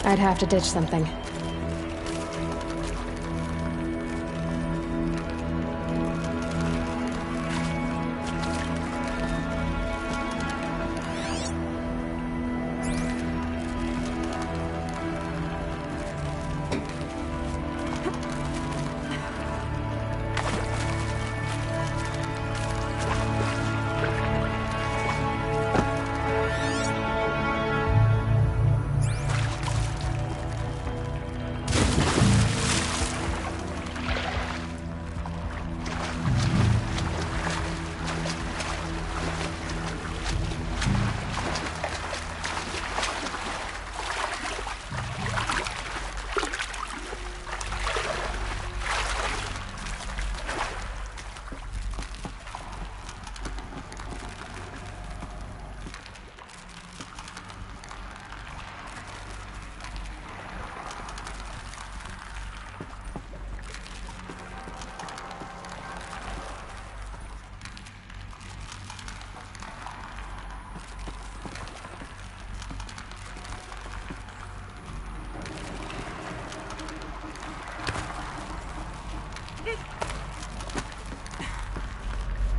I'd have to ditch something.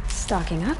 Stocking up.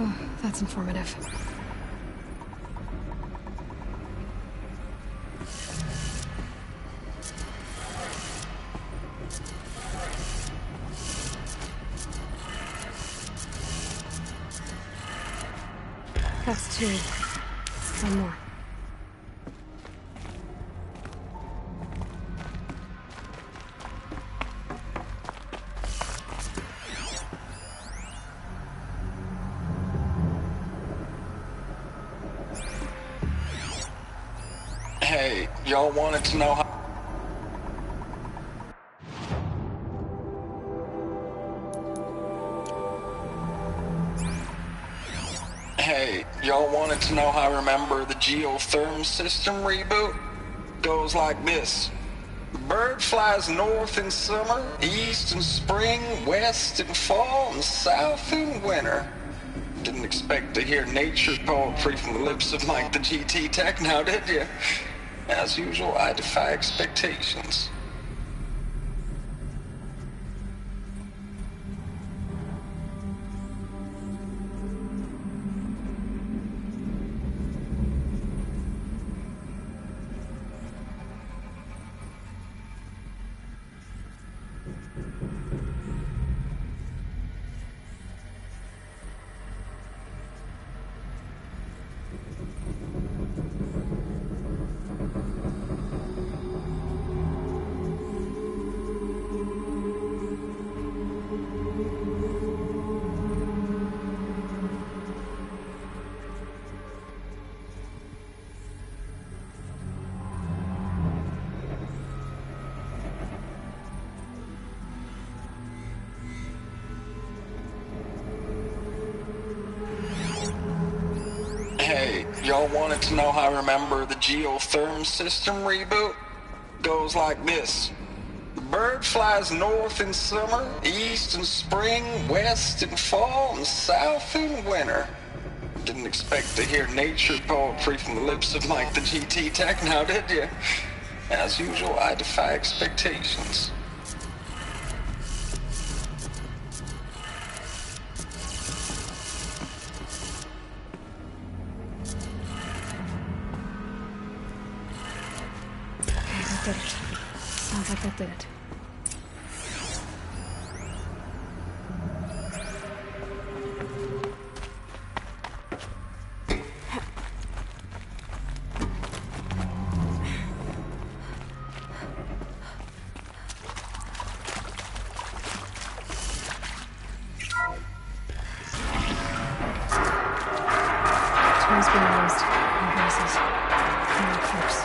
Oh, that's informative. That's two. One more. Hey, y'all wanted to know how... Hey, y'all wanted to know how I remember the geotherm system reboot? Goes like this. Bird flies north in summer, east in spring, west in fall, and south in winter. Didn't expect to hear nature poetry from the lips of Mike the GT Tech now, did you? As usual, I defy expectations. Hey, y'all wanted to know how I remember the geotherm system reboot? Goes like this. Bird flies north in summer, east in spring, west in fall, and south in winter. Didn't expect to hear nature poetry from the lips of Mike the GT Tech now, did you? As usual, I defy expectations. Okay, that did it. Sounds like that did it. Tools being used. No voices. No clips.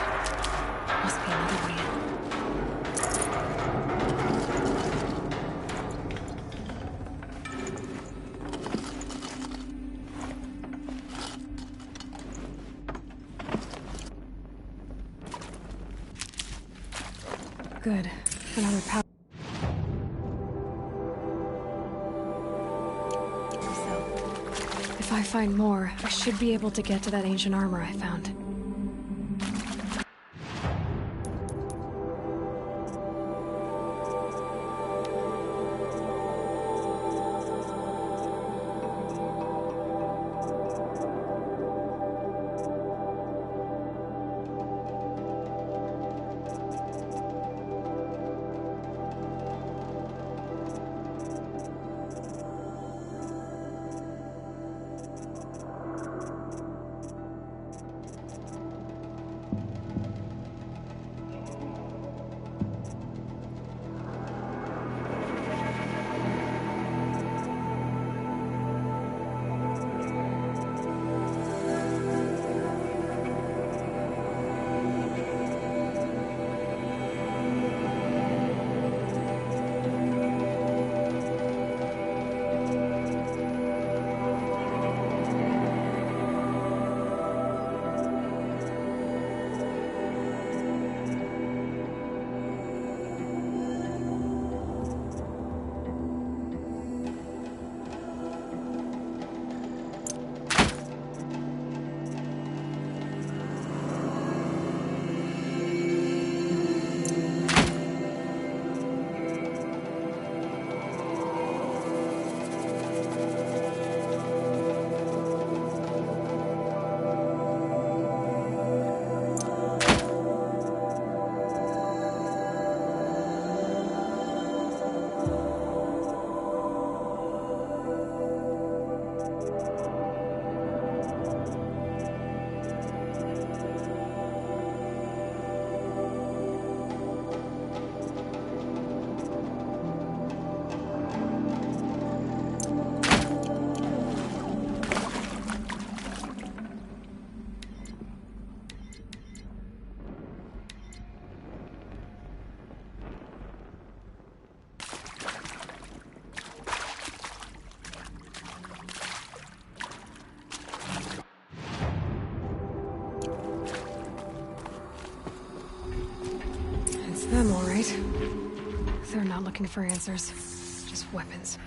Must be another way in. Good. Another power. If I find more, I should be able to get to that ancient armor I found. Them, all right. They're not looking for answers, just weapons.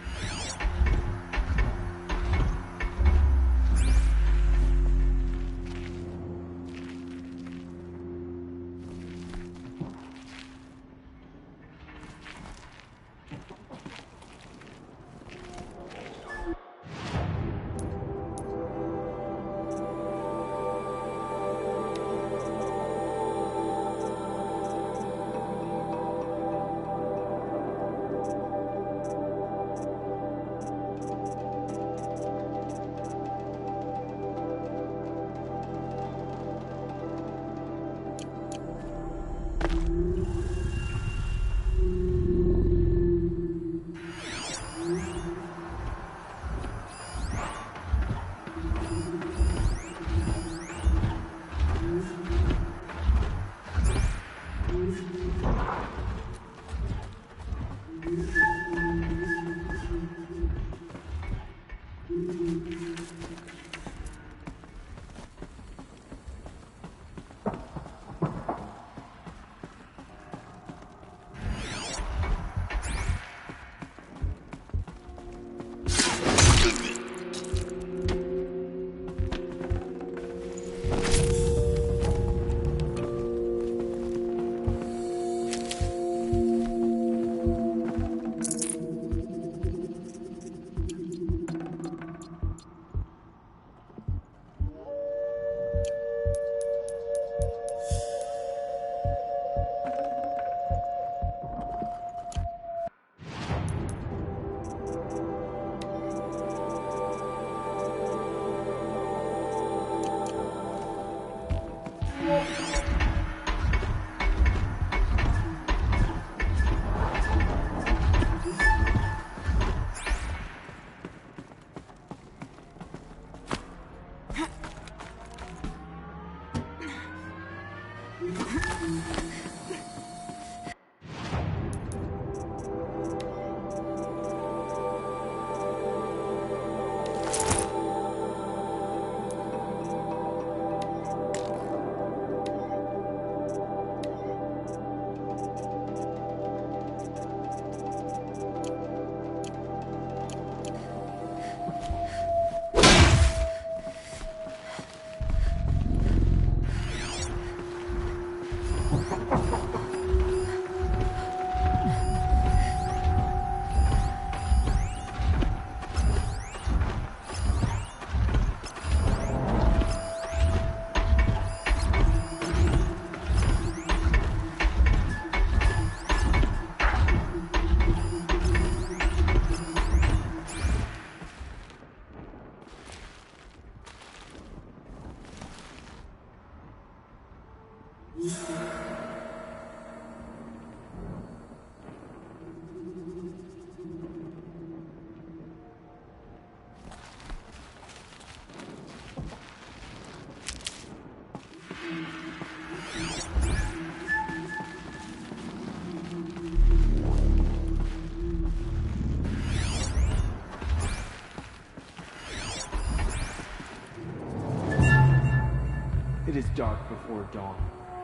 dark before dawn,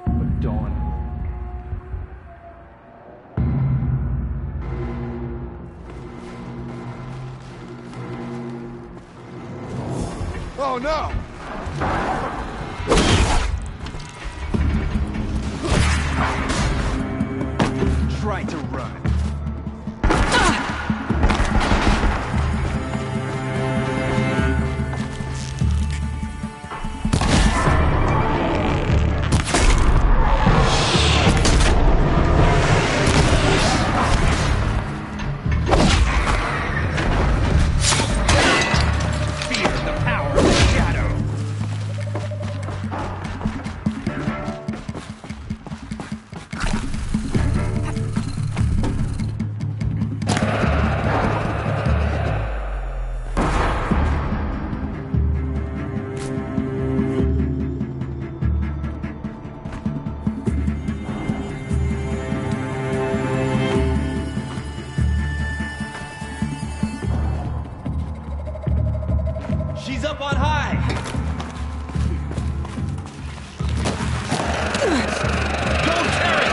but dawn. Oh no! Try to run. She's up on high! Go, Terry!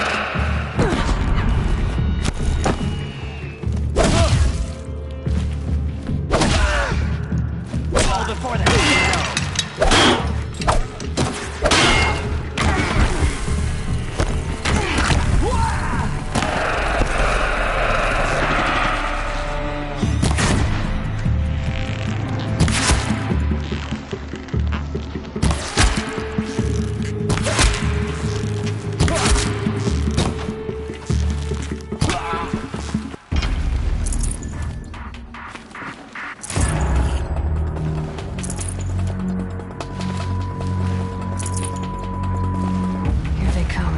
All before that! Here they come.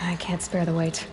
I can't spare the weight.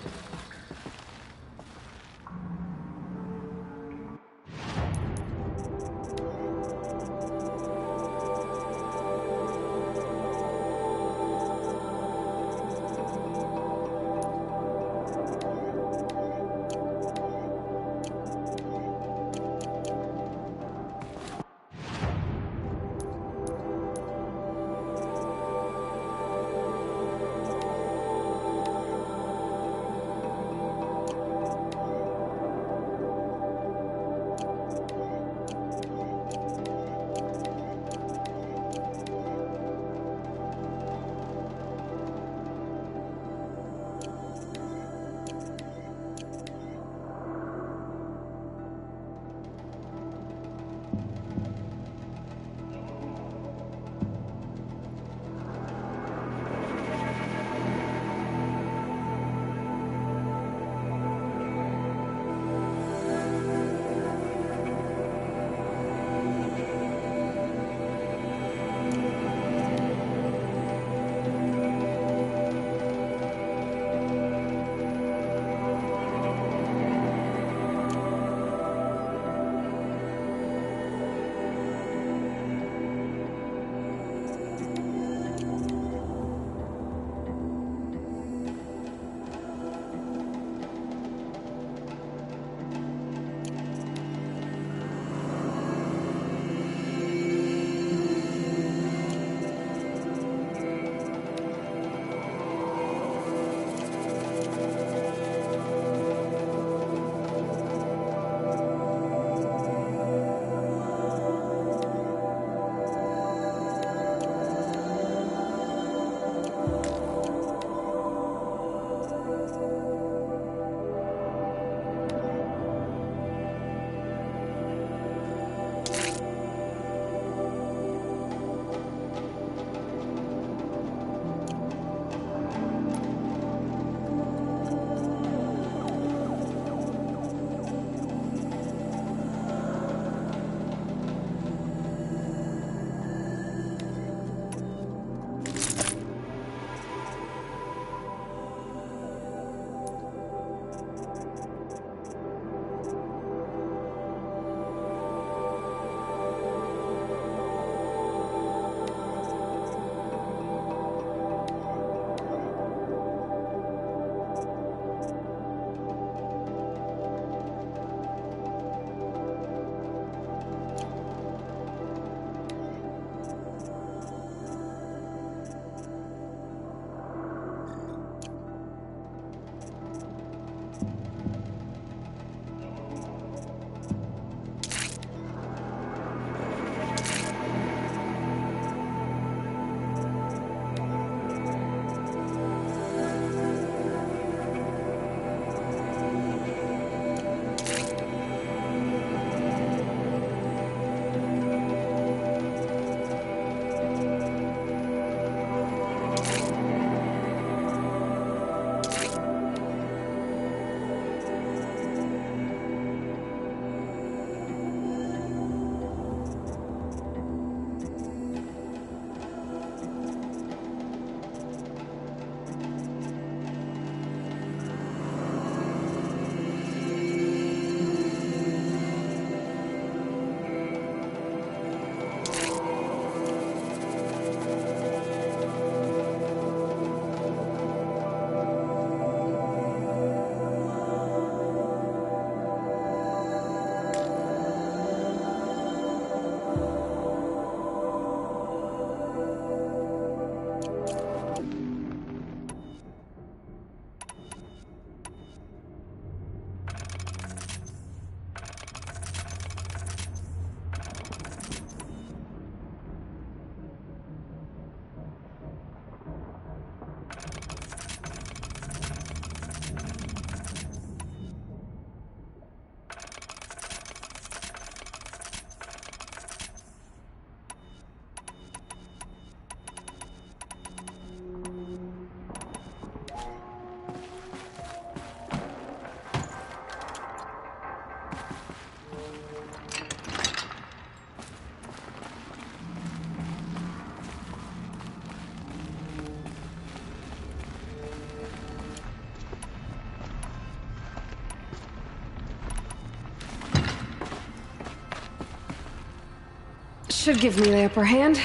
Should give me the upper hand.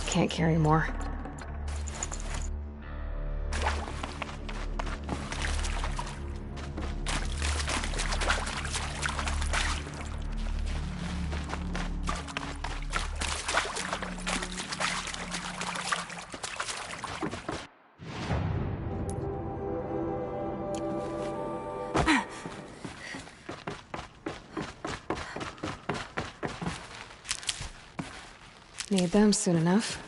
Can't carry more. Need them soon enough.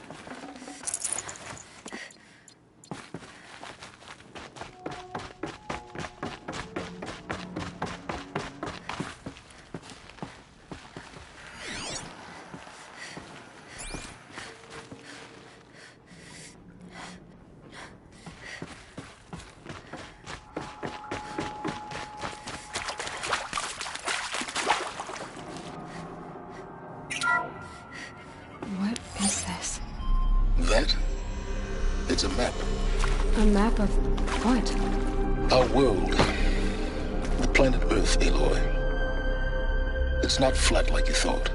What is this? That? It's a map. A map of what? Our world. The planet Earth, Aloy. It's not flat like you thought.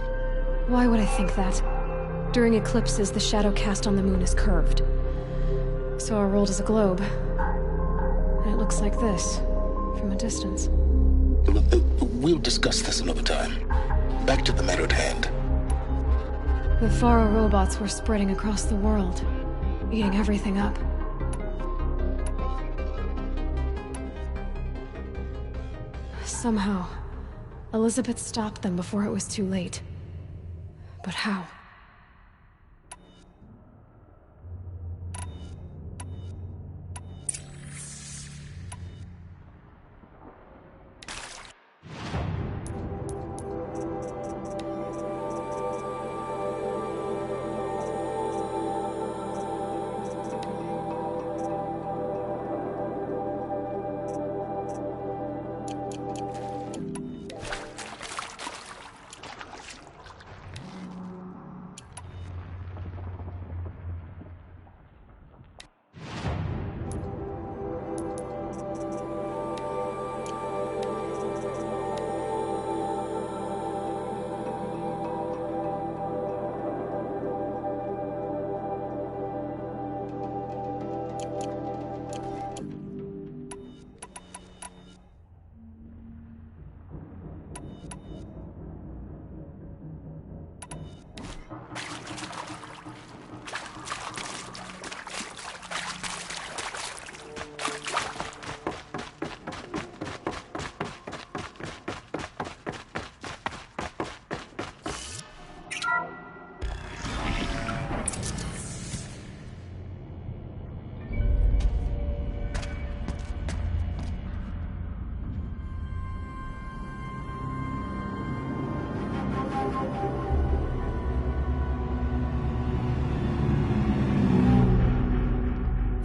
Why would I think that? During eclipses, the shadow cast on the moon is curved. So our world is a globe. And it looks like this, from a distance. We'll discuss this another time. Back to the matter at hand. The Faro robots were spreading across the world, eating everything up. Somehow, Elizabeth stopped them before it was too late. But how?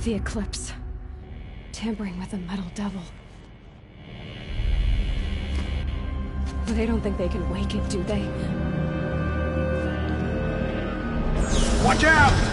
The Eclipse. Tampering with the Metal Devil. They don't think they can wake it, do they? Watch out!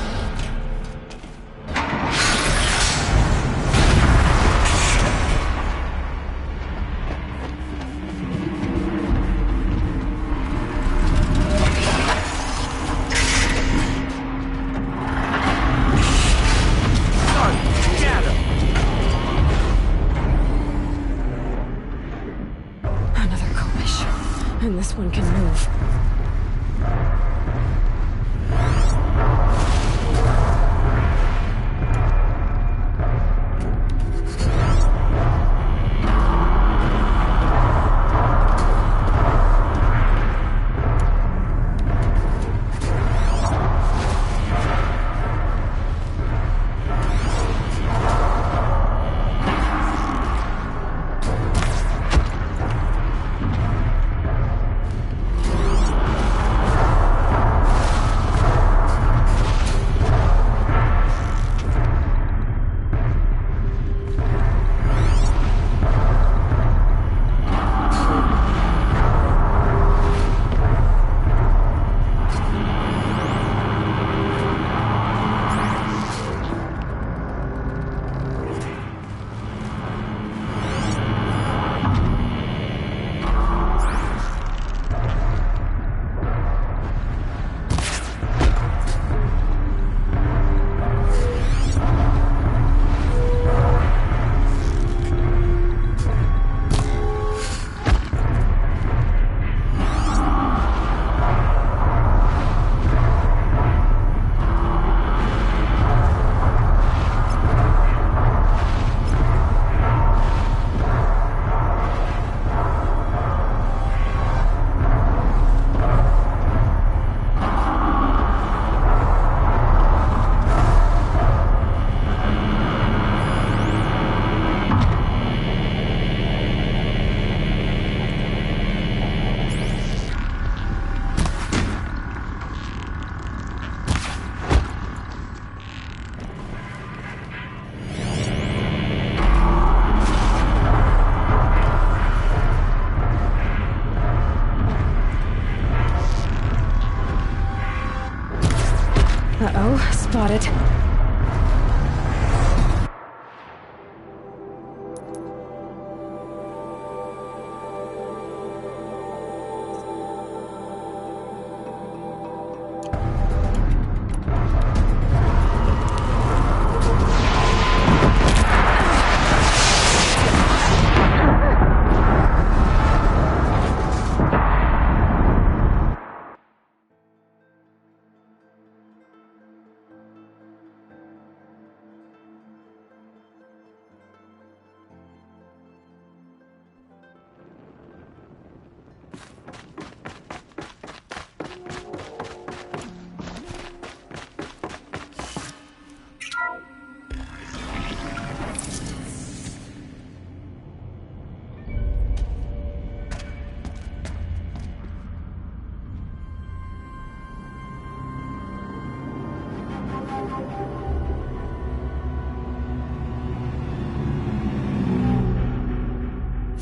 And this one can move. Uh-oh, spotted.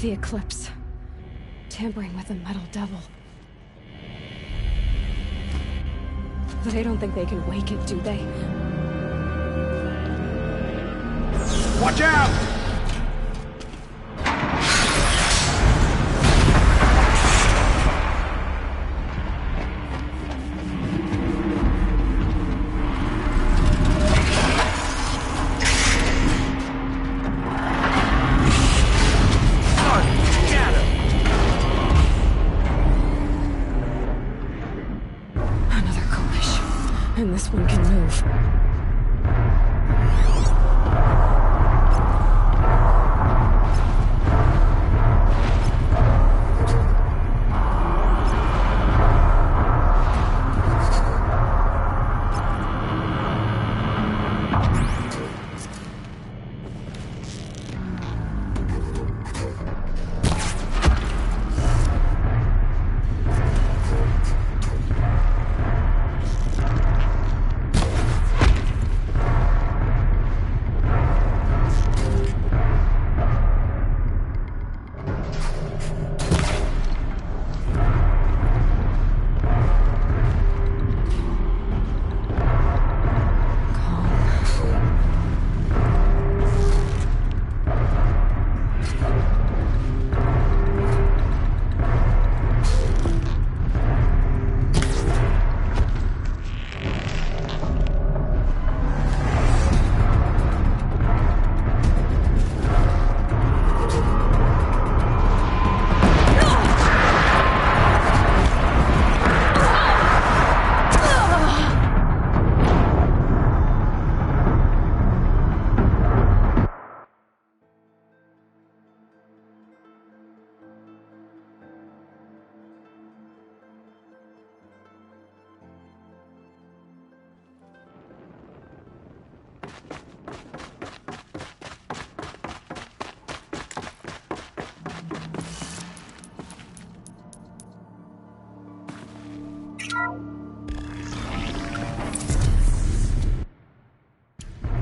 The Eclipse. Tampering with the Metal Devil. They don't think they can wake it, do they? Watch out! And this one can move.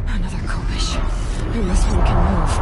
Another Kopish. And this one can move.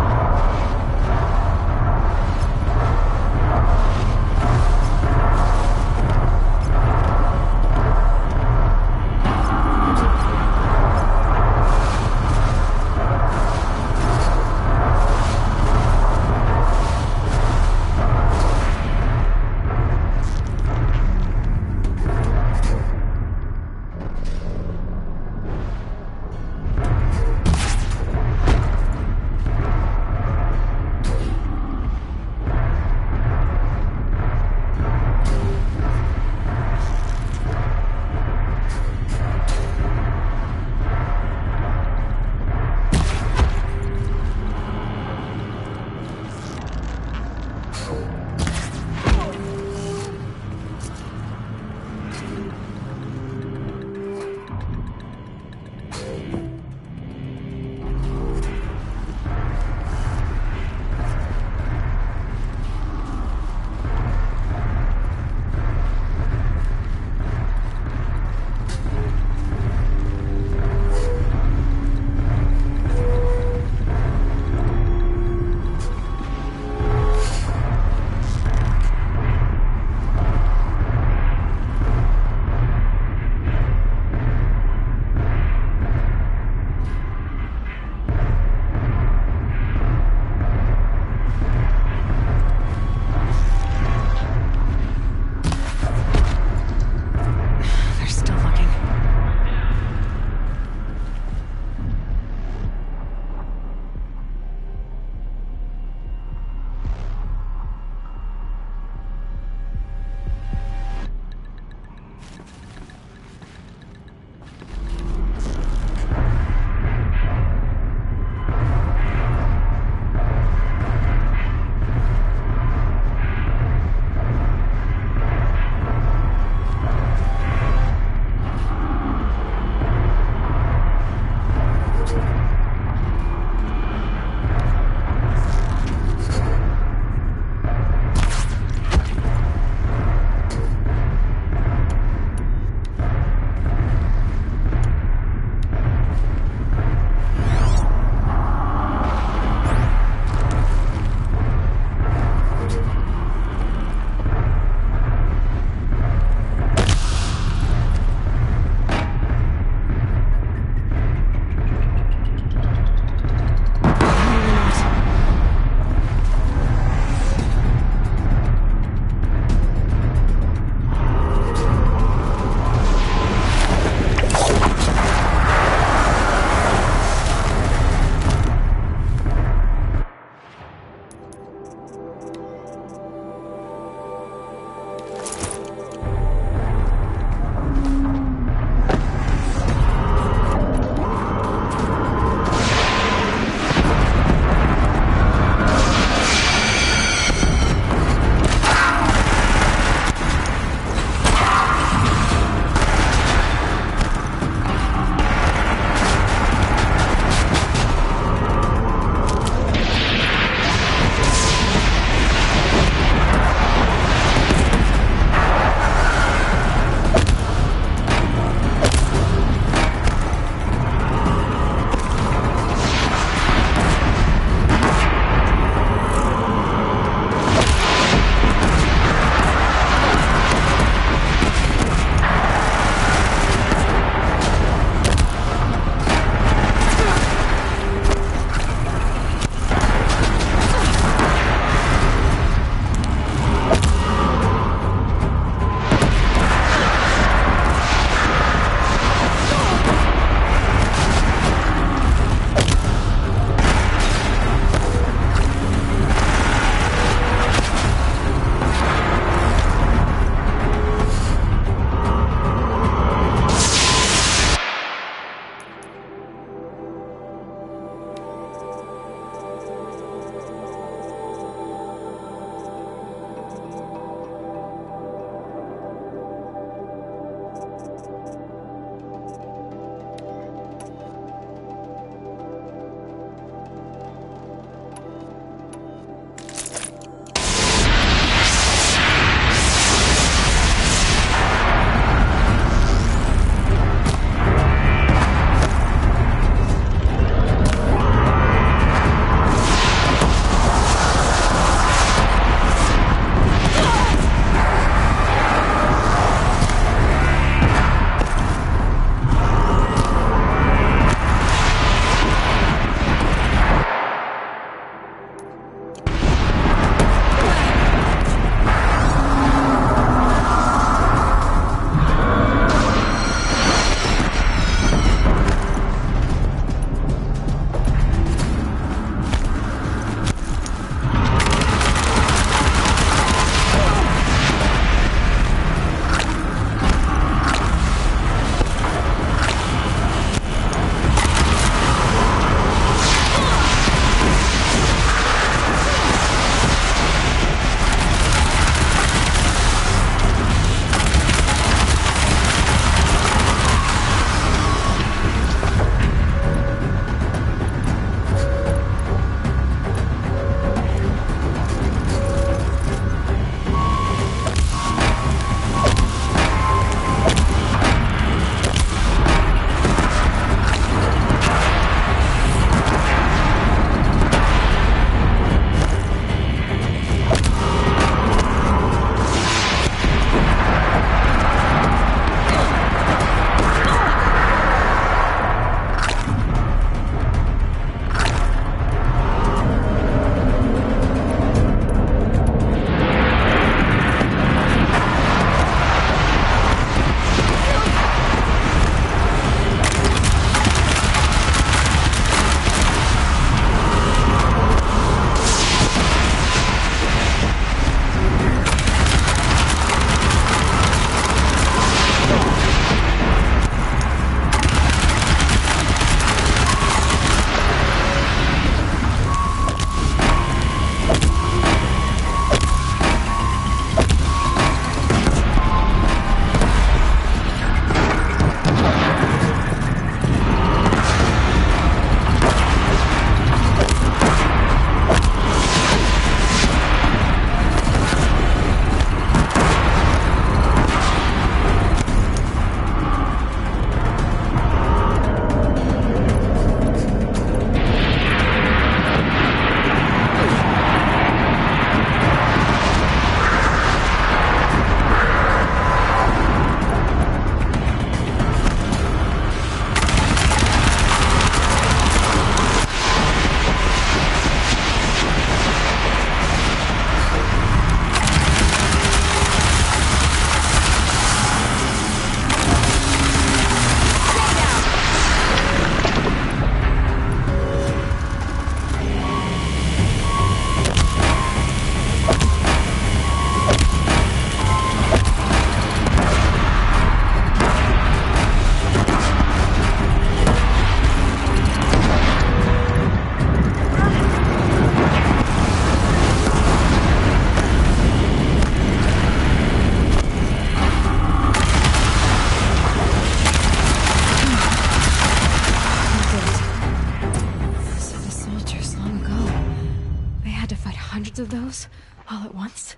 once.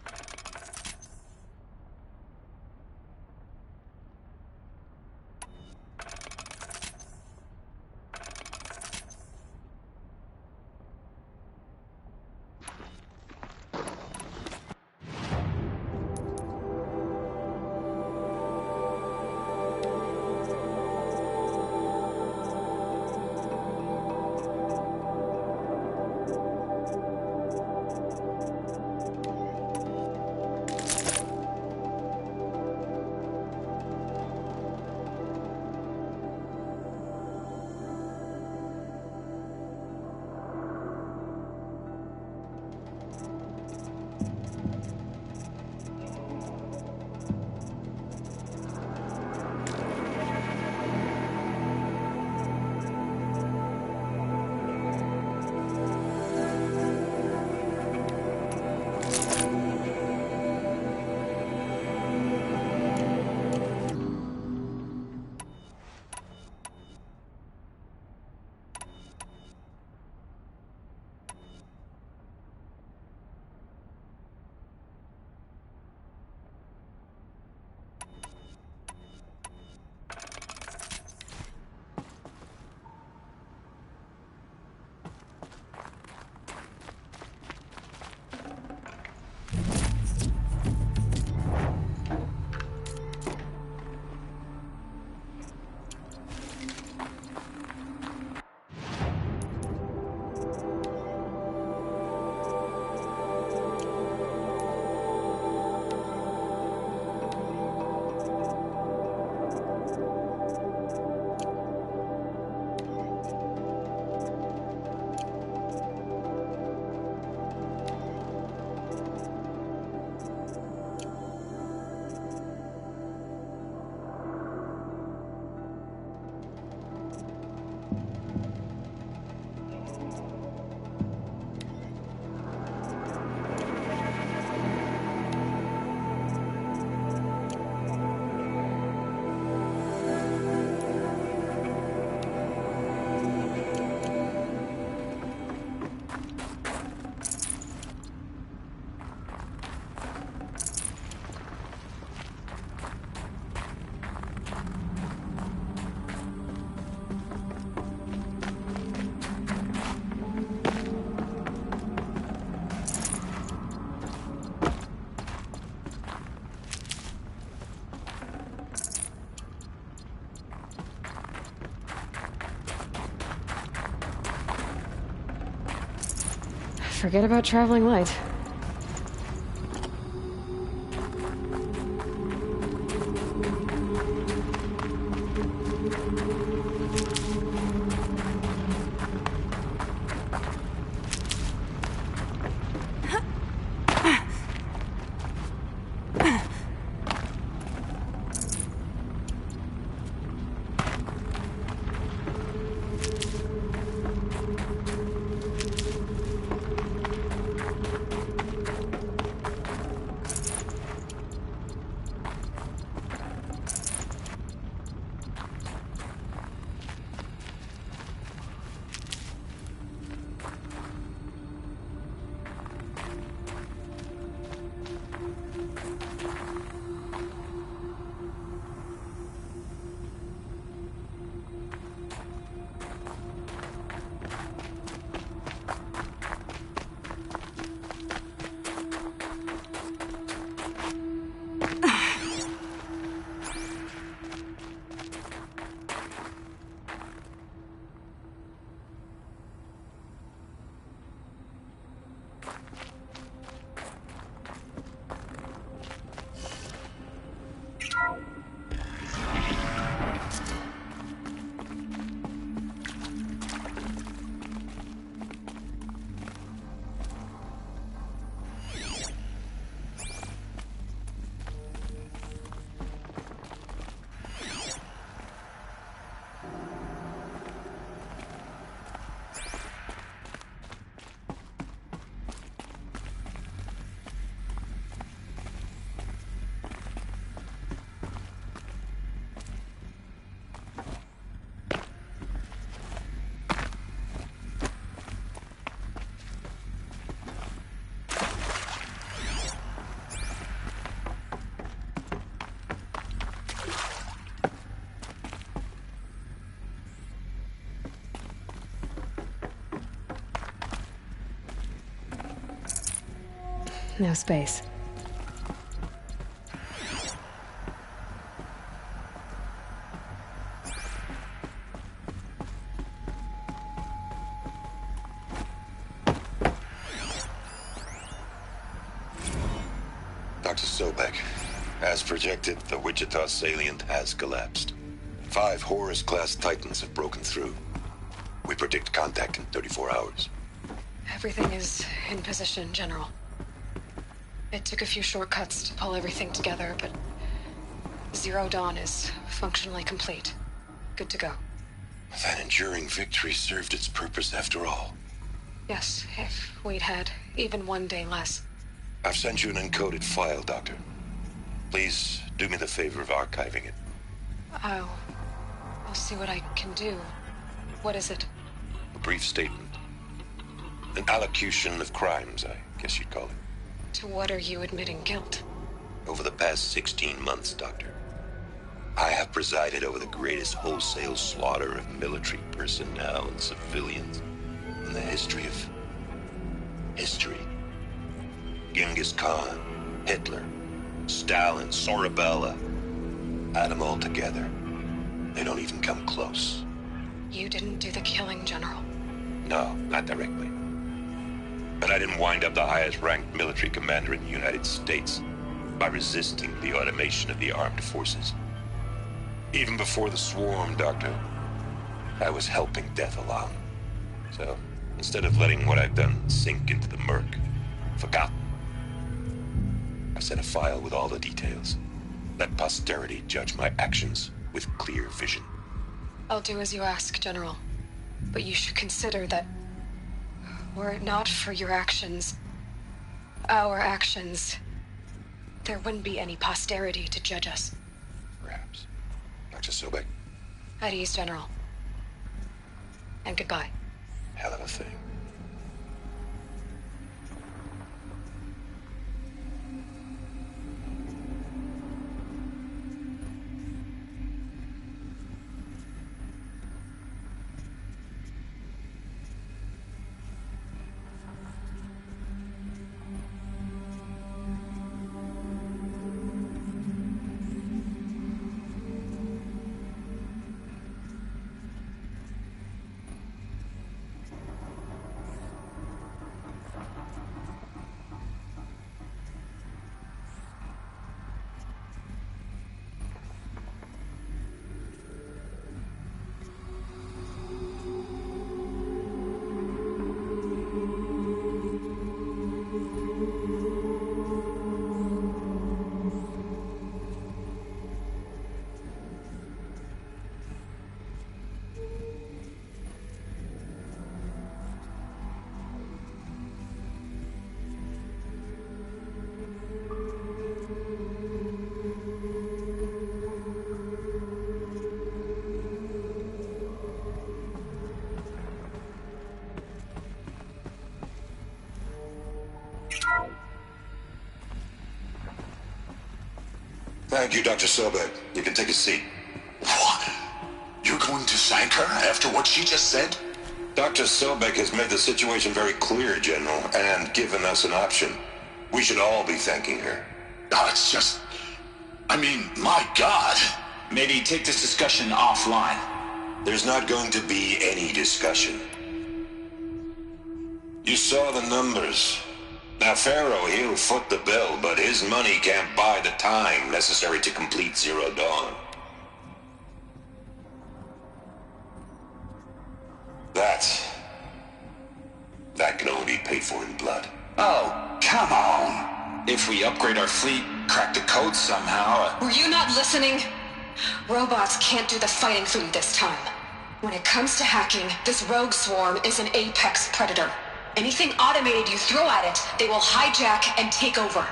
Forget about traveling light. no space. Dr. Sobek, as projected, the Wichita salient has collapsed. 5 Horus-class Titans have broken through. We predict contact in 34 hours. Everything is in position, General. It took a few shortcuts to pull everything together, but Zero Dawn is functionally complete. Good to go. That enduring victory served its purpose after all. Yes, if we'd had even one day less. I've sent you an encoded file, Doctor. Please do me the favor of archiving it. I'll see what I can do. What is it? A brief statement. An allocution of crimes, I guess you'd call it. To what are you admitting guilt? Over the past 16 months, Doctor, I have presided over the greatest wholesale slaughter of military personnel and civilians in the history of history. Genghis Khan, Hitler, Stalin, Sorabella. Add them all together. They don't even come close. You didn't do the killing, General. No, not directly. But I didn't wind up the highest-ranked military commander in the United States by resisting the automation of the armed forces. Even before the swarm, Doctor, I was helping death along. So, instead of letting what I've done sink into the murk, forgotten, I sent a file with all the details. Let posterity judge my actions with clear vision. I'll do as you ask, General. But you should consider that were it not for your actions, our actions, there wouldn't be any posterity to judge us. Perhaps. Dr. Sobek? At ease, General. And goodbye. Hell of a thing. Thank you, Dr. Sobek. You can take a seat. What? You're going to thank her after what she just said? Dr. Sobek has made the situation very clear, General, and given us an option. We should all be thanking her. Oh, it's just... I mean, my God. Maybe take this discussion offline. There's not going to be any discussion. You saw the numbers. Now, Pharaoh, he'll foot the bill, but his money can't buy the time necessary to complete Zero Dawn. That can only be paid for in blood. Oh, come on. If we upgrade our fleet, crack the code somehow... Were you not listening? Robots can't do the fighting for you this time. When it comes to hacking, this rogue swarm is an apex predator. Anything automated you throw at it, they will hijack and take over.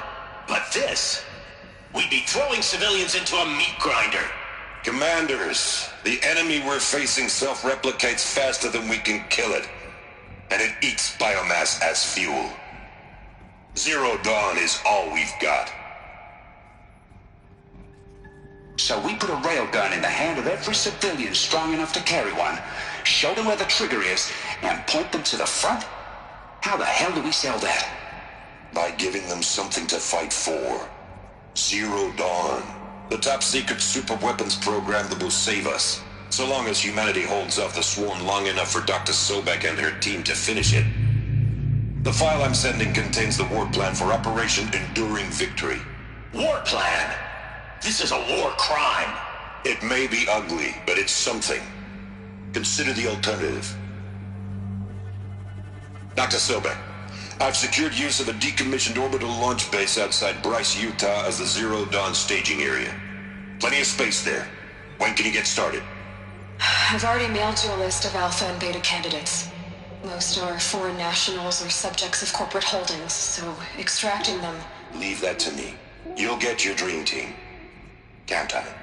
But this? We'd be throwing civilians into a meat grinder. Commanders, the enemy we're facing self-replicates faster than we can kill it. And it eats biomass as fuel. Zero Dawn is all we've got. So we put a railgun in the hand of every civilian strong enough to carry one, show them where the trigger is, and point them to the front? How the hell do we sell that? by giving them something to fight for. Zero Dawn. The top-secret superweapons program that will save us. So long as humanity holds off the Swarm long enough for Dr. Sobek and her team to finish it. The file I'm sending contains the war plan for Operation Enduring Victory. War plan? This is a war crime. It may be ugly, but it's something. Consider the alternative. Dr. Sobek, I've secured use of a decommissioned orbital launch base outside Bryce, Utah as the Zero Dawn staging area. Plenty of space there. When can you get started? I've already mailed you a list of Alpha and Beta candidates. Most are foreign nationals or subjects of corporate holdings, so extracting them... Leave that to me. You'll get your dream team. Count on it.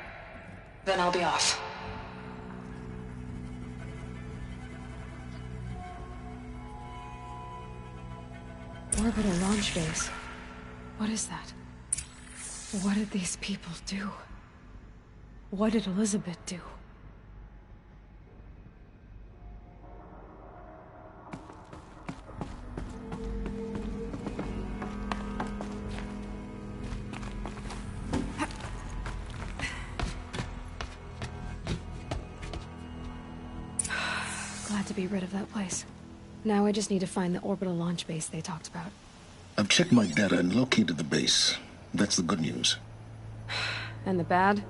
Then I'll be off. Orbital launch base. What is that? What did these people do? What did Elizabeth do? Glad to be rid of that place. Now I just need to find the orbital launch base they talked about. I've checked my data and located the base. That's the good news. And the bad?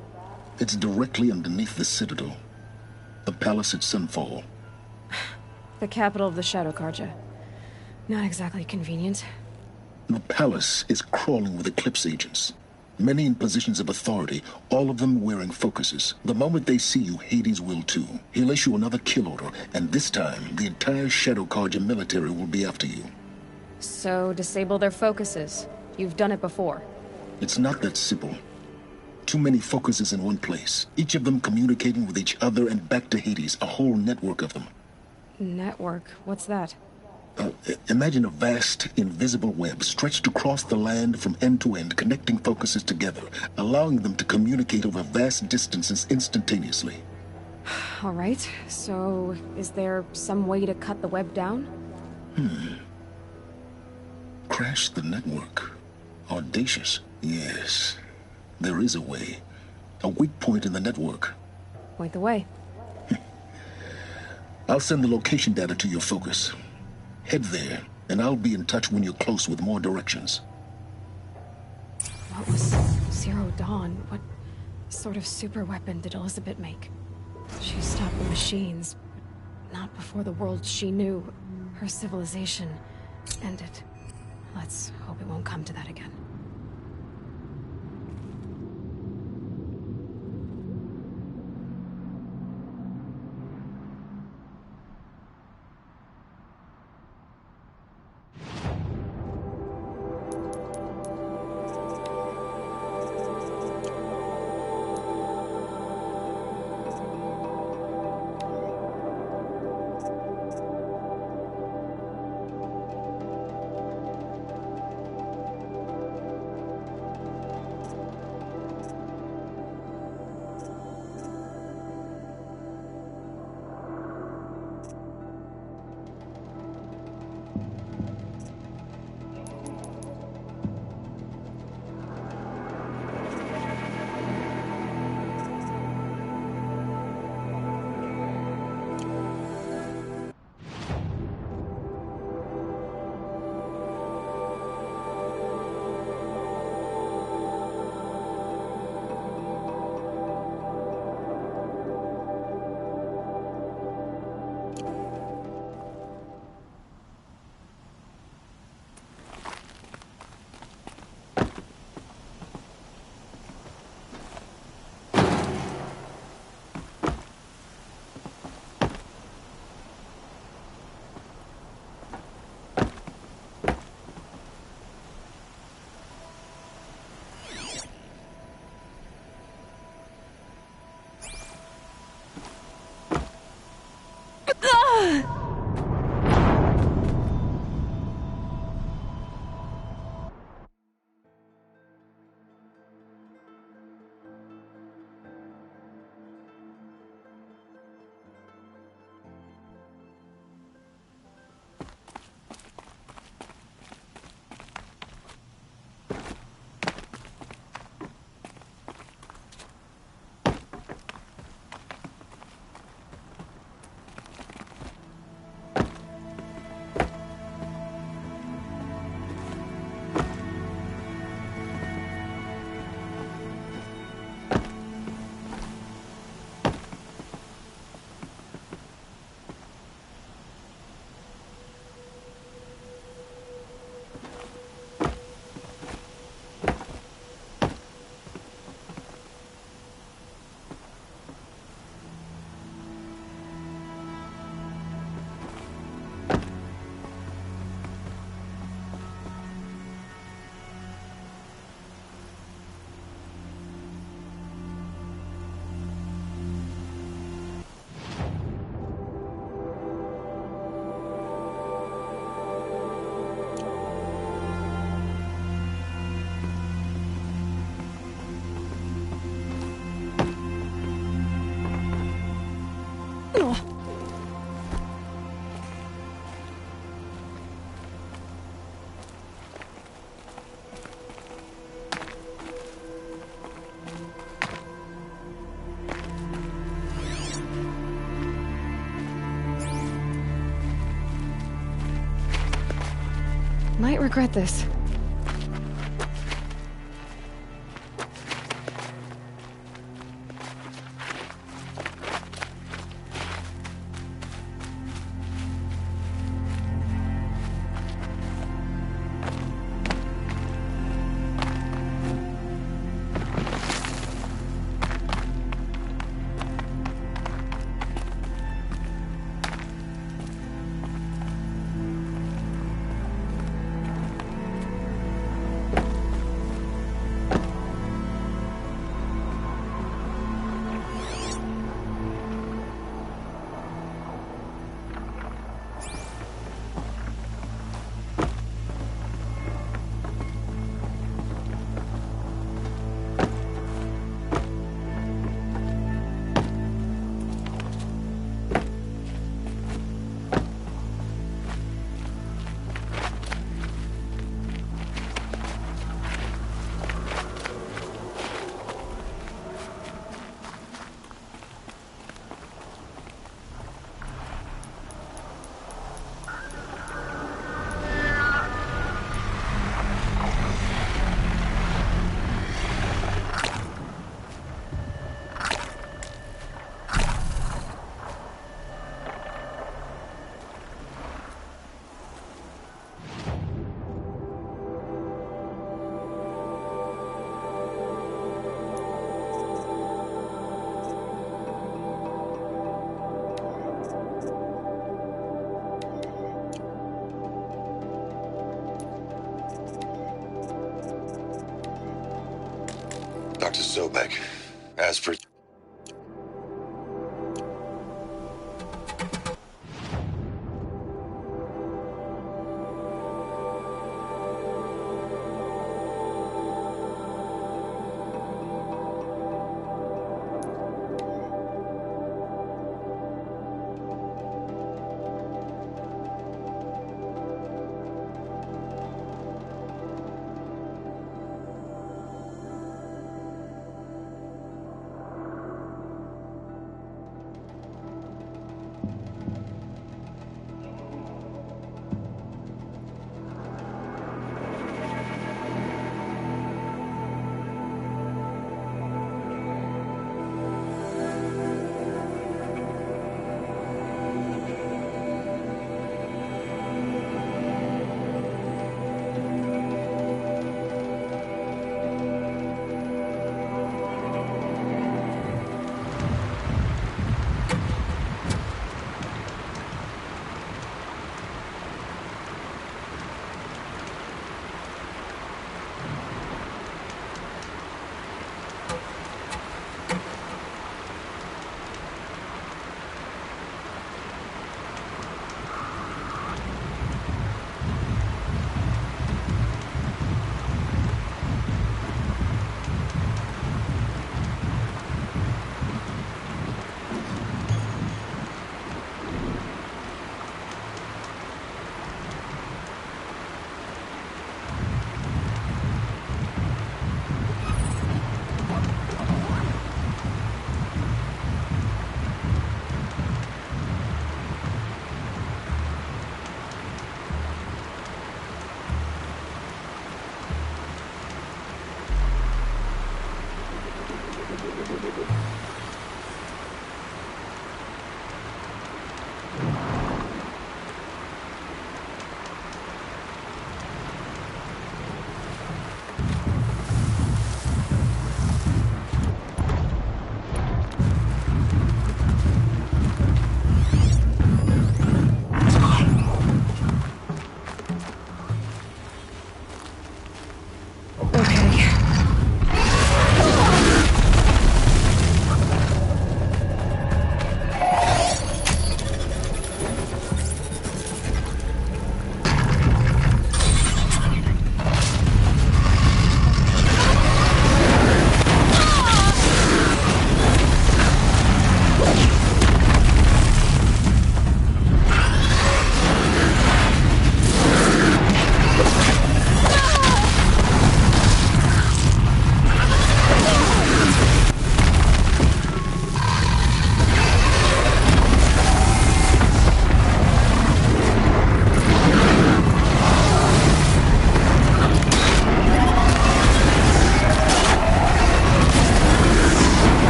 It's directly underneath the Citadel. The palace at Sunfall. The capital of the Shadow Carja. Not exactly convenient. The palace is crawling with Eclipse agents. Many in positions of authority, all of them wearing focuses. The moment they see you, Hades will too. He'll issue another kill order, and this time, the entire Shadow Carja military will be after you. So, disable their focuses. You've done it before. It's not that simple. Too many focuses in one place, each of them communicating with each other and back to Hades, a whole network of them. Network? What's that? Imagine a vast, invisible web stretched across the land from end to end, connecting focuses together, allowing them to communicate over vast distances instantaneously. All right, so is there some way to cut the web down? Crash the network. Audacious. Yes, there is a way. A weak point in the network. Point the way. I'll send the location data to your focus. Head there, and I'll be in touch when you're close with more directions. What was Zero Dawn? What sort of super weapon did Elizabeth make? She stopped the machines, but not before the world she knew, her civilization, ended. Let's hope it won't come to that again. Might regret this. Dr. Sobek, as per...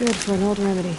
Good for an old remedy.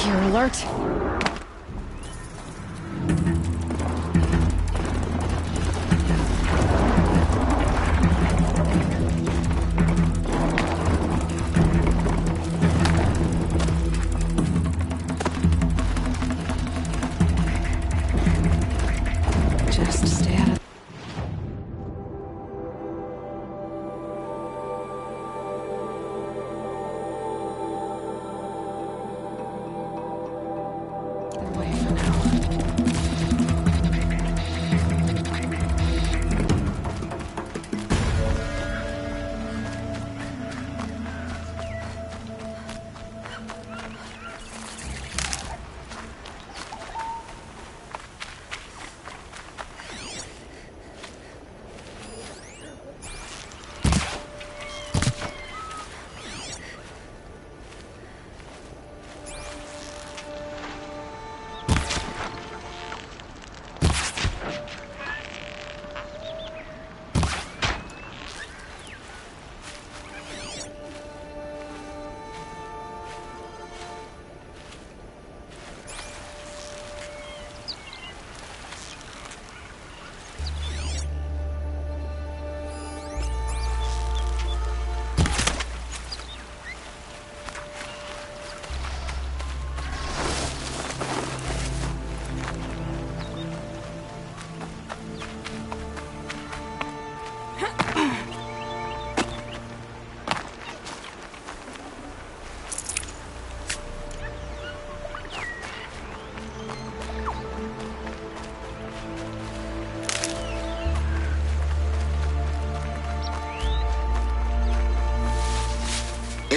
You're alert. Just stay out of...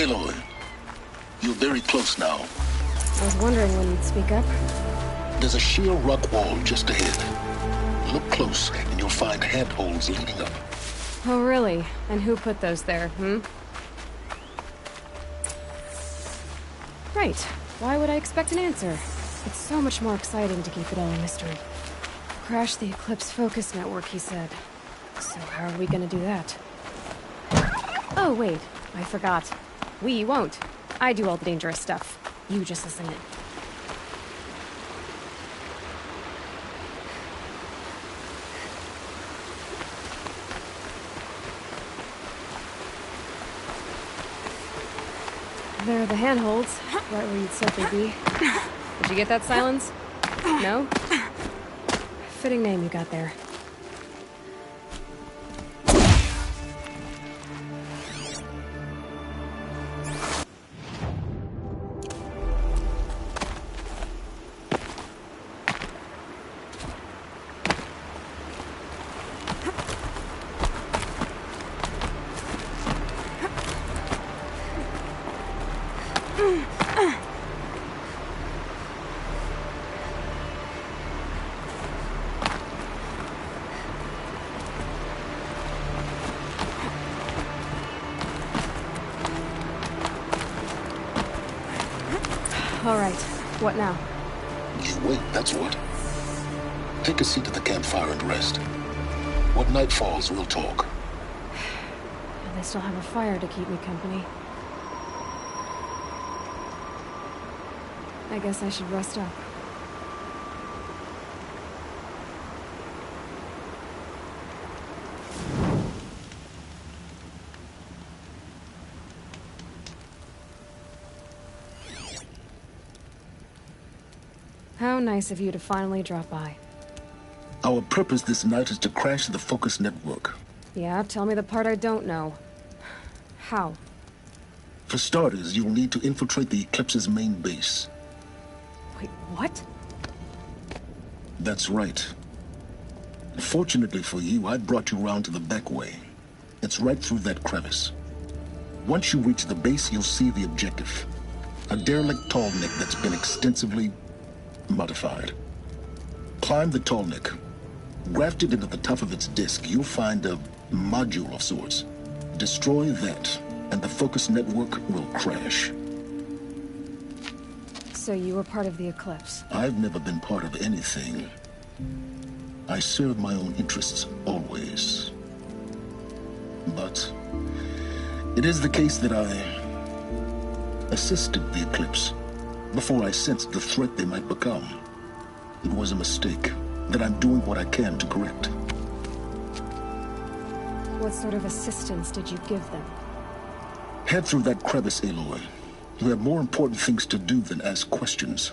Aloy, you're very close now. I was wondering when you'd speak up. There's a sheer rock wall just ahead. Look close, and you'll find handholds leading up. Oh, really? And who put those there, Right. Why would I expect an answer? It's so much more exciting to keep it all a mystery. Crash the Eclipse Focus Network, he said. So how are we gonna do that? Oh, wait. I forgot. We won't. I do all the dangerous stuff. You just listen in. There are the handholds, right where you'd said they'd be. Did you get that, Silence? No? Fitting name you got there. All right. What now? You wait, that's what. Take a seat at the campfire and rest. When night falls, we'll talk. And they still have a fire to keep me company. I guess I should rest up. How nice of you to finally drop by. Our purpose this night is to crash the Focus Network. Yeah, tell me the part I don't know. How? For starters, you'll need to infiltrate the Eclipse's main base. Wait, what? That's right. Fortunately for you, I brought you round to the back way. It's right through that crevice. Once you reach the base, you'll see the objective. A derelict tall neck that's been extensively modified. Climb the tall neck. Grafted into the top of its disk, you'll find a module of sorts. Destroy that, and the Focus Network will crash. So you were part of the Eclipse? I've never been part of anything. I serve my own interests, always. But it is the case that I assisted the Eclipse before I sensed the threat they might become. It was a mistake that I'm doing what I can to correct. What sort of assistance did you give them? Head through that crevice, Aloy. You have more important things to do than ask questions.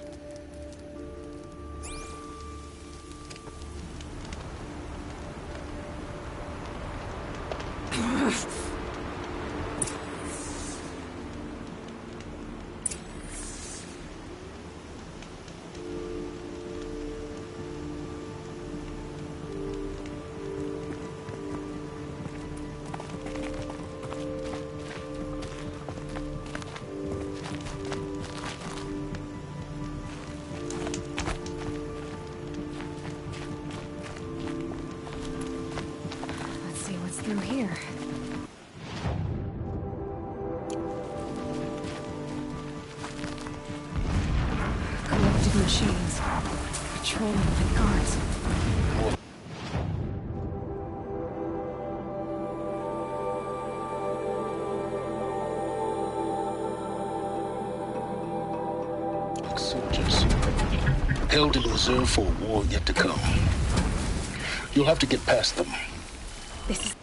Through here. Corrupted machines. Patrolling like guards. Like soldiers. Held in reserve for a war yet to come. You'll have to get past them. This is...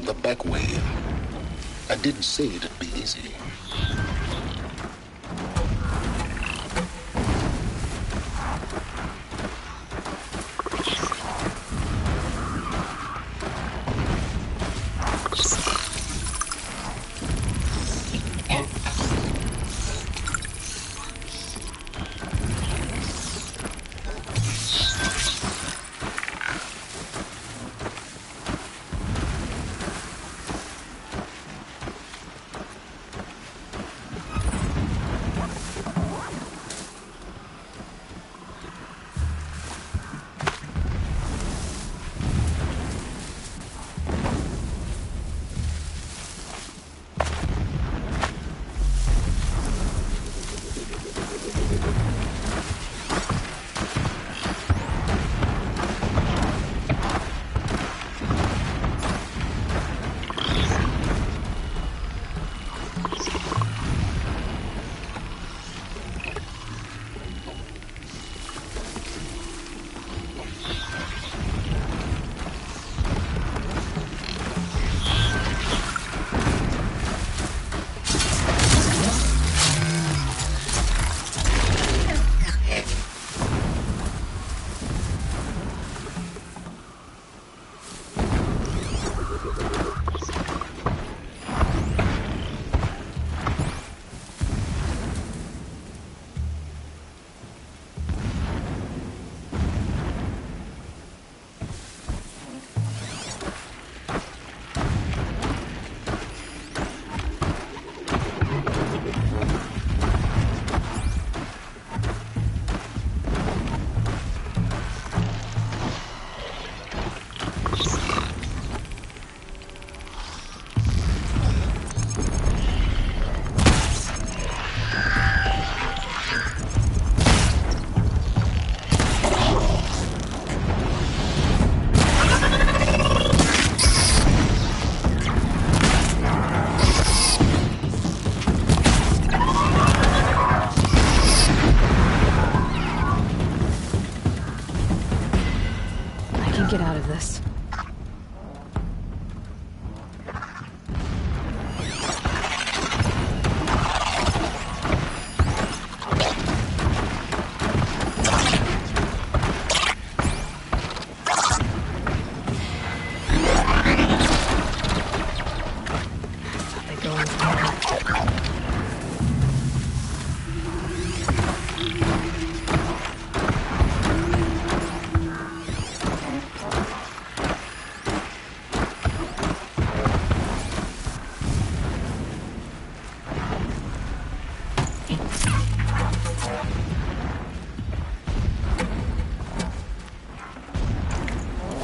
The back way in. I didn't say it'd be easy. Get out of this. Thought they'd go in for more.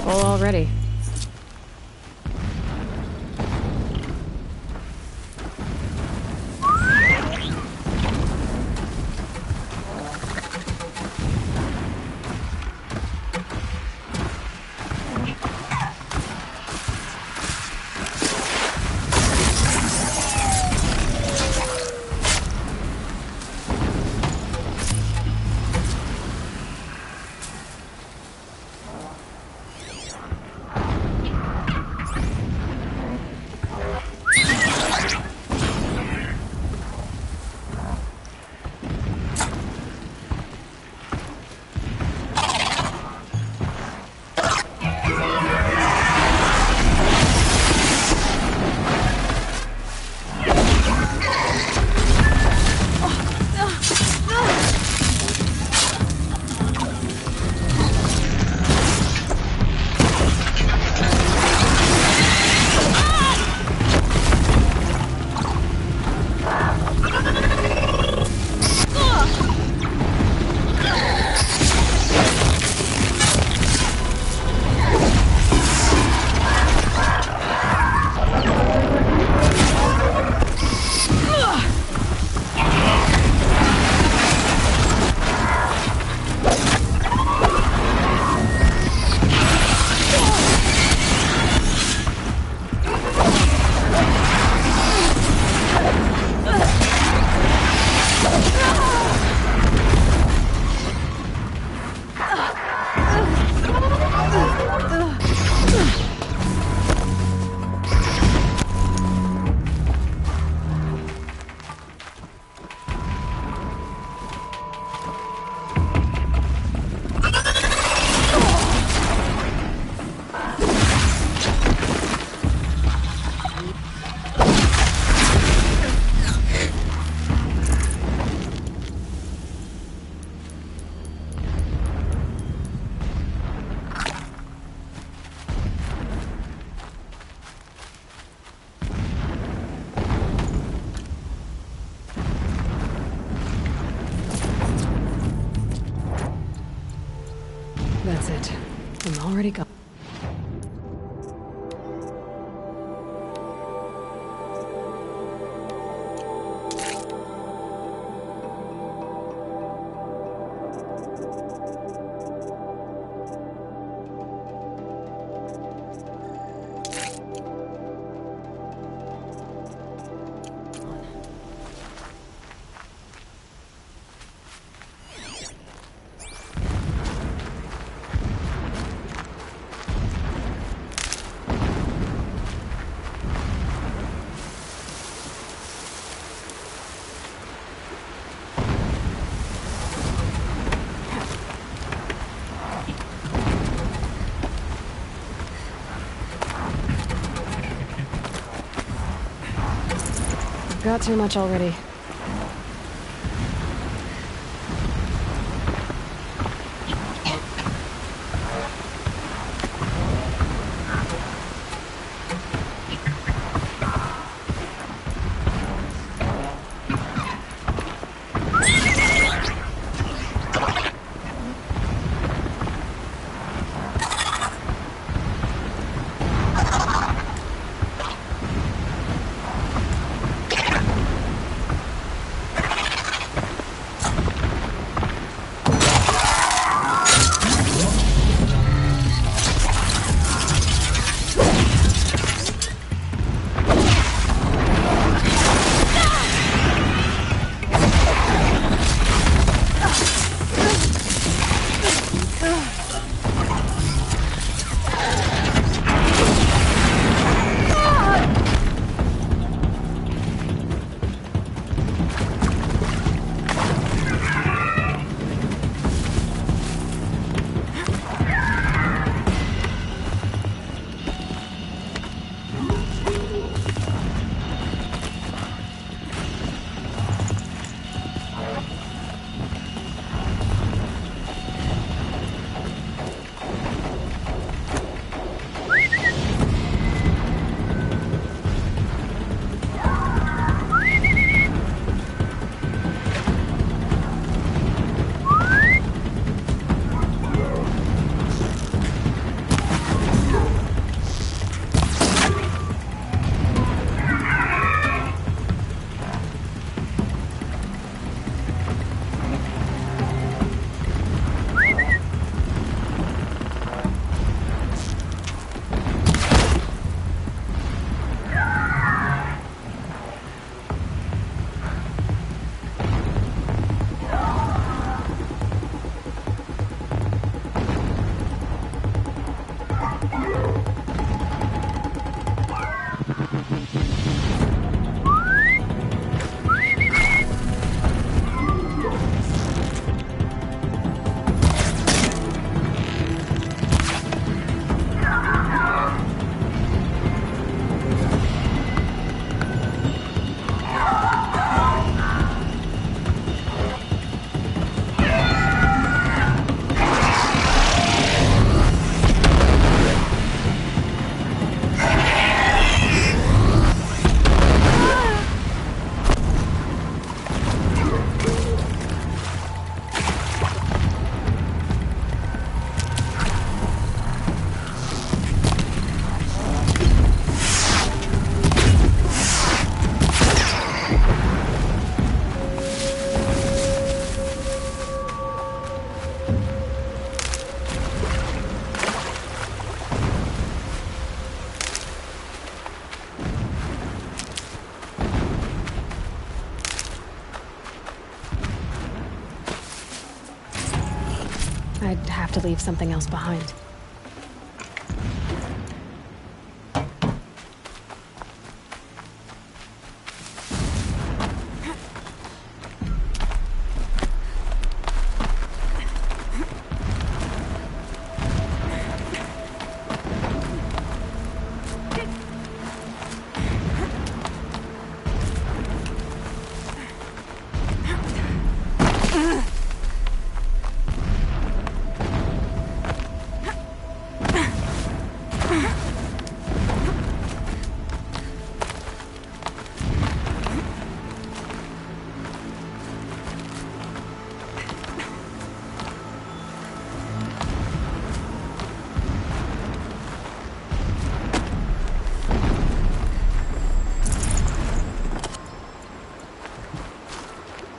Full already. That's it. I'm already gone. I've got too much already. I'd have to leave something else behind.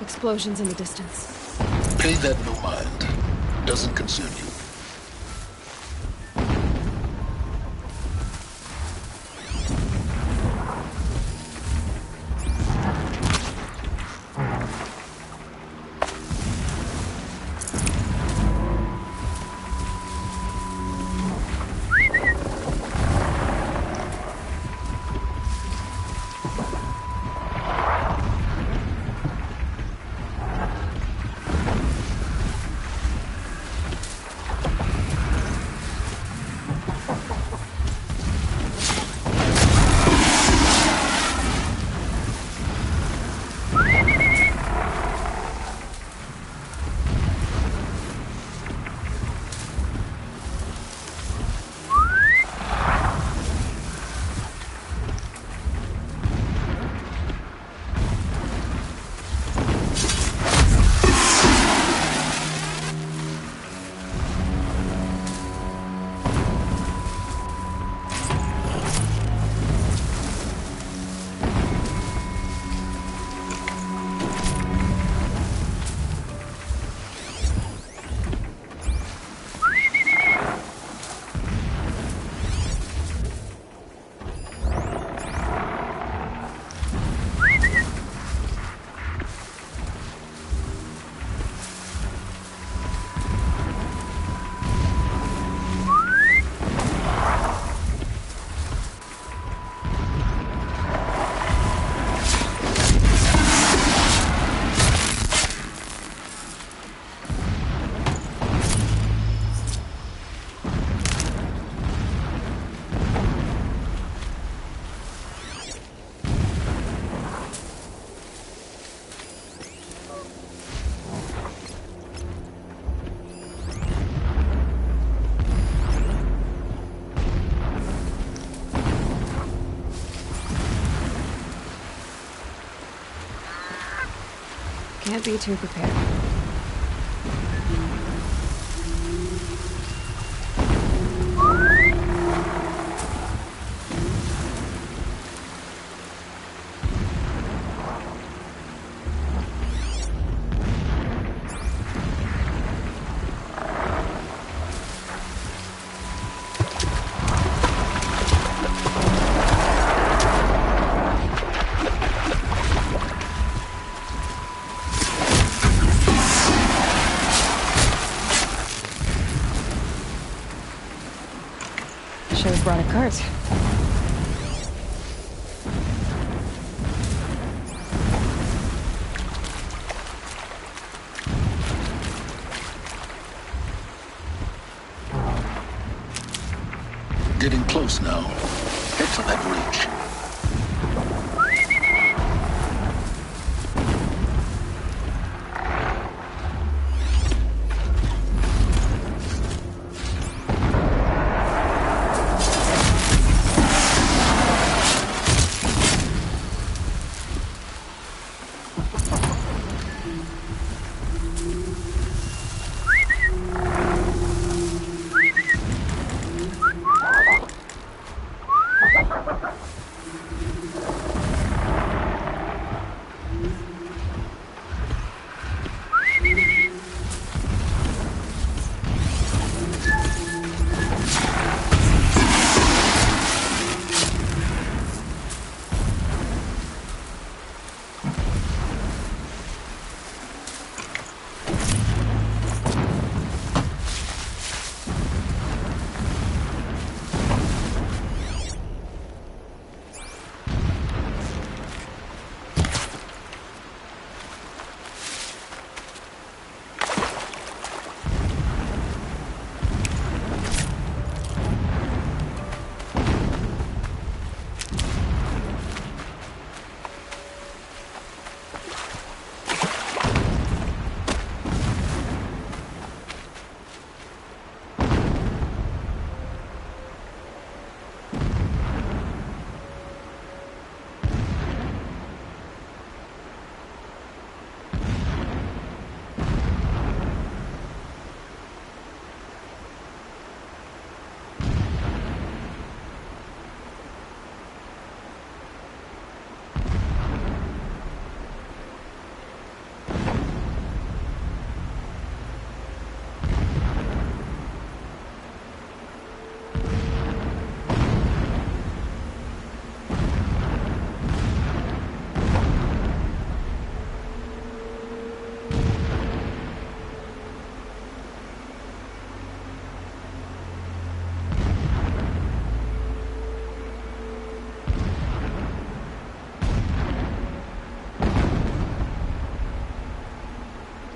Explosions in the distance. Pay that no mind. Doesn't concern you. Can't be too prepared. Should've brought a cart. Getting close now. Head for that ridge.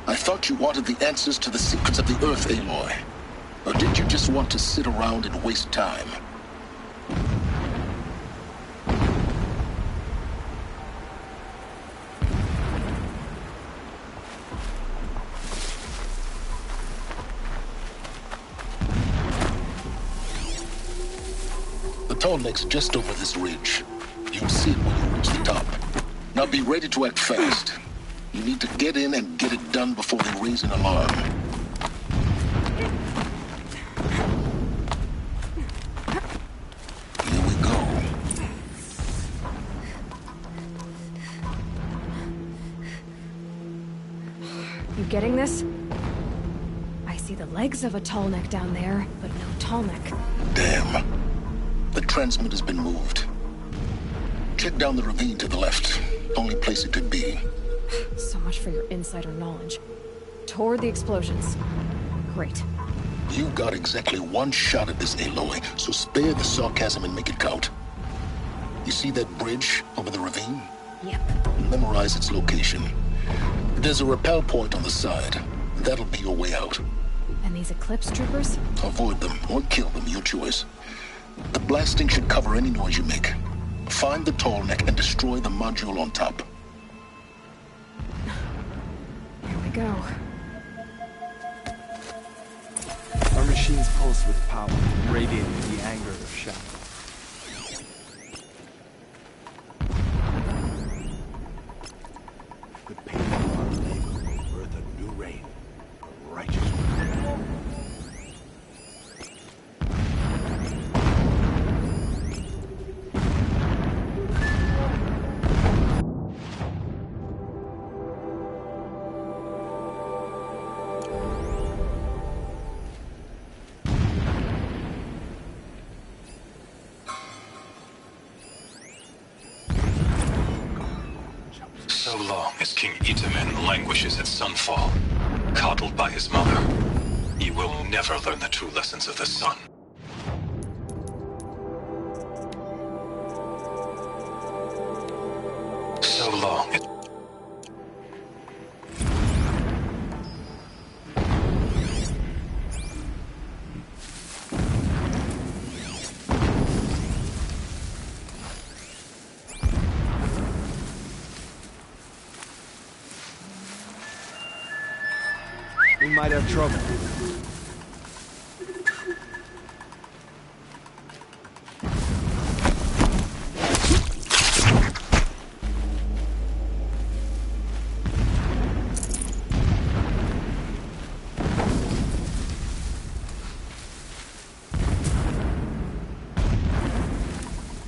I thought you wanted the answers to the secrets of the Earth, Aloy. Or did you just want to sit around and waste time? The tall neck's just over this ridge. You'll see it when you reach the top. Now be ready to act fast. You need to get in and get it done before they raise an alarm. Here we go. You getting this? I see the legs of a tall neck down there, but no tall neck. Damn. The transmitter's been moved. Check down the ravine to the left. Only place it could be. So much for your insider knowledge. Toward the explosions. Great. You got exactly one shot at this, Aloy, so spare the sarcasm and make it count. You see that bridge over the ravine? Yep. Memorize its location. There's a rappel point on the side. That'll be your way out. And these Eclipse troopers? Avoid them or kill them, your choice. The blasting should cover any noise you make. Find the tall neck and destroy the module on top. Here we go. Our machines pulse with power, radiating the anger of Shadow. The pain of our labor So long as King Itamen languishes at Sunfall, coddled by his mother, he will never learn the true lessons of the sun. So long as... We might have trouble.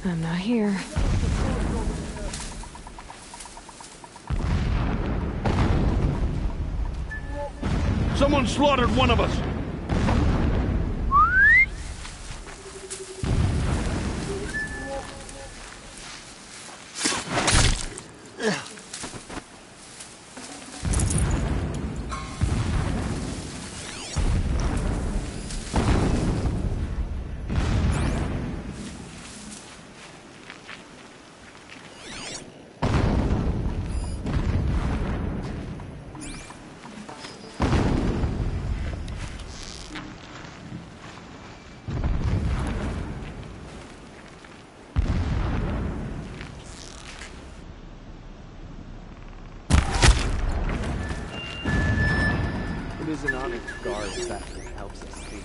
I'm not here. Someone slaughtered one of us! It is an honor to guard that which helps us speak.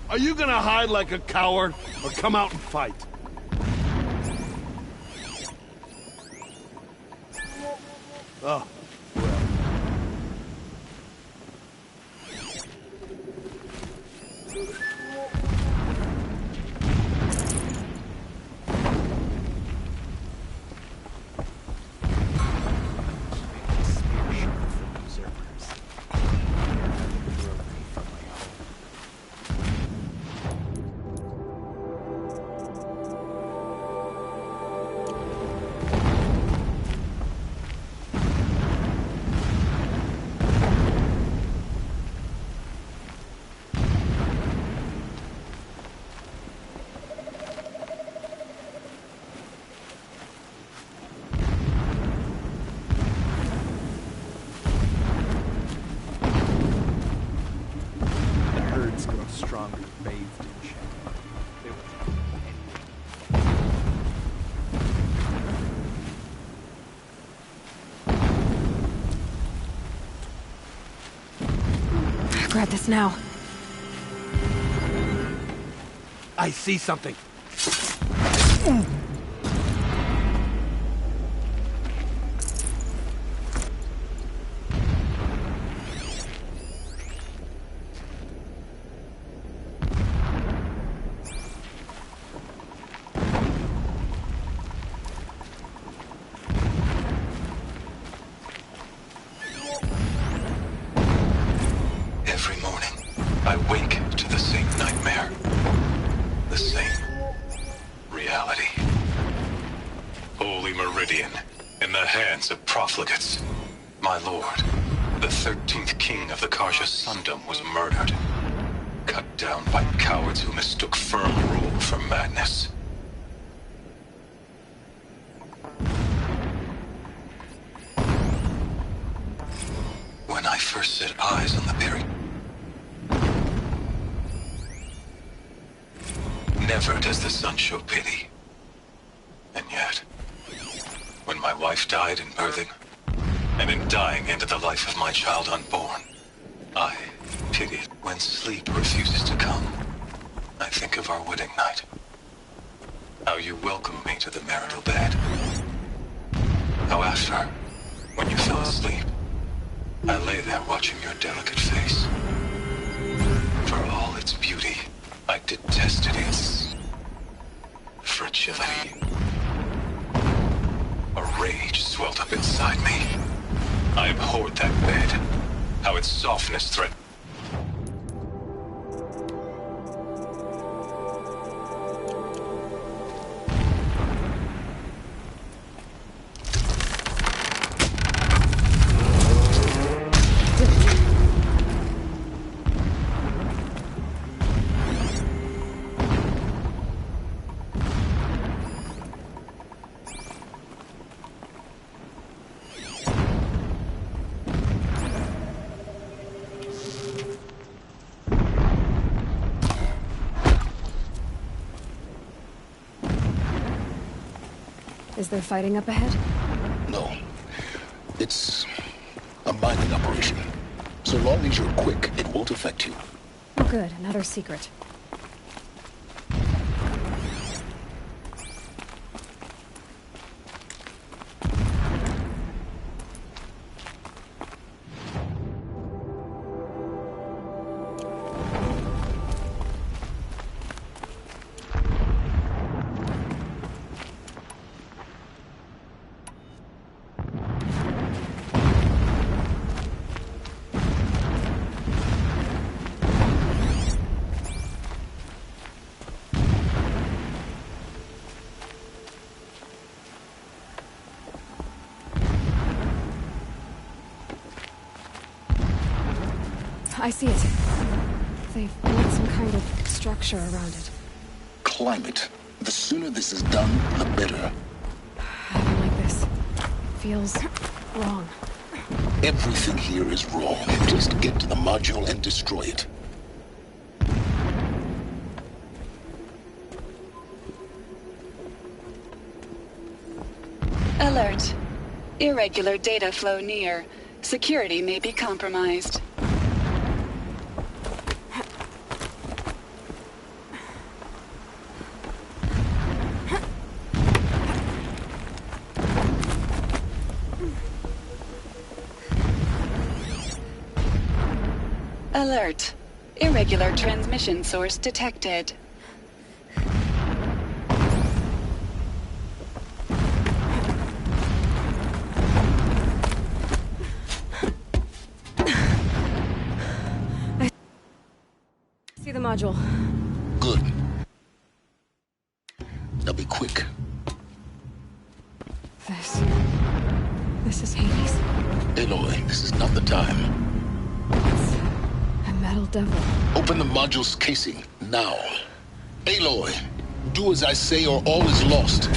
Are you gonna hide like a coward, or come out and fight? Oh. Stronger, bathed in shadow. They were... Grab this now. I see something. Every morning, I wake to the same nightmare. The same reality. Holy Meridian, in the hands of profligates. My lord, the 13th king of the Karja Sundom, was murdered. Cut down by cowards who mistook firm rule for madness. When I I first set eyes on the berry. Never does the sun show pity. And yet, when my wife died in birthing, and in dying into the life of my child unborn, I pitied. When sleep refuses to come, I think of our wedding night. How you welcomed me to the marital bed. How after, when you fell asleep, I lay there watching your delicate face. For all its beauty, I detested its fragility. A rage swelled up inside me. I abhorred that bed. How its softness threatened. Is there fighting up ahead? No. It's a mining operation. So long as you're quick, it won't affect you. Oh, good. Another secret. I see it. They've built some kind of structure around it. Climate. The sooner this is done, the better. I don't like this. Feels wrong. Everything here is wrong. Just get to the module and destroy it. Alert. Irregular data flow near. Security may be compromised. Alert. Irregular transmission source detected. I see the module. Good. Now be quick. This is Hades. Aloy, this is not the time. A metal devil. Open the module's casing, now. Aloy, do as I say or all is lost.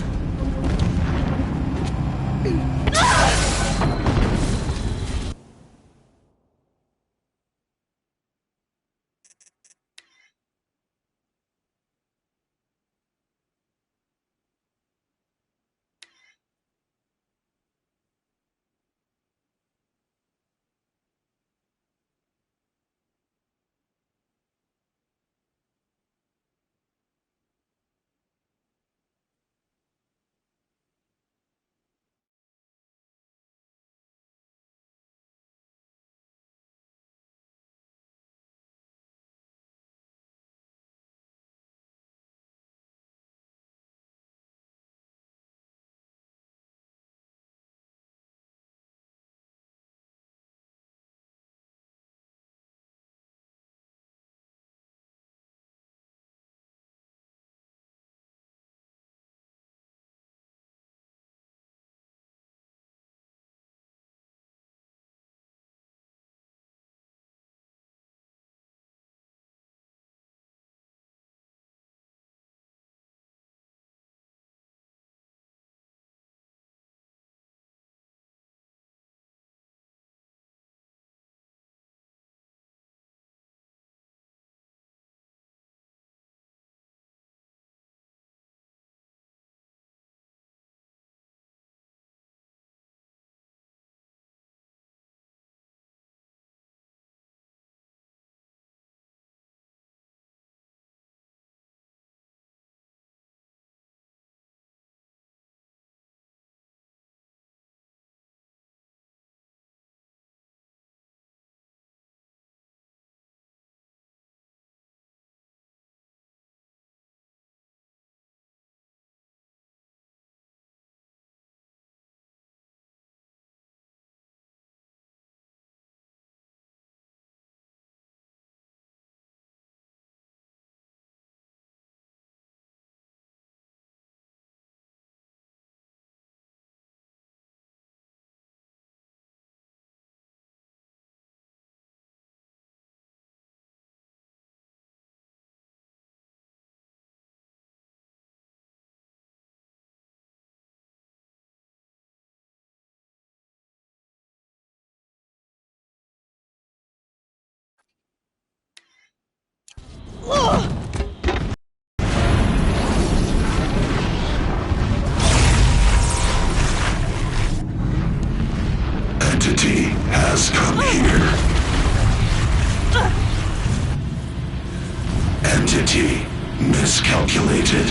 Entity miscalculated.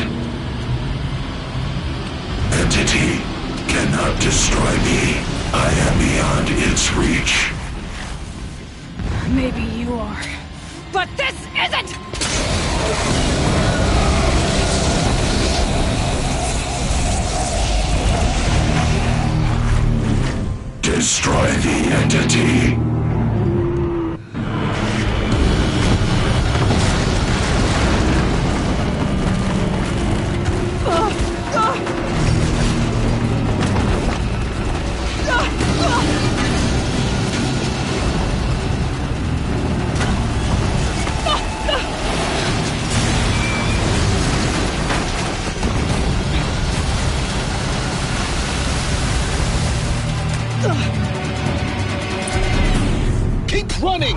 Entity cannot destroy me. I am beyond its reach. Maybe you are. But this isn't! Destroy the entity. Keep running!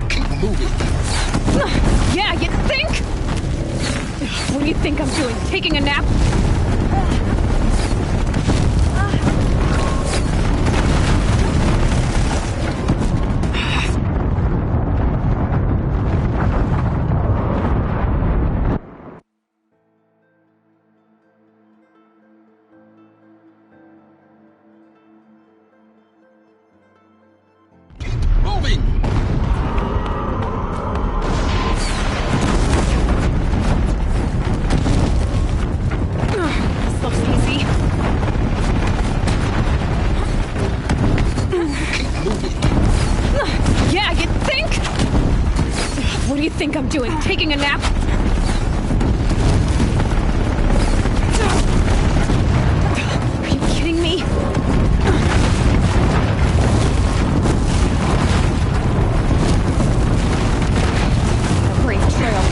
Keep moving. Yeah, you think? What do you think I'm doing? Taking a nap? Moving! This looks easy. Keep moving. Yeah, you think? What do you think I'm doing? Taking a nap? Are you kidding me? Great trail.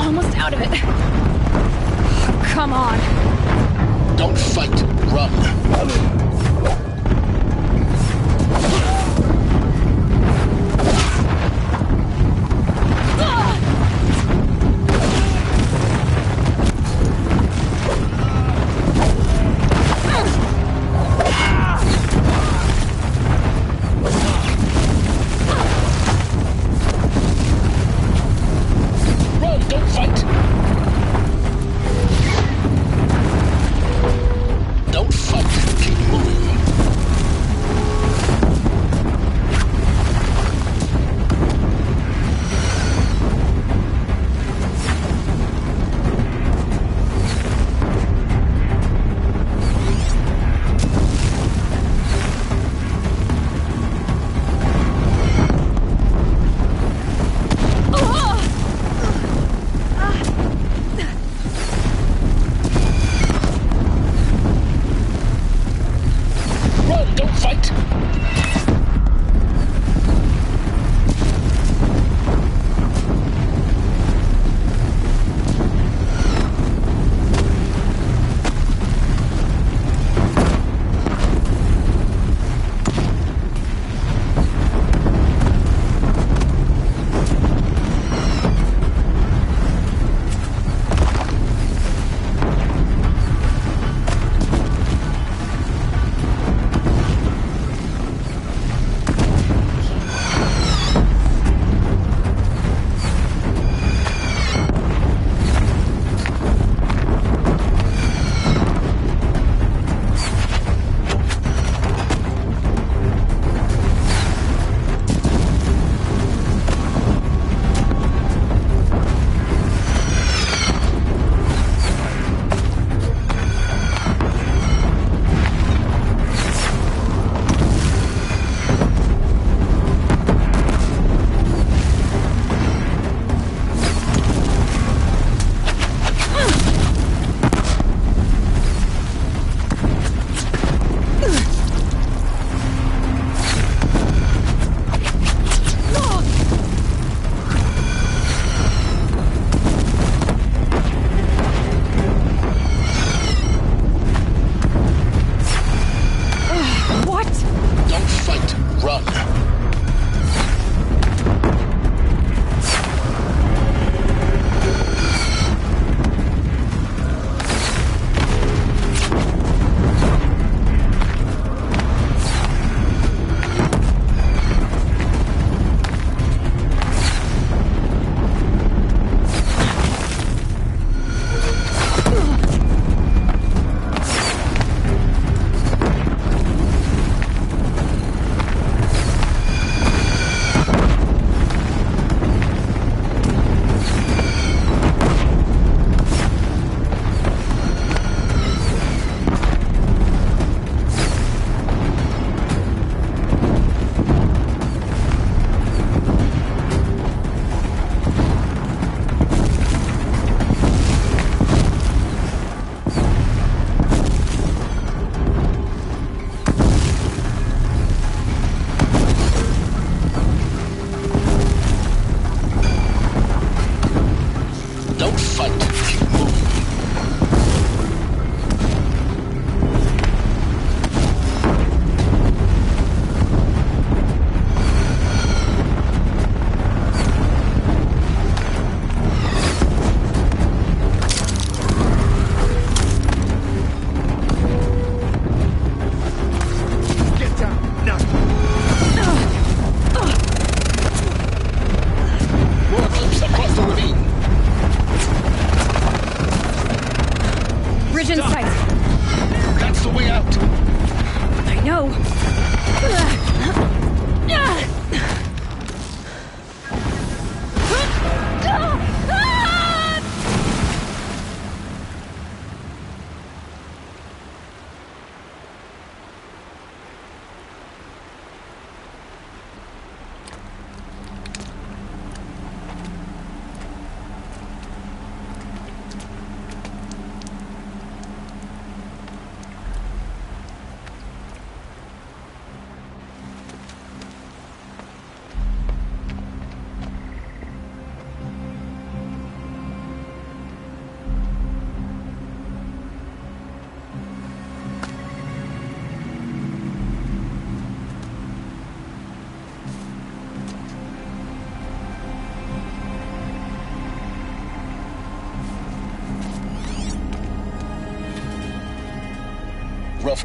Almost out of it. Come on. Don't fight. Run.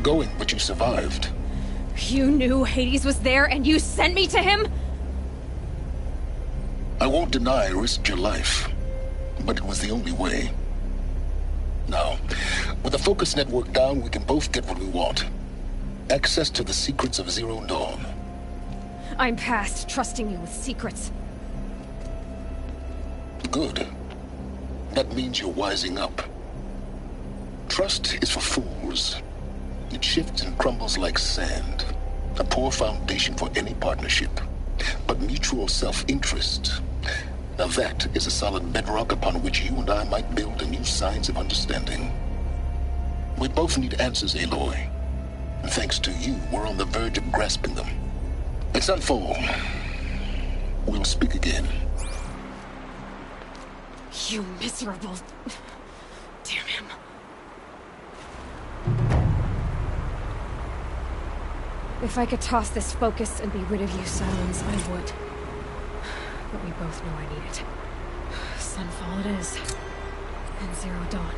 tough going, but you survived. You knew Hades was there and you sent me to him? I won't deny I risked your life, but it was the only way. Now, with the focus network down, we can both get what we want. Access to the secrets of Zero Dawn. I'm past trusting you with secrets. Good. That means you're wising up. Trust is for fools. It shifts and crumbles like sand. A poor foundation for any partnership. But mutual self-interest, now that is a solid bedrock upon which you and I might build a new science of understanding. We both need answers, Aloy. And thanks to you, we're on the verge of grasping them. It's Sunfall. We'll speak again. You miserable... Damn him. If I could toss this focus and be rid of you, Silence, I would. But we both know I need it. Sunfall it is. And Zero Dawn.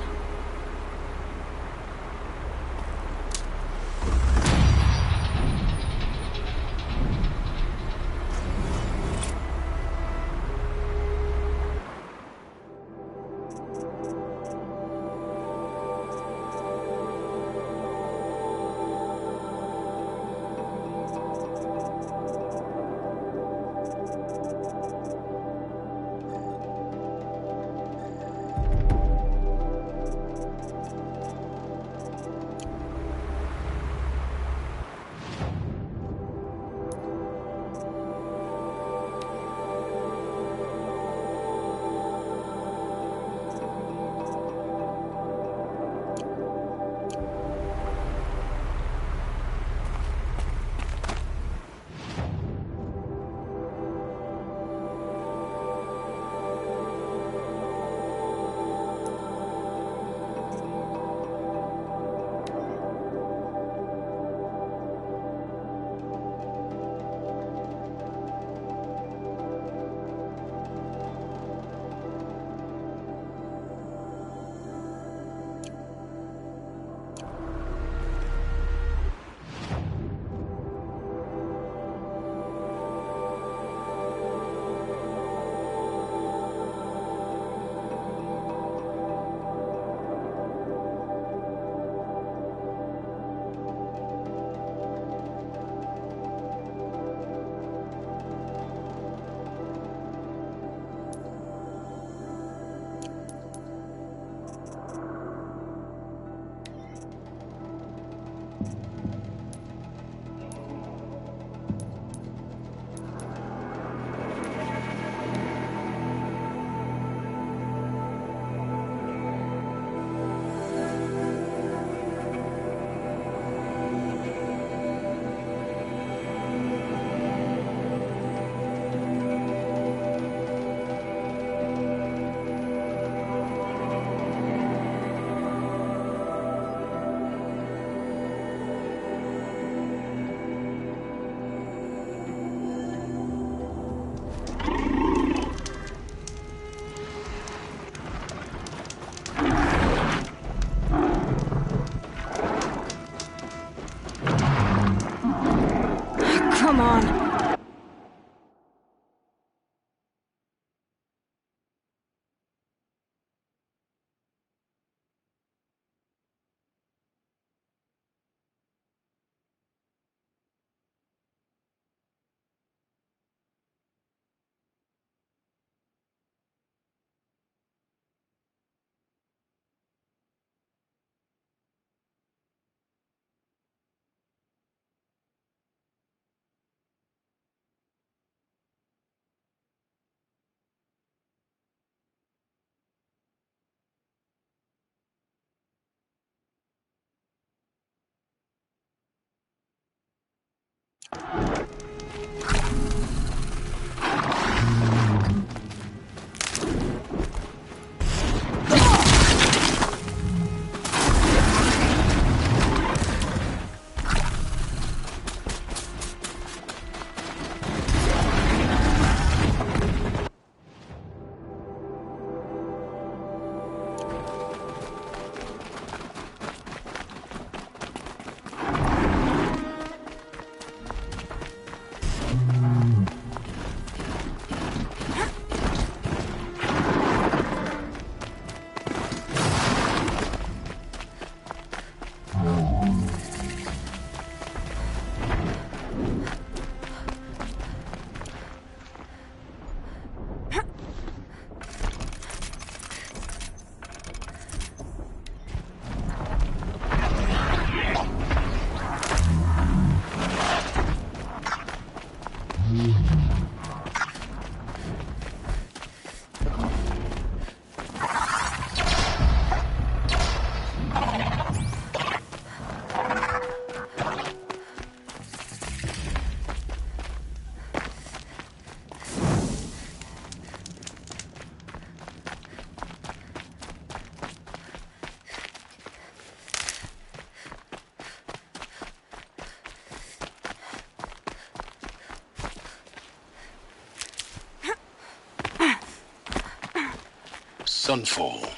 Sunfall.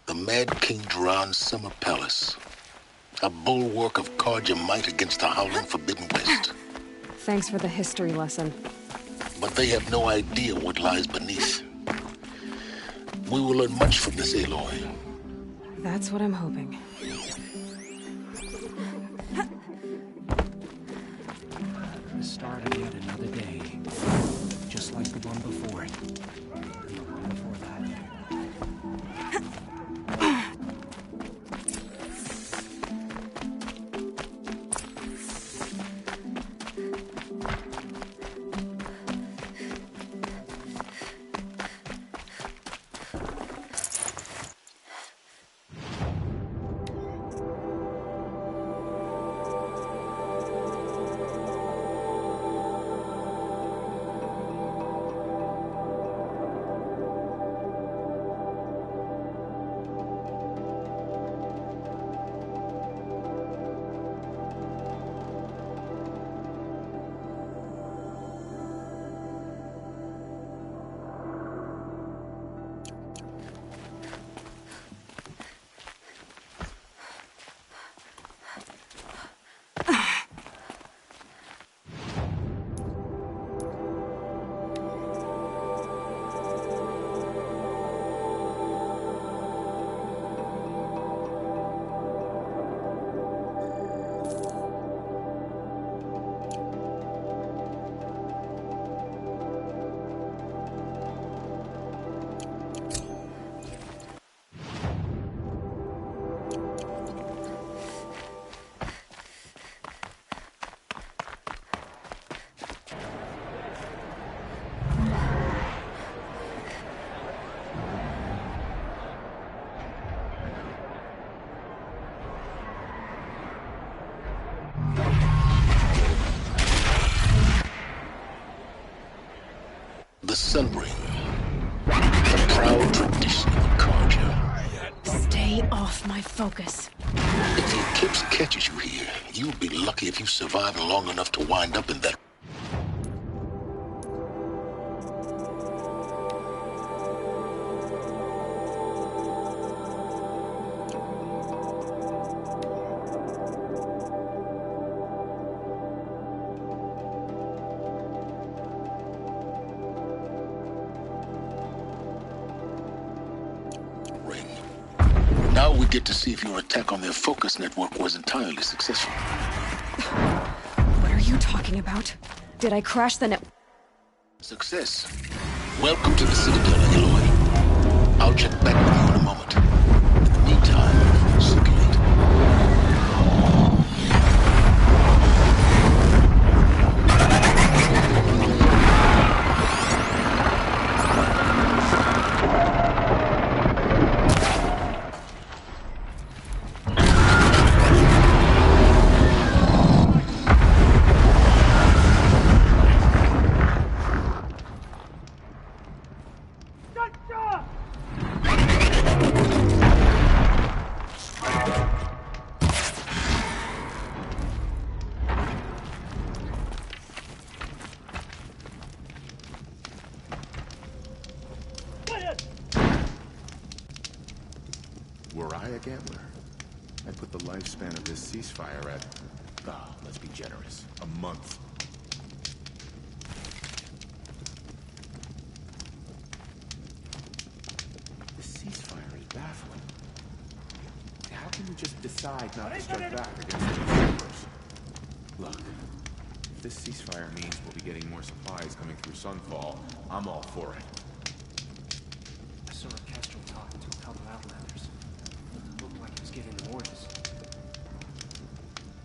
The Mad King Jiran's summer palace. A bulwark of Carja might against the howling Forbidden West. Thanks for the history lesson. But they have no idea what lies beneath. We will learn much from this, Aloy. That's what I'm hoping. The start of yet another day. Just like the one before it. And the one before that. The Sunring. A proud tradition of Carja. Stay off my focus. If the Eclipse catches you here, you'll be lucky if you survive long enough to wind up in that. Now we get to see if your attack on their focus network was entirely successful. What are you talking about? Did I crash the net? Success. Welcome to the Citadel, Aloy. I'll check back with you in a moment. In the meantime, circulate. Were I a gambler, I'd put the lifespan of this ceasefire at, let's be generous, a month. The ceasefire is baffling. How can you just decide not to strike back against the neighbors? Look, if this ceasefire means we'll be getting more supplies coming through Sunfall, I'm all for it. I saw a Kestrel talking to a couple Outlanders. Looked like he was giving them orders.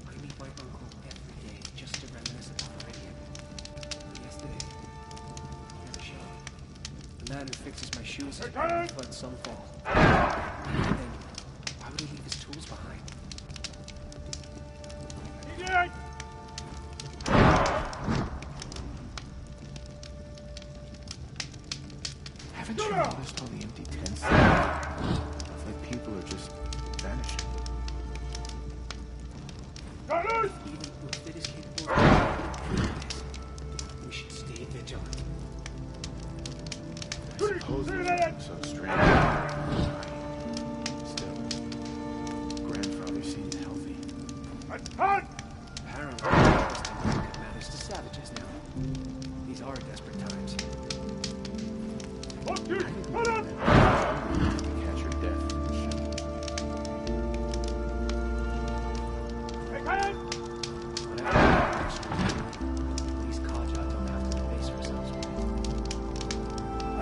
I meet my uncle every day just to reminisce about Meridian. man who fixes my shoes fled Sunfall. Then, why would he leave his tools behind? Haven't you noticed all the empty tents? It's like people are just vanishing. Even Bufit is capable of doing this. We should stay vigilant. I suppose it isn't so strange. Still, grandfather seems healthy. Apparently, it matters to savages now. These are desperate times. Catch your death in the show. At least Kaja don't have to face ourselves with. I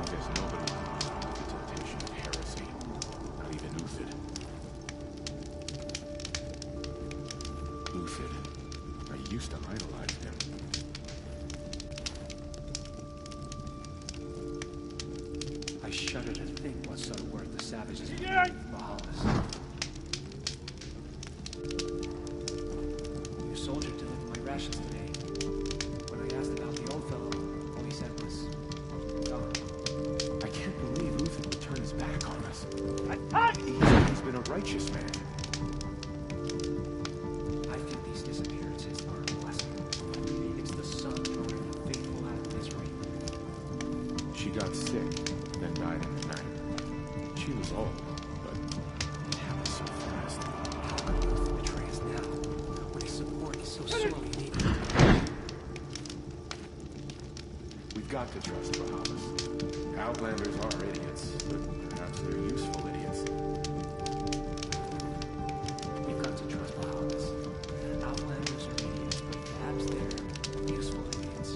guess nobody knows the temptation of heresy. Not even Uthid. Uthid. I used to idolize him. I shudder to think what sort of work the savages are doing in Bahamas. Your soldier delivered my rations today. When I asked about the old fellow, all he said was, gone. I can't believe Uthid would turn his back on us. He's been a righteous man. I think these disappearances are a blessing. It's the sun drawing the faithful out of misery. She got sick, then died in the night. She was old, but it happened so fast. How could Uthid betray us now, when his support is so sorely needed? We've got to trust Bahamas. Outlanders are idiots, but perhaps they're useful idiots. We've got to trust Bahamas. Outlanders are idiots, but perhaps they're useful idiots.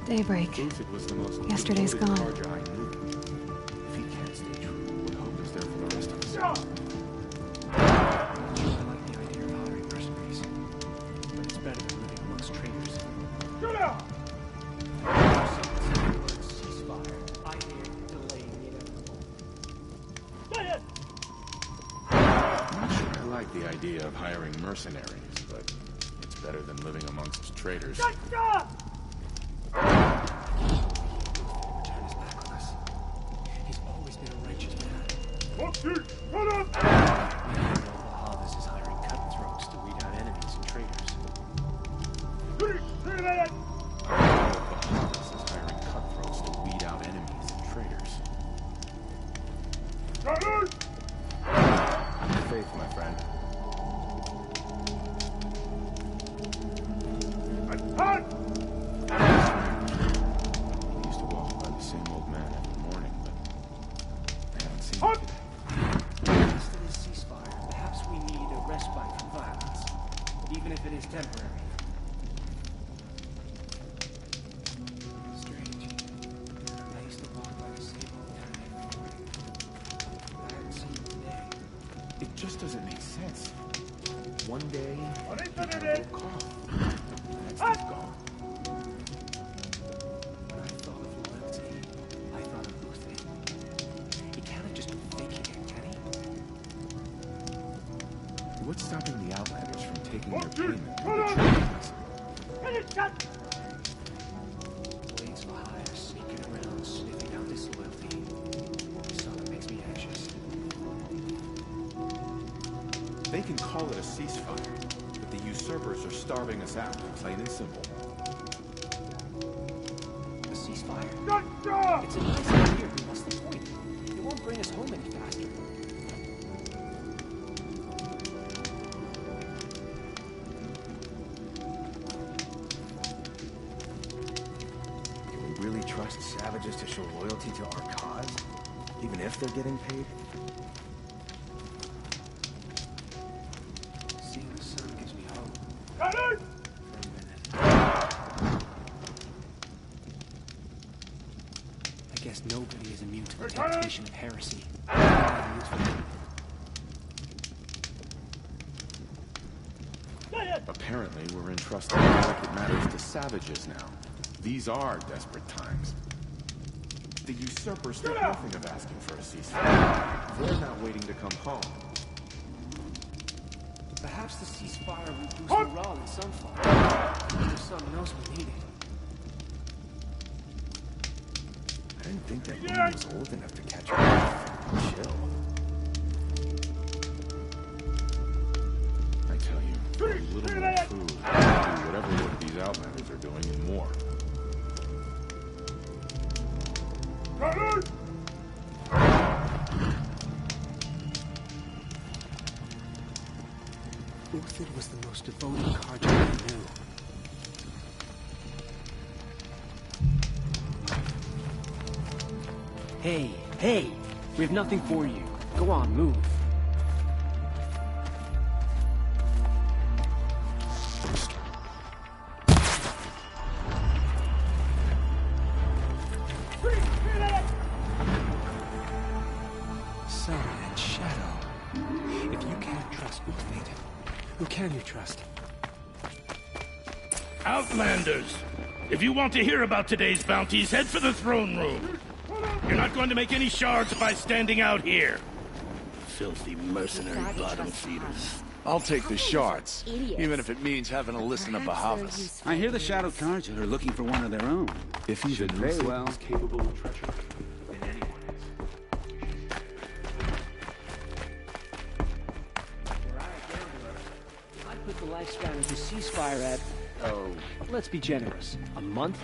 Daybreak. Uthid was the most Yesterday's devoted gone. Carja I knew. If he can't stay true, what hope is there for the rest of us? I like the idea of hiring mercenaries, but it's better than living amongst traitors. Ceasefire. I hear delaying the inevitable. I'm not sure I like the idea of hiring mercenaries, but it's better than living amongst traitors. Turn his back on us. He's always been a righteous man. Bahamas is hiring cutthroats to weed out enemies and traitors. Bahamas is hiring cutthroats to weed out enemies and traitors. Faith, my friend. We used to walk by the same old man every morning, but I haven't seen him today. Instead of ceasefire, perhaps we need a respite from violence, even if it is temporary. Strange. I used to walk by the same old man every morning. I haven't seen him today. It just doesn't make sense. One day, he had a little cough. That's he's gone. When I thought of loyalty, I thought of Uthid. He can't have just been faking it, can he? What's stopping the Outlanders from taking their payment and betraying us? Blades for hire sneaking around, sniffing out disloyalty. Something makes me anxious. They can call it a ceasefire, but the usurpers are starving us out, plain and simple. A ceasefire? It's a nice idea, but what's the point? It won't bring us home any faster. Can we really trust savages to show loyalty to our cause? Even if they're getting paid? Seeing the sun gives me hope. I guess nobody is immune to the temptation of heresy. Apparently, we're entrusting delicate matters to savages now. These are desperate times. The usurpers think nothing of asking for a ceasefire. They're not waiting to come home. Perhaps the ceasefire will boost morale in Sunfire. The sun knows we need it. I didn't think that woman was old enough to catch a chill. I tell you, for a little more food, I'll do whatever work these Outlanders are doing and more. Uthid was the most devoted Carja I knew. Hey! We have nothing for you. Go on, move. Sun and Shadow. If you can't trust Uthid, who can you trust? Outlanders! If you want to hear about today's bounties, head for the throne room. You're not going to make any shards by standing out here. Filthy mercenary bottom feeders. I'll take the shards, even if it means having to listen to Bahavas. I hear the Shadow Carja are looking for one of their own. If he's very well capable of treachery, then anyone is. I put the lifespan of the ceasefire at, let's be generous, a month?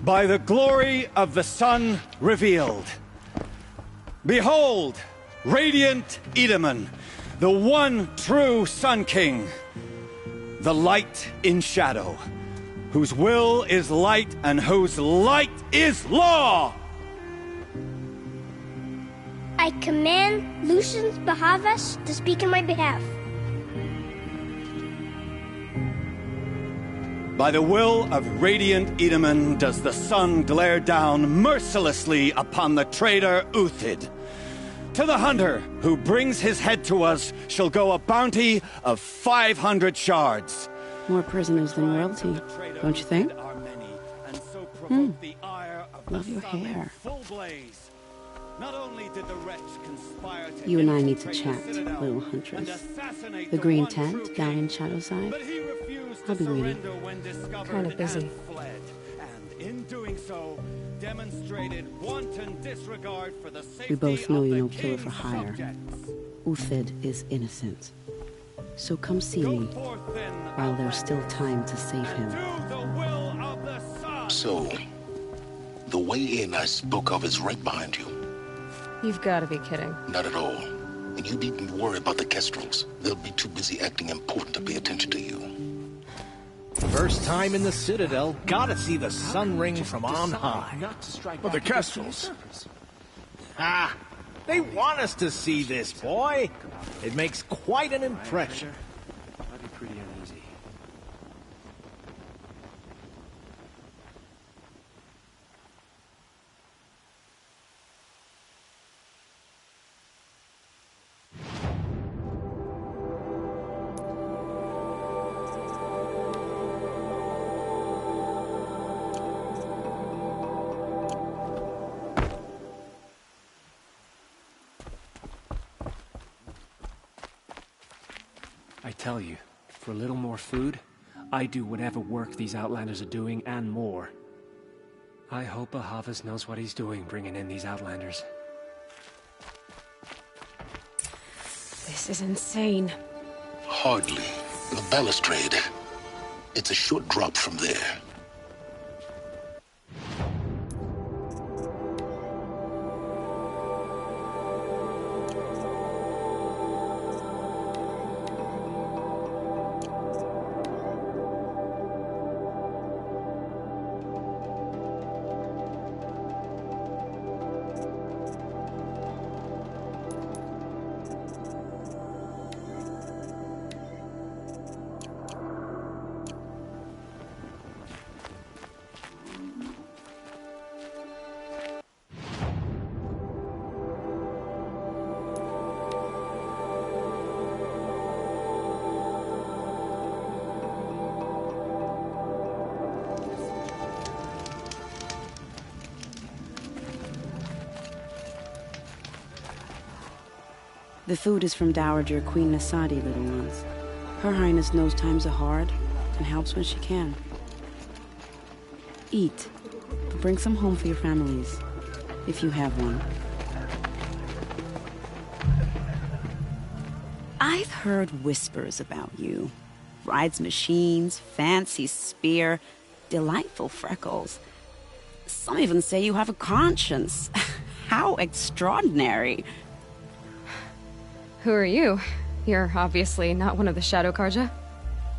By the glory of the sun revealed. Behold, radiant Edaman, the one true Sun King, the light in shadow, whose will is light and whose light is law! I command Lucius Bahavas to speak in my behalf. By the will of radiant Edaman does the sun glare down mercilessly upon the traitor Uthid. To the hunter who brings his head to us shall go a bounty of 500 shards. More prisoners than royalty, don't you think? Love your hair. You and I need to chat, little huntress. The green tent down in Shadowside? I'll be waiting. Kind of busy. We both know you're no killer for hire. Uthid is innocent. So come see me, while there's still time to save him. So, the way in I spoke of is right behind you. You've got to be kidding. Not at all. And you needn't worry about the Kestrels. They'll be too busy acting important to pay attention to you. First time in the Citadel, gotta see the sun ring from on high. But the Kestrels. Ah, they want us to see this, boy. It makes quite an impression. I'd be pretty uneasy. I tell you, for a little more food, I'd do whatever work these Outlanders are doing and more. I hope Bahavas knows what he's doing bringing in these Outlanders. This is insane. Hardly. The balustrade. It's a short drop from there. The food is from Dowager Queen Nasadi, little ones. Her Highness knows times are hard and helps when she can. Eat, but bring some home for your families, if you have one. I've heard whispers about you. Rides machines, fancy spear, delightful freckles. Some even say you have a conscience. How extraordinary. Who are you? You're obviously not one of the Shadow Karja.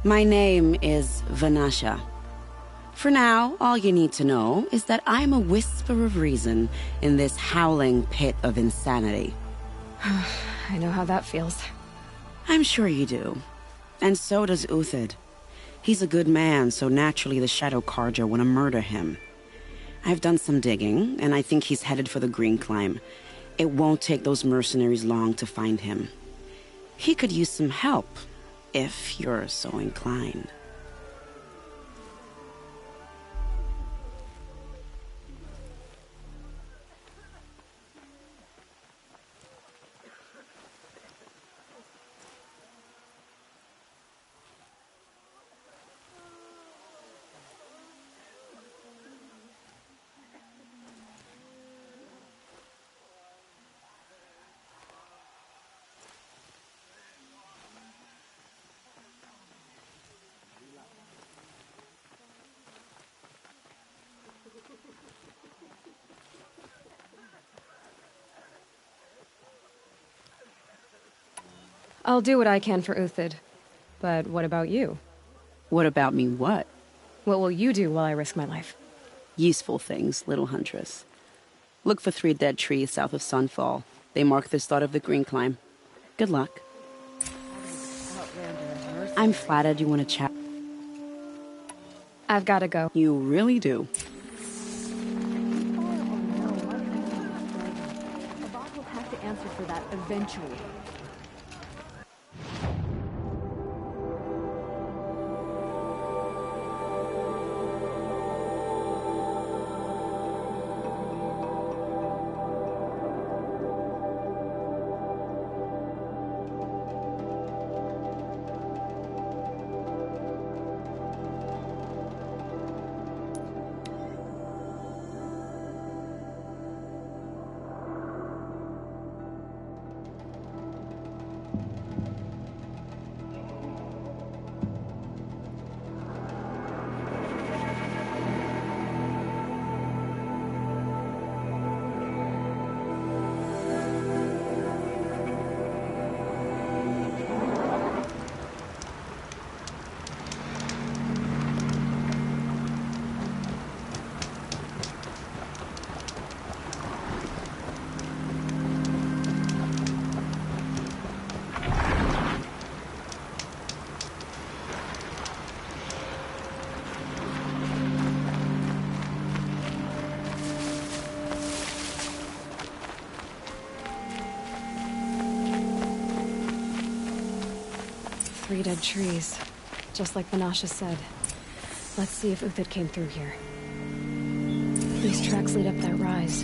My name is Vanasha. For now, all you need to know is that I'm a whisper of reason in this howling pit of insanity. I know how that feels. I'm sure you do. And so does Uthid. He's a good man, so naturally the Shadow Karja want to murder him. I've done some digging, and I think he's headed for the Green Climb. It won't take those mercenaries long to find him. He could use some help, if you're so inclined. I'll do what I can for Uthid. But what about you? What about me what? What will you do while I risk my life? Useful things, little huntress. Look for 3 dead trees south of Sunfall. They mark the start of the Green Climb. Good luck. I'm flattered you want to chat. I've gotta go. You really do. Abbas will have to answer for that eventually. Three dead trees, just like Vanasha said. Let's see if Uthid came through here. These tracks lead up that rise.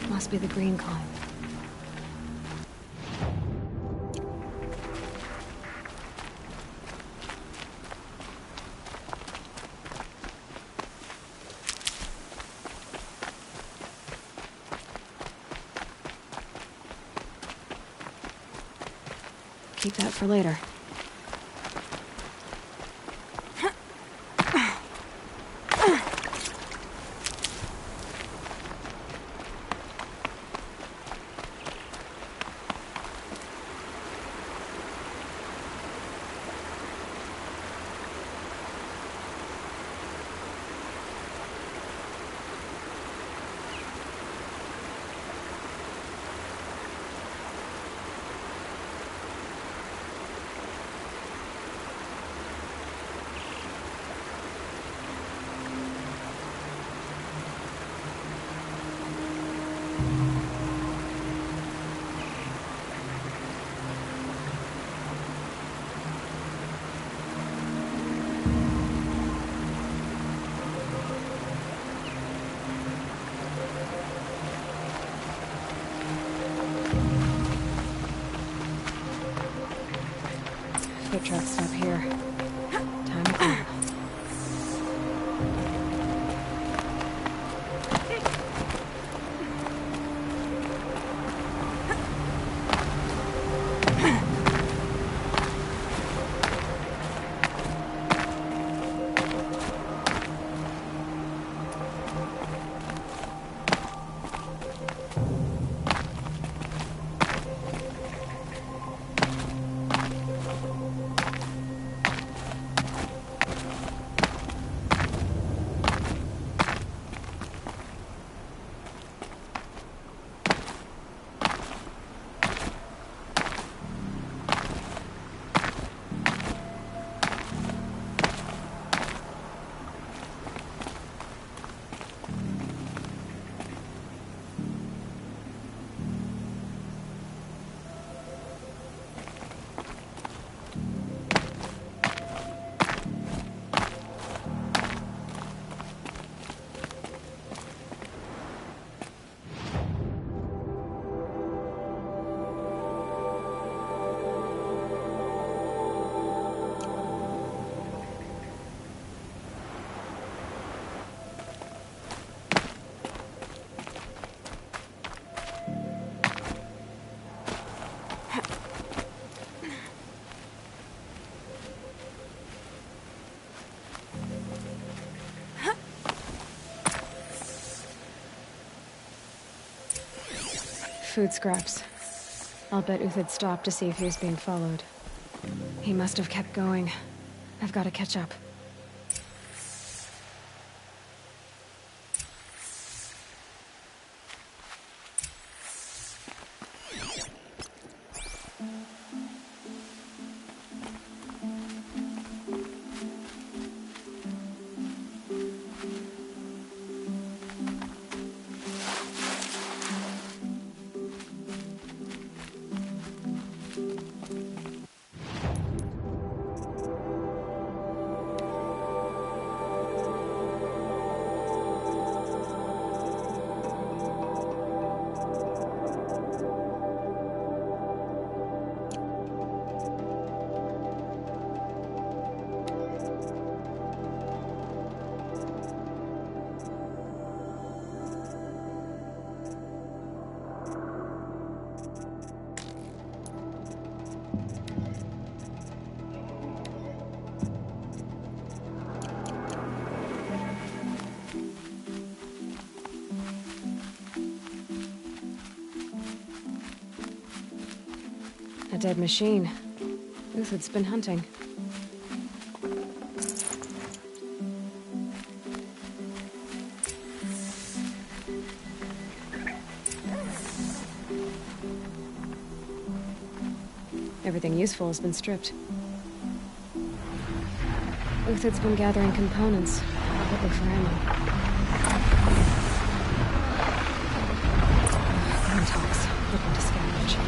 Must be the Green Climb. Keep that for later. foot tracks stop here. Time to climb. Food scraps. I'll bet Uthid stopped to see if he was being followed. He must have kept going. I've got to catch up. A dead machine. Uthid's been hunting. Everything useful has been stripped. Uthid's been gathering components, probably for ammo. Gruntalks, looking to scavenge.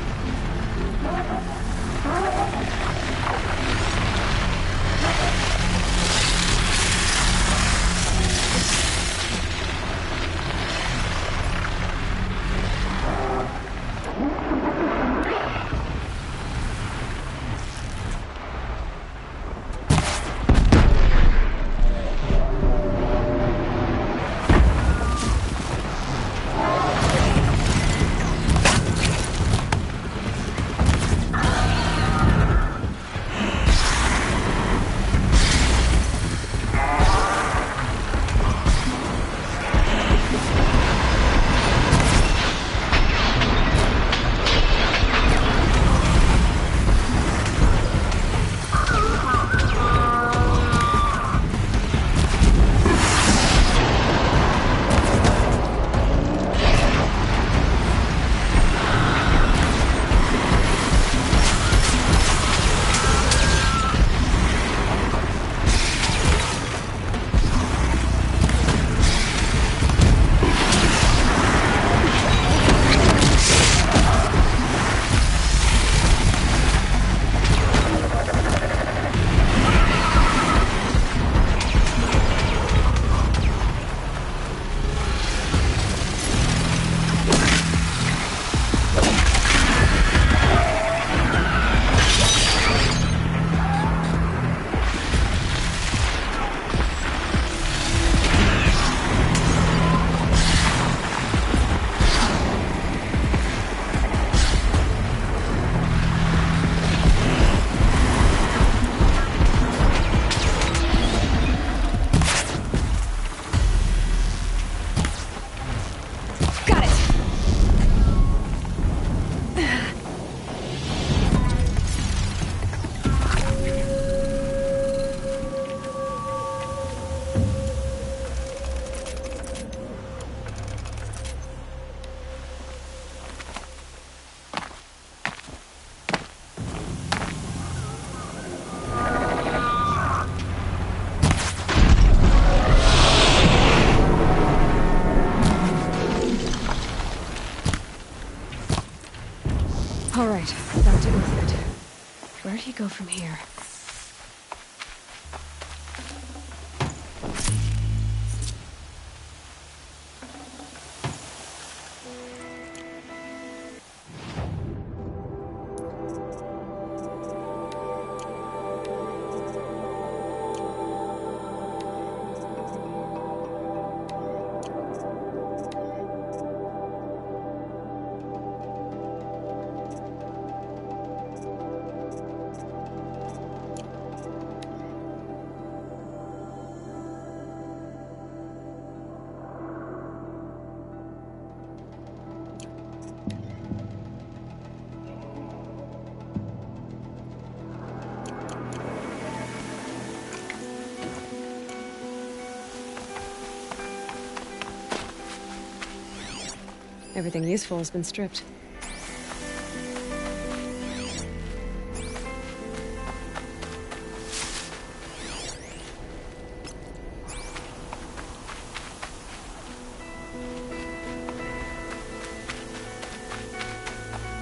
Where'd he go from here? Everything useful has been stripped.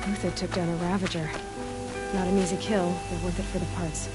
Uthid took down a Ravager. Not an easy kill, but worth it for the parts.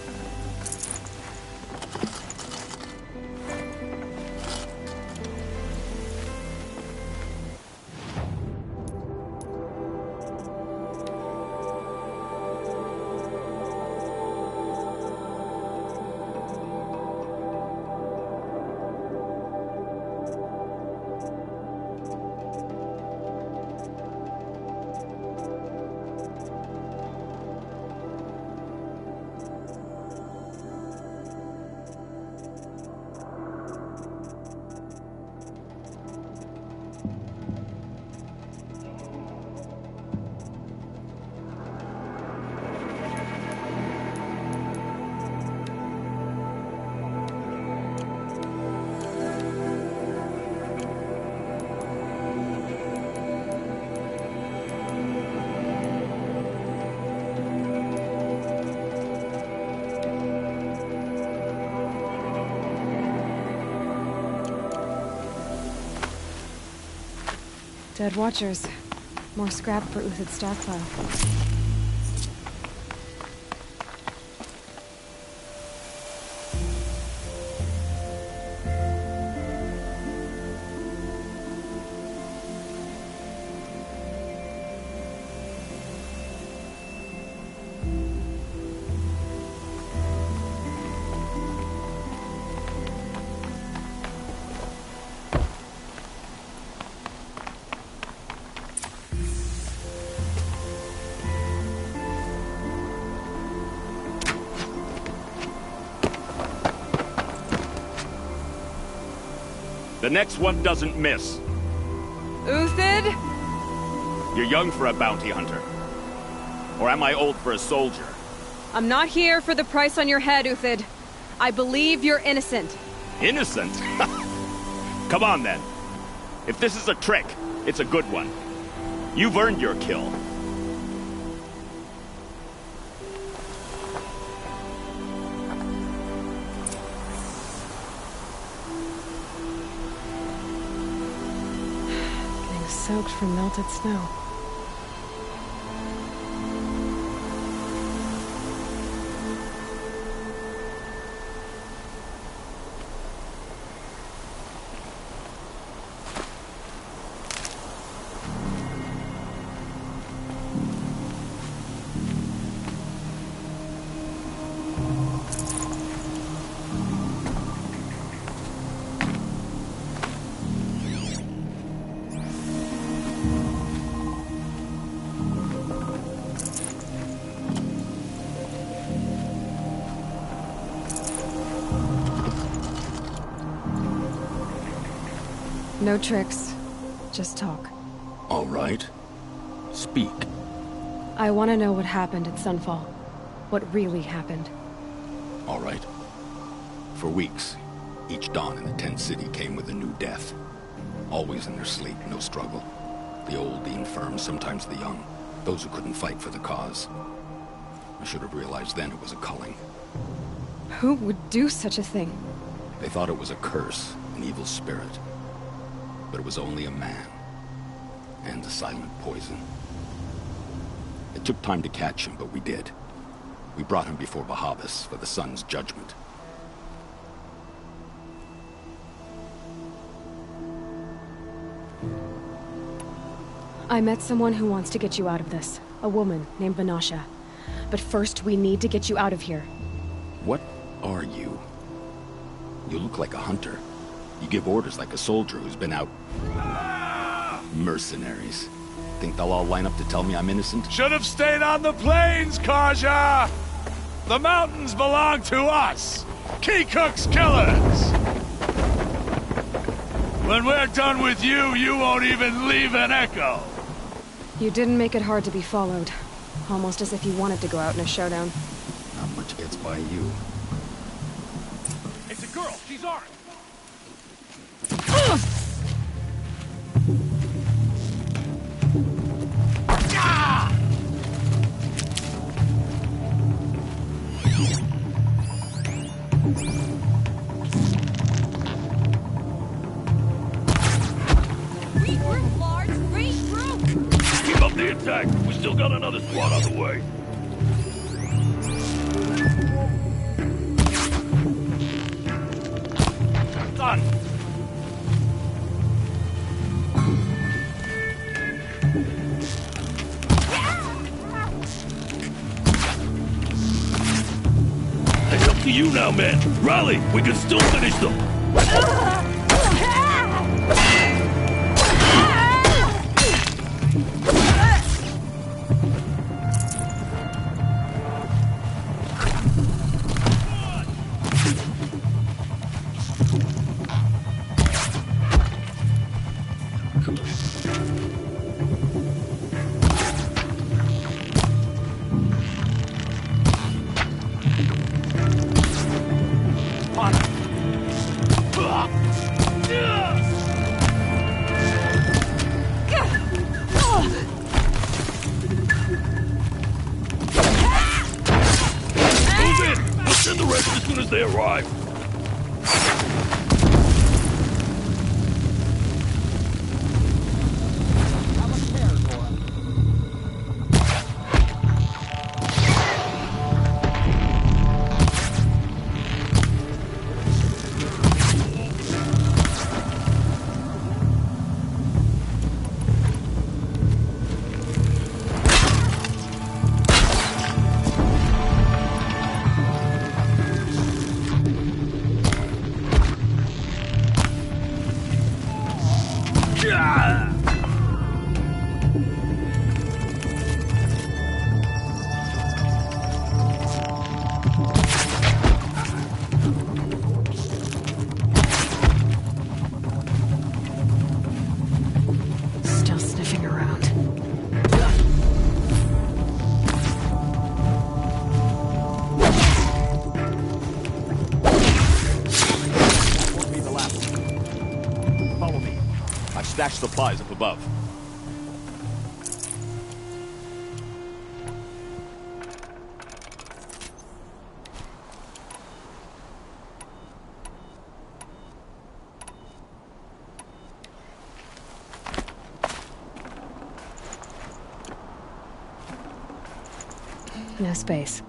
Dead Watchers. More scrap for Uthid's stockpile. The next one doesn't miss. Uthid? You're young for a bounty hunter. Or am I old for a soldier? I'm not here for the price on your head, Uthid. I believe you're innocent. Innocent? Come on, then. If this is a trick, it's a good one. You've earned your kill. Soaked from melted snow. No tricks. Just talk. All right. Speak. I want to know what happened at Sunfall. What really happened. All right. For weeks, each dawn in the Tent City came with a new death. Always in their sleep, no struggle. The old, the infirm, sometimes the young. Those who couldn't fight for the cause. I should have realized then it was a culling. Who would do such a thing? They thought it was a curse, an evil spirit. But it was only a man. And a silent poison. It took time to catch him, but we did. We brought him before Bahavas for the Sun's judgment. I met someone who wants to get you out of this. A woman named Vanasha. But first, we need to get you out of here. What are you? You look like a hunter. You give orders like a soldier who's been out... Mercenaries. Think they'll all line up to tell me I'm innocent? Should have stayed on the plains, Karja! The mountains belong to us! Keekook's killers! When we're done with you, you won't even leave an echo! You didn't make it hard to be followed. Almost as if you wanted to go out in a showdown. Not much gets by you. It's a girl! She's armed! Keep up the attack. We still got another squad on the way. Done. It's up to you now, man. Rally! We can still finish them. Send the rest as soon as they arrive. Still sniffing around. Won't be the last one. Follow me. I've stashed supplies up above. No space.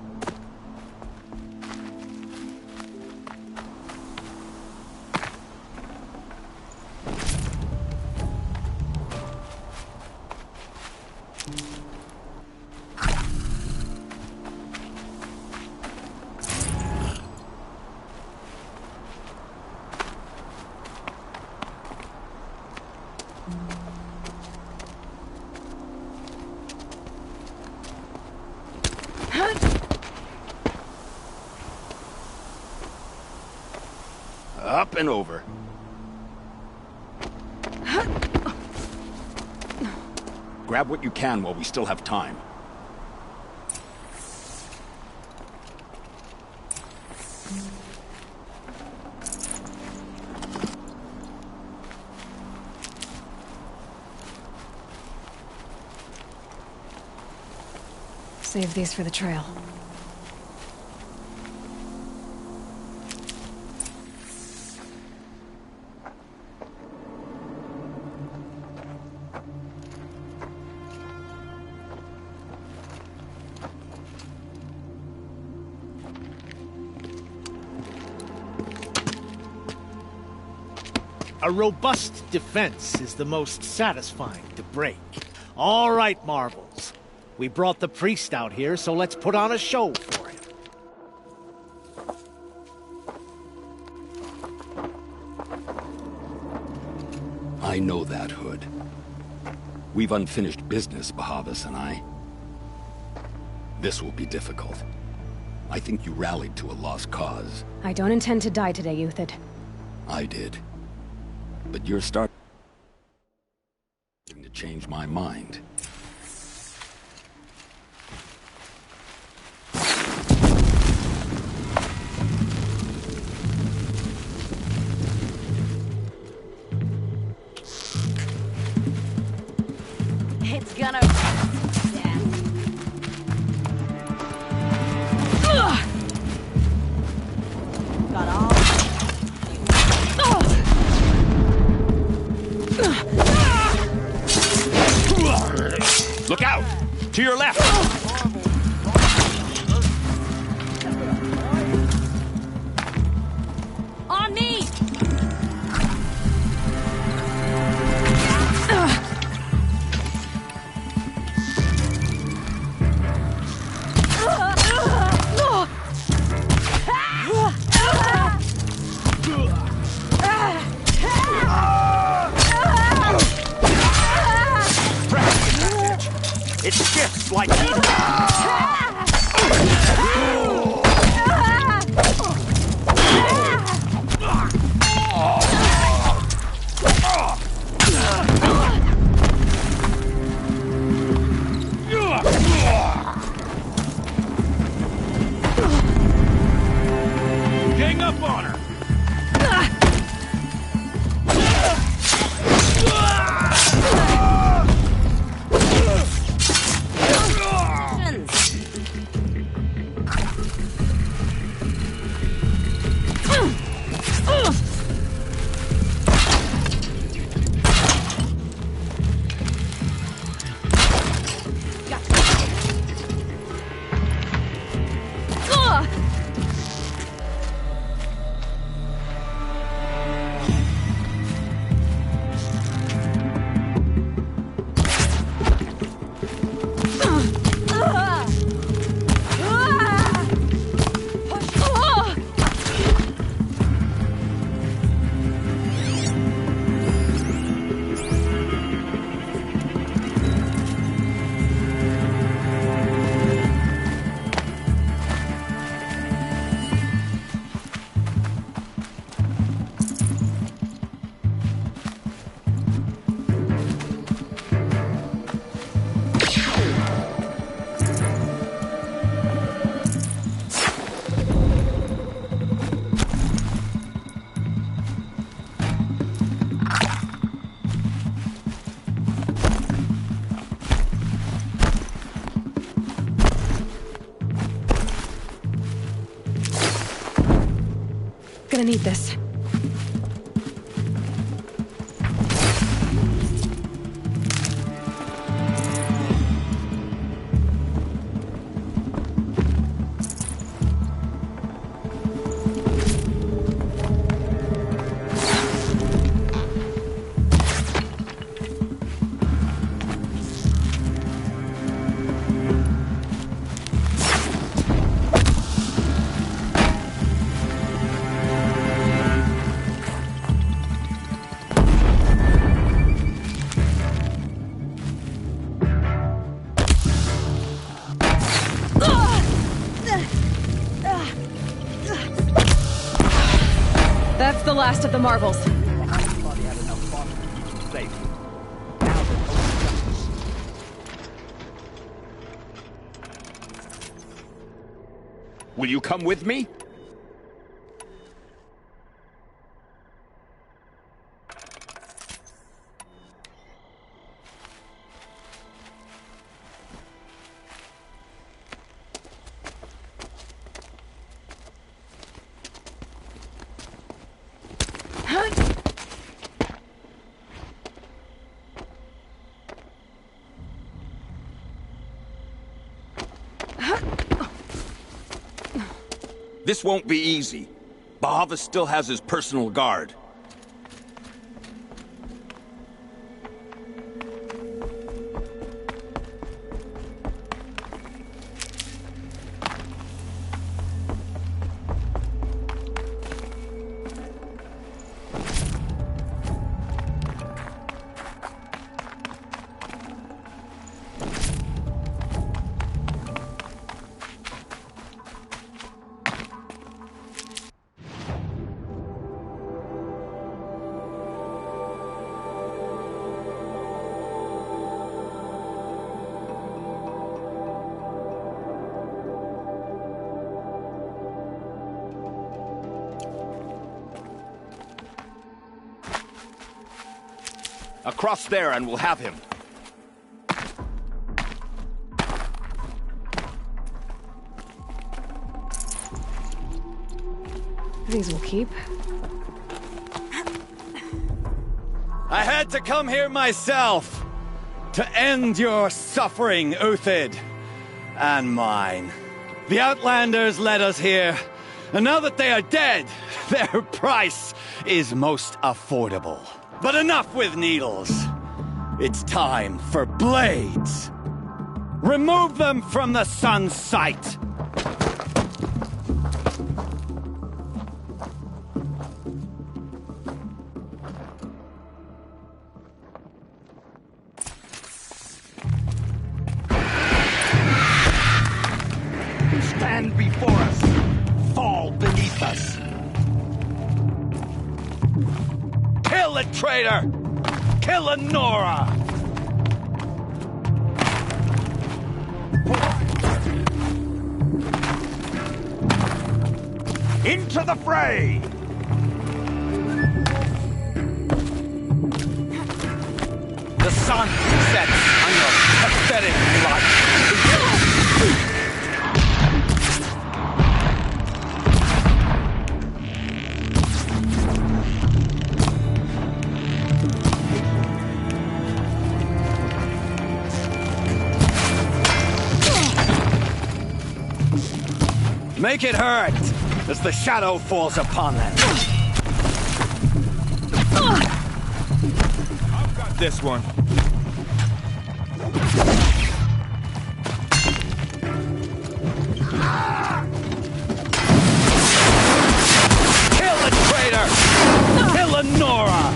Up and over. Grab what you can while we still have time. Save these for the trail. A robust defense is the most satisfying to break. All right, Marvels. We brought the priest out here, so let's put on a show for him. I know that, Hood. We've unfinished business, Bahavas and I. This will be difficult. I think you rallied to a lost cause. I don't intend to die today, Uthid. I did. But you're starting to change my mind. It's gonna... Got all... Look out! To your left! On me! It shifts like heat. Gang up on her! Gonna need this. That's the last of the Marvels. Will you come with me? This won't be easy. Bahavas still has his personal guard. Across there and we'll have him. These will keep. I had to come here myself to end your suffering, Uthid, and mine. The Outlanders led us here, and now that they are dead, their price is most affordable. But enough with needles. It's time for blades. Remove them from the sun's sight. Stand before us. Fall beneath us. Kill the traitor! Kill Nora! Into the fray! The sun sets on your pathetic life. Make it hurt as the shadow falls upon them. I've got this one. Kill the traitor! Kill Nora!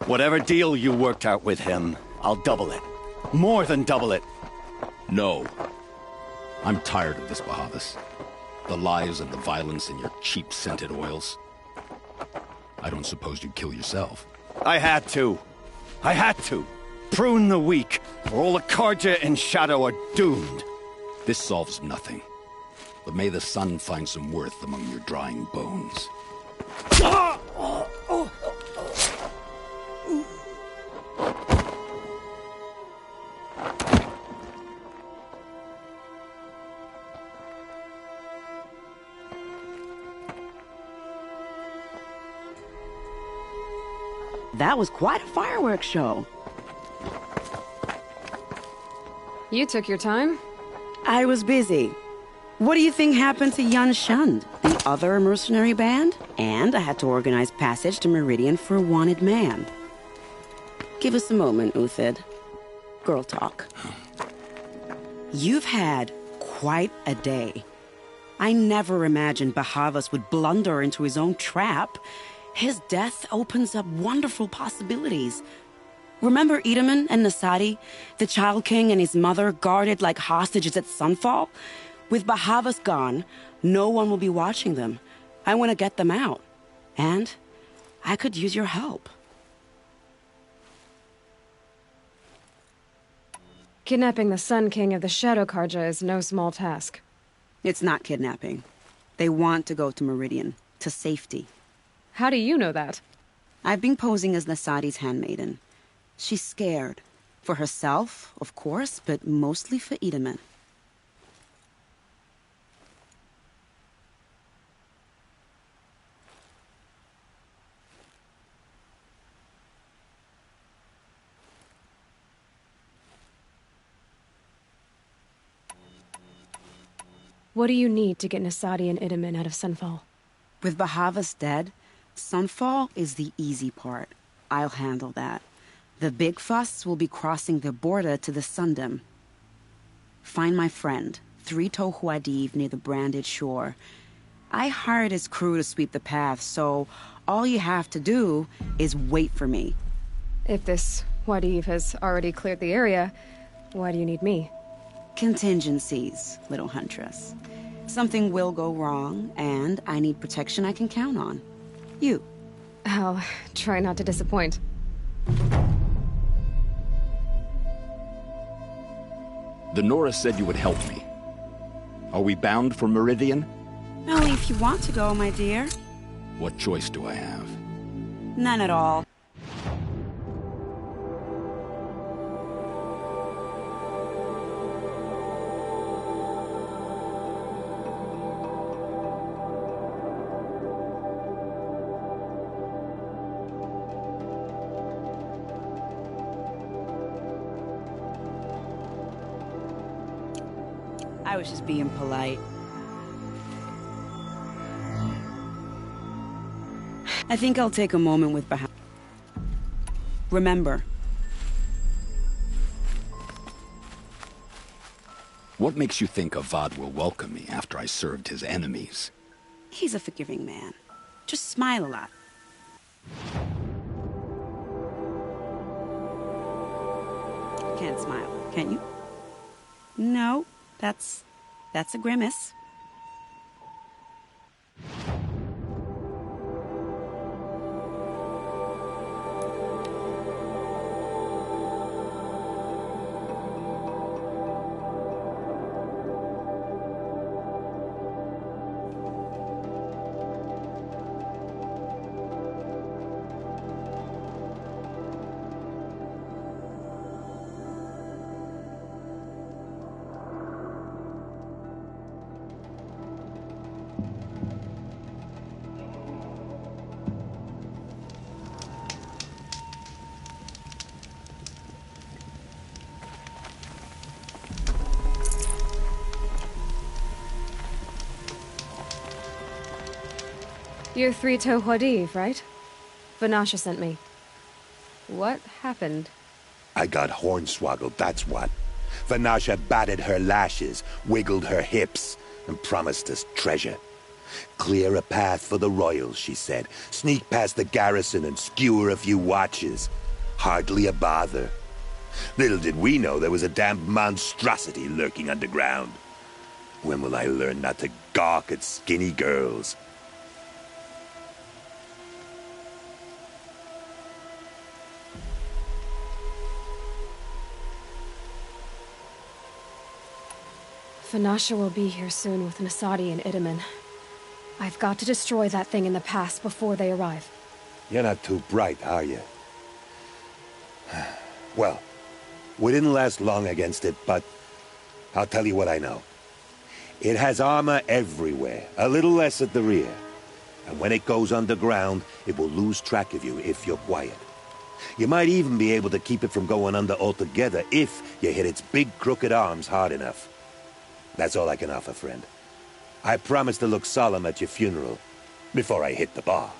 Whatever deal you worked out with him, I'll double it. More than double it. No. I'm tired of this, Bahavas. The lies and the violence and your cheap-scented oils. I don't suppose you'd kill yourself. I had to. I had to. Prune the weak, or all the Carja in Shadow are doomed. This solves nothing. But may the sun find some worth among your drying bones. That was quite a fireworks show. You took your time? I was busy. What do you think happened to Yan Shund, the other mercenary band? And I had to organize passage to Meridian for a wanted man. Give us a moment, Uthid. Girl talk. You've had quite a day. I never imagined Bahavas would blunder into his own trap. His death opens up wonderful possibilities. Remember Itaman and Nasadi, the Child King and his mother guarded like hostages at Sunfall? With Bahavas gone, no one will be watching them. I want to get them out. And I could use your help. Kidnapping the Sun King of the Shadow Carja is no small task. It's not kidnapping. They want to go to Meridian, to safety. How do you know that? I've been posing as Nasadi's handmaiden. She's scared. For herself, of course, but mostly for Itaman. What do you need to get Nasadi and Itamen out of Sunfall? With Bahavas dead, Sunfall is the easy part. I'll handle that. The big fuss will be crossing the border to the Sundom. Find my friend, Three-Toe Huadiv, near the Branded Shore. I hired his crew to sweep the path, so all you have to do is wait for me. If this Huadiv has already cleared the area, why do you need me? Contingencies, little huntress. Something will go wrong, and I need protection I can count on. You. I'll try not to disappoint. The Nora said you would help me. Are we bound for Meridian? Only if you want to go, my dear. What choice do I have? None at all. I was just being polite. I think I'll take a moment with Baha. Remember. What makes you think Avad will welcome me after I served his enemies? He's a forgiving man. Just smile a lot. Can't smile, can you? No, that's a grimace. You're Three-Toe Huadiv, right? Vanasha sent me. What happened? I got hornswoggled, that's what. Vanasha batted her lashes, wiggled her hips, and promised us treasure. Clear a path for the royals, she said. Sneak past the garrison and skewer a few watches. Hardly a bother. Little did we know there was a damned monstrosity lurking underground. When will I learn not to gawk at skinny girls? Vanasha will be here soon with Nasadi and Itamen. I've got to destroy that thing in the past before they arrive. You're not too bright, are you? Well, we didn't last long against it, but I'll tell you what I know. It has armor everywhere, a little less at the rear. And when it goes underground, it will lose track of you if you're quiet. You might even be able to keep it from going under altogether if you hit its big crooked arms hard enough. That's all I can offer, friend. I promise to look solemn at your funeral before I hit the bar.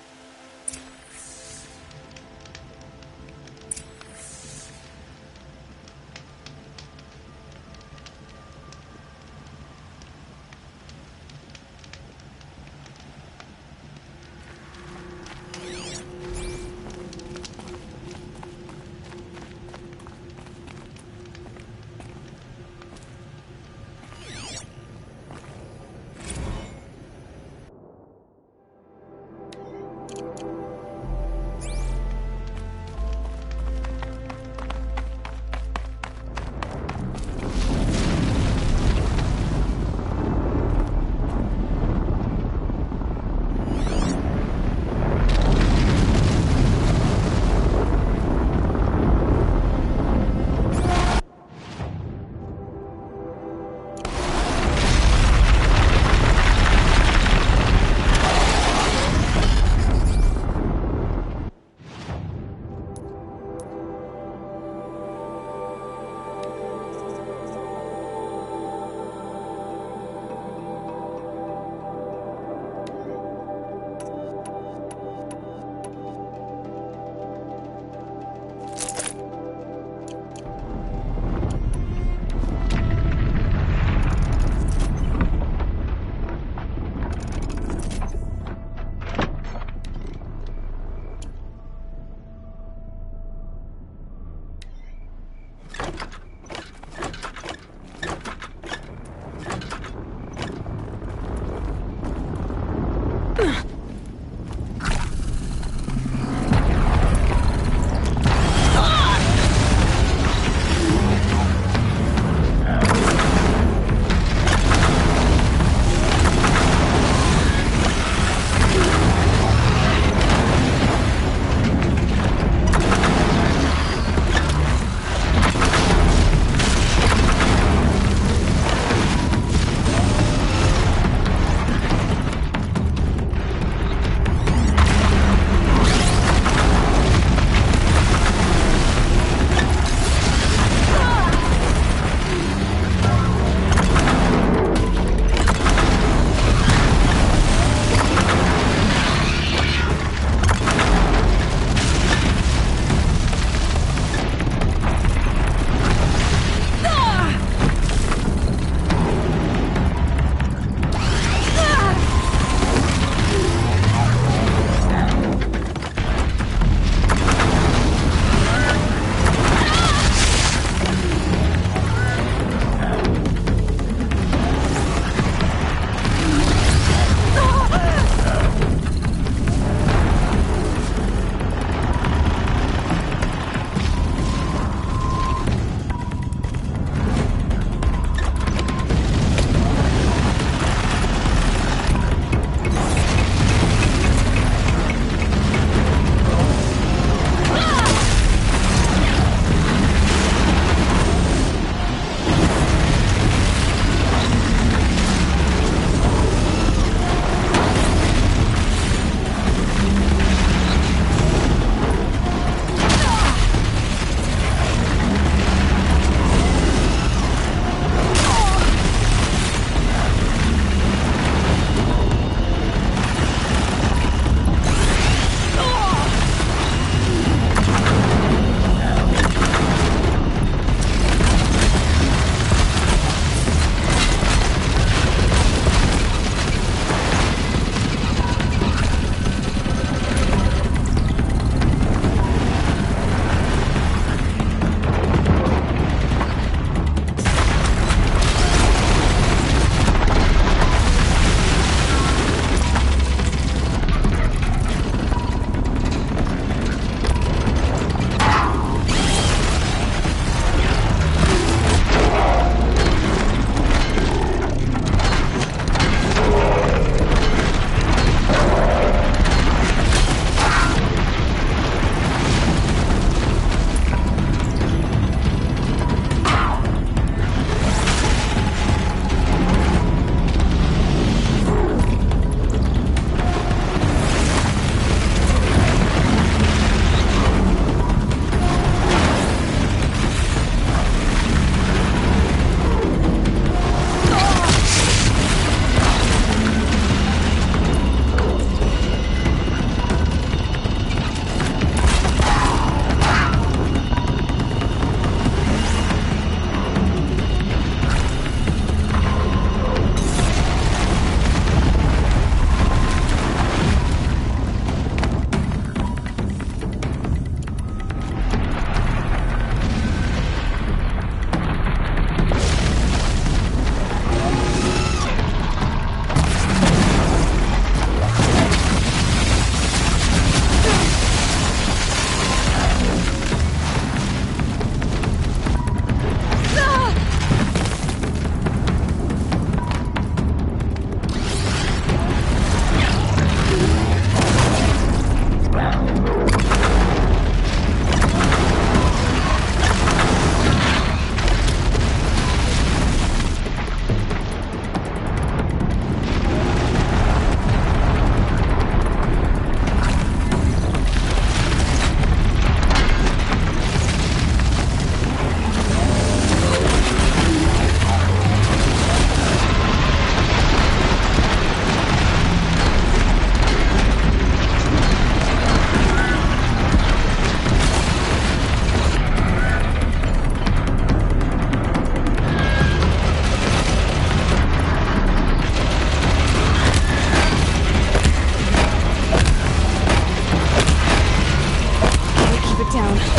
down.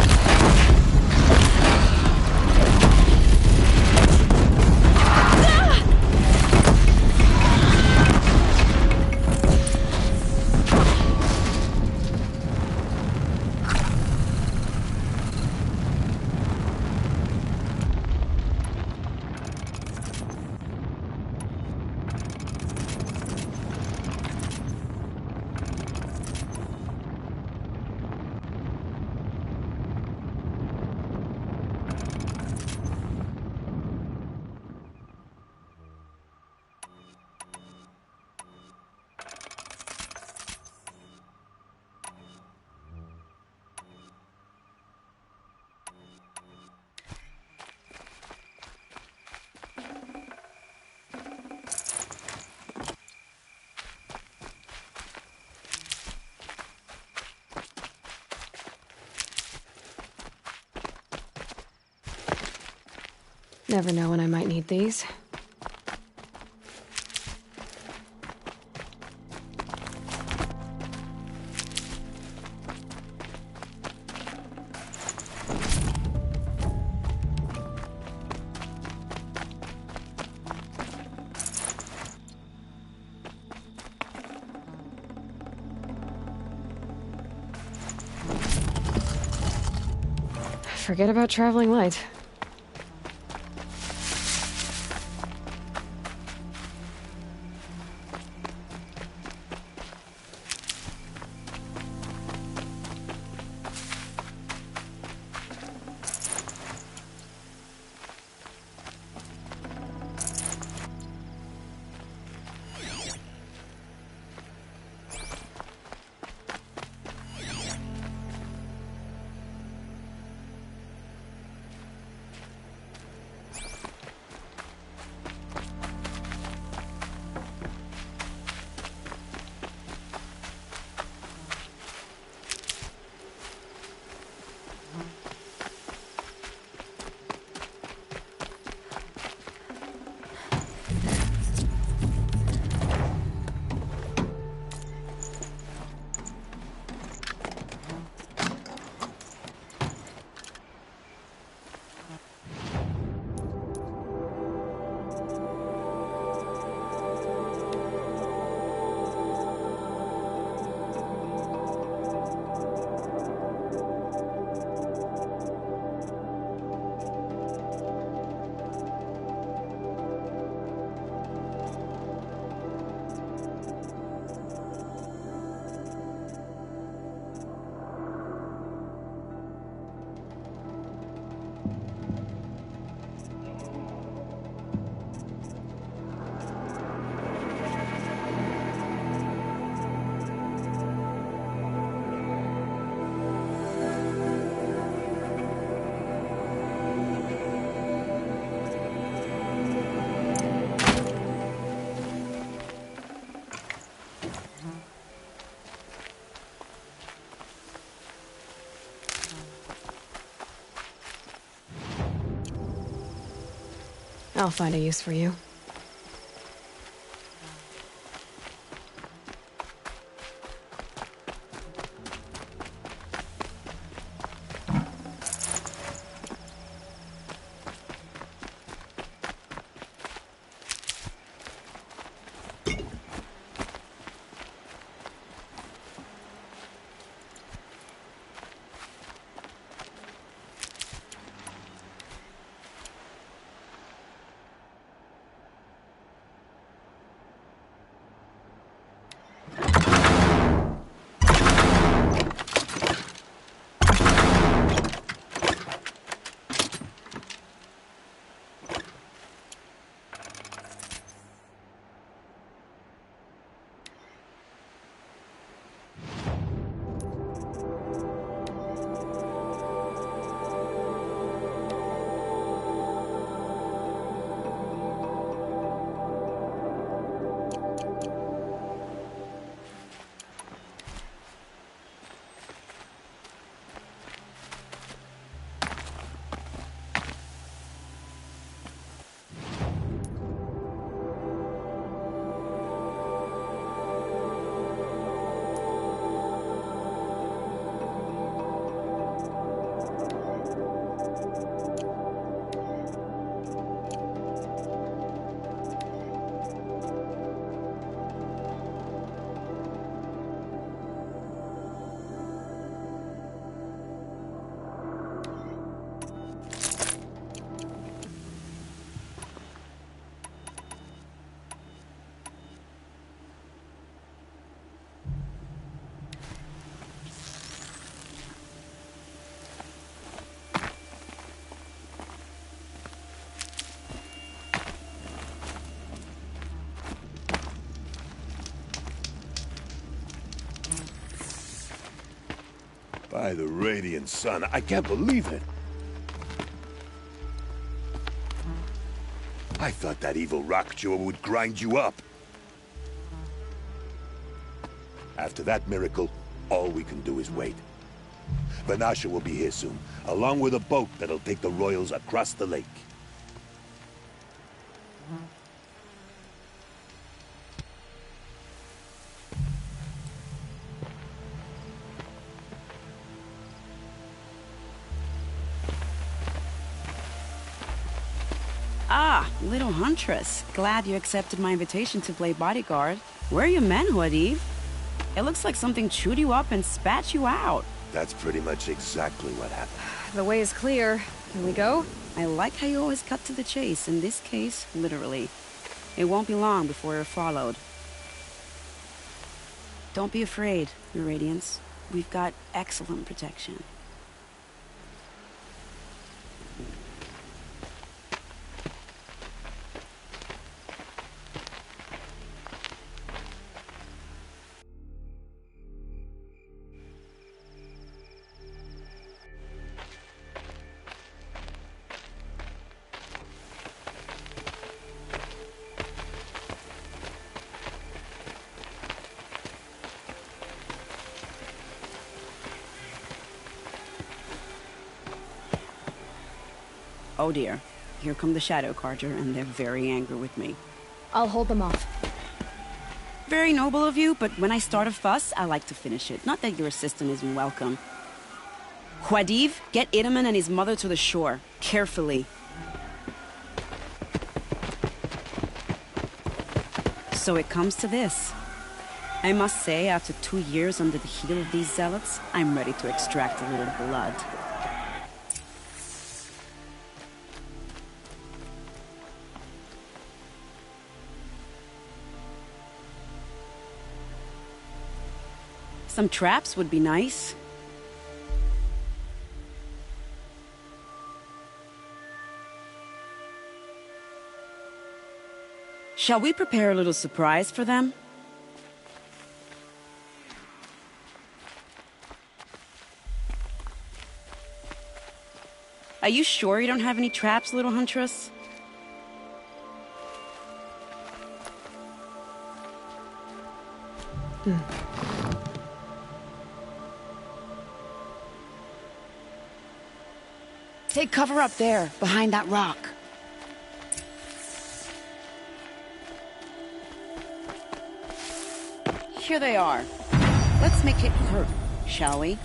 Never know when I might need these. Forget about traveling light. I'll find a use for you. By the Radiant Sun, I can't believe it. I thought that evil rock-jaw would grind you up. After that miracle, all we can do is wait. Vanasha will be here soon, along with a boat that'll take the royals across the lake. Ah, little Huntress. Glad you accepted my invitation to play bodyguard. Where are your men, Huadiv? It looks like something chewed you up and spat you out. That's pretty much exactly what happened. The way is clear. Can we go? I like how you always cut to the chase. In this case, literally. It won't be long before you're followed. Don't be afraid, Your Radiance. We've got excellent protection. Oh dear, here come the Shadow Carja, and they're very angry with me. I'll hold them off. Very noble of you, but when I start a fuss, I like to finish it. Not that your assistant isn't welcome. Huadiv, get Itaman and his mother to the shore. Carefully. So it comes to this. I must say, after 2 years under the heel of these zealots, I'm ready to extract a little blood. Some traps would be nice. Shall we prepare a little surprise for them? Are you sure you don't have any traps, little Huntress? Take cover up there, behind that rock. Here they are. Let's make it hurt, shall we?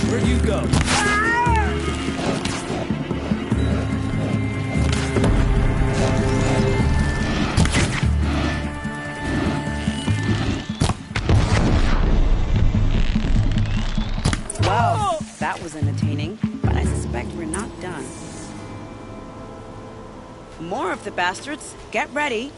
Where'd you go? Wow, that was entertaining, but I suspect we're not done. More of the bastards. Get ready.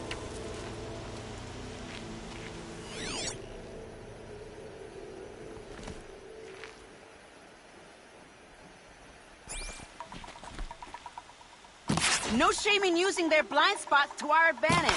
No shame in using their blind spots to our advantage.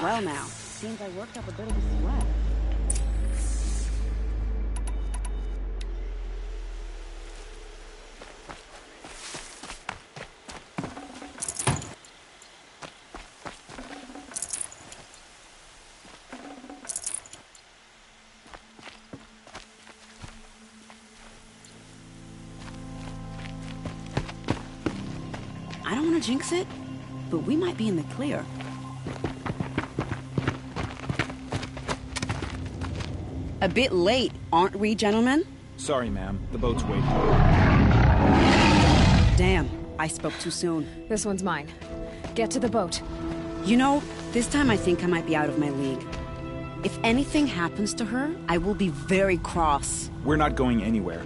Well now, seems I worked up a bit of a sweat. want to jinx it, but we might be in the clear. A bit late, aren't we, gentlemen? Sorry, ma'am. The boat's waiting. Damn, I spoke too soon. This one's mine. Get to the boat. You know, this time I think I might be out of my league. If anything happens to her, I will be very cross. We're not going anywhere.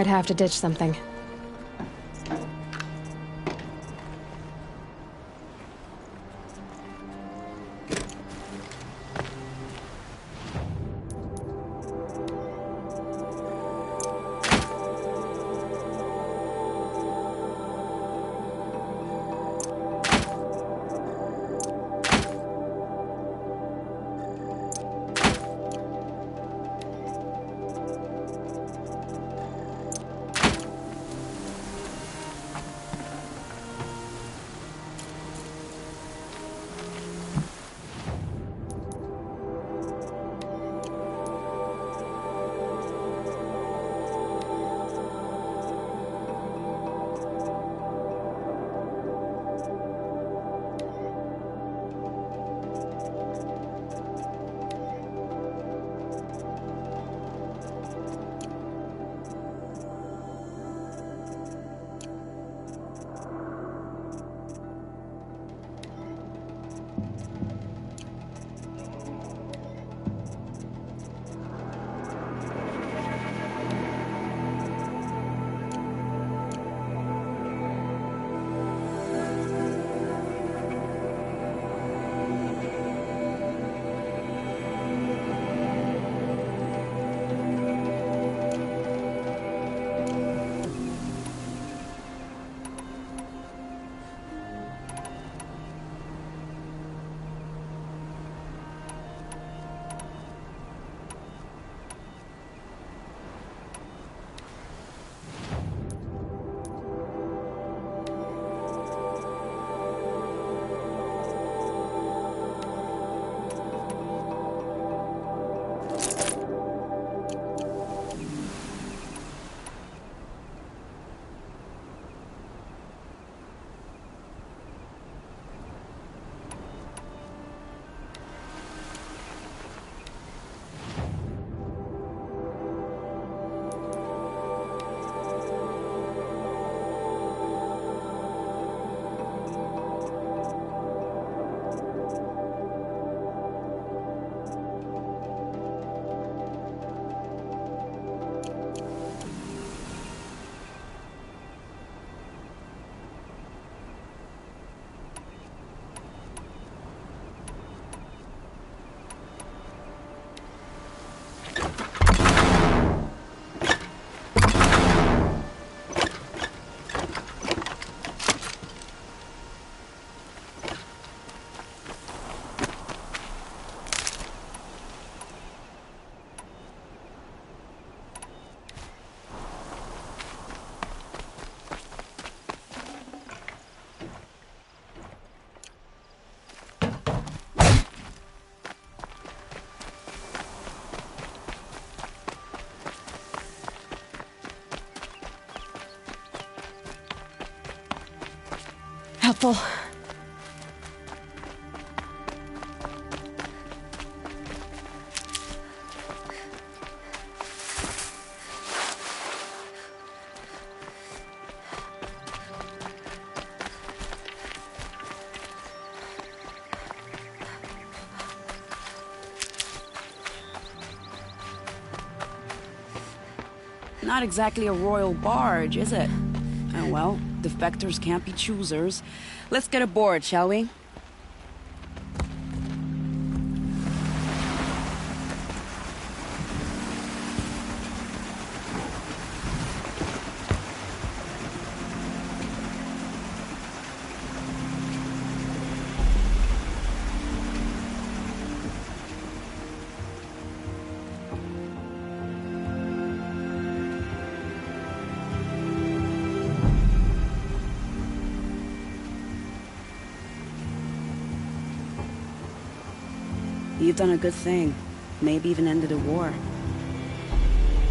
I'd have to ditch something. Helpful. Not exactly a royal barge, is it? Oh well, defectors can't be choosers. Let's get aboard, shall we? You've done a good thing. Maybe even ended a war.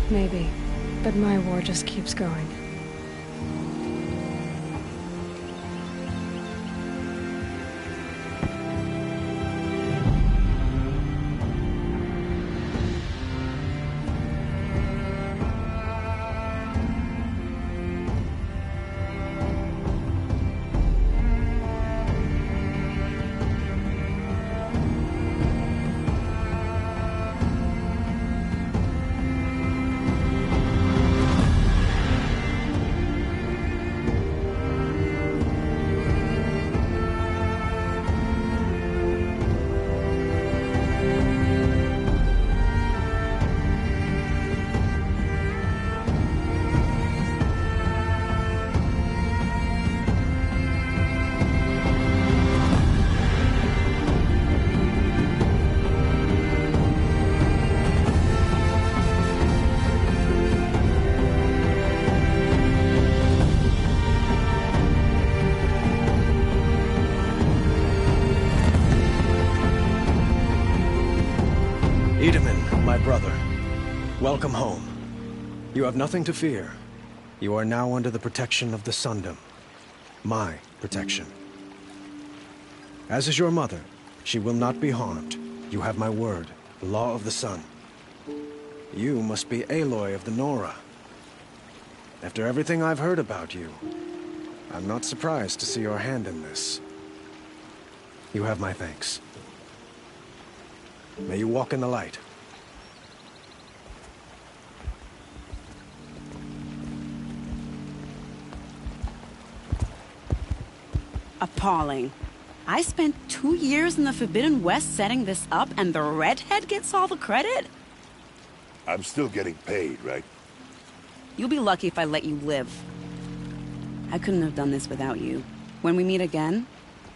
Maybe. But my war just keeps going. my brother. Welcome home. You have nothing to fear. You are now under the protection of the Sundom. My protection. As is your mother, she will not be harmed. You have my word, the law of the sun. You must be Aloy of the Nora. After everything I've heard about you, I'm not surprised to see your hand in this. You have my thanks. May you walk in the light. Appalling. I spent 2 years in the Forbidden West setting this up, and the redhead gets all the credit? I'm still getting paid, right? You'll be lucky if I let you live. I couldn't have done this without you. When we meet again,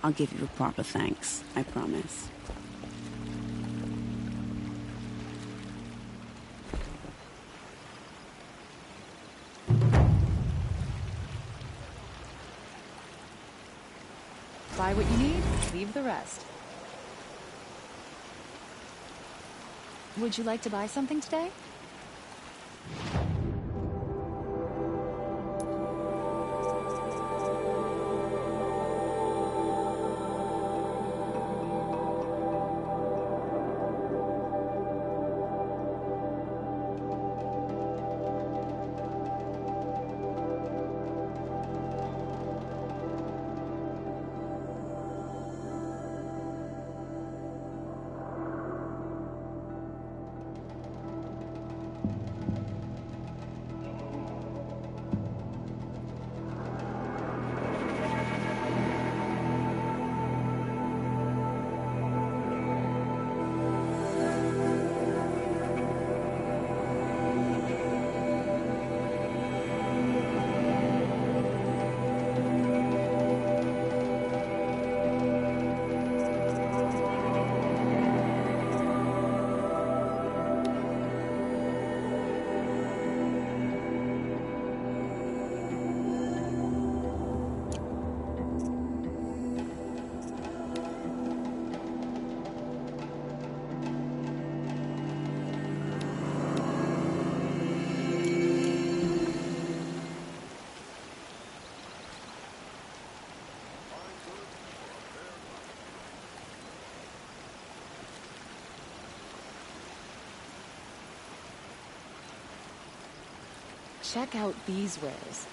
I'll give you a proper thanks. I promise. Buy what you need, leave the rest. Would you like to buy something today? Check out these wares.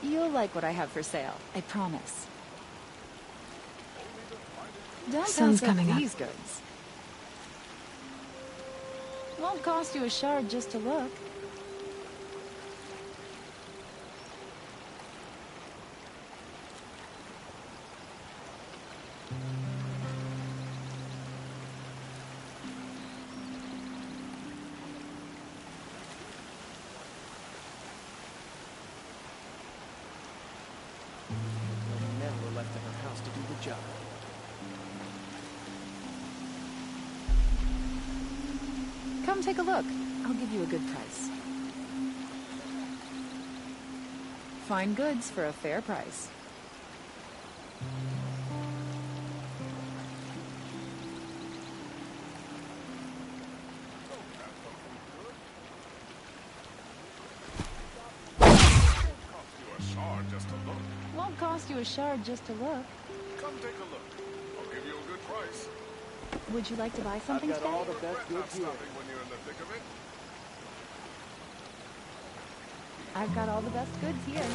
You'll like what I have for sale, I promise. Don't Sun's pass up coming up. these goods. Won't cost you a shard just to look. Men were left in her house to do the job. Come take a look. I'll give you a good price. Fine goods for a fair price. Won't cost you a shard just to look. Come take a look. I'll give you a good price. Would you like to buy something I've got today? all the best goods here. When you're in the thick of it. I've got all the best goods here.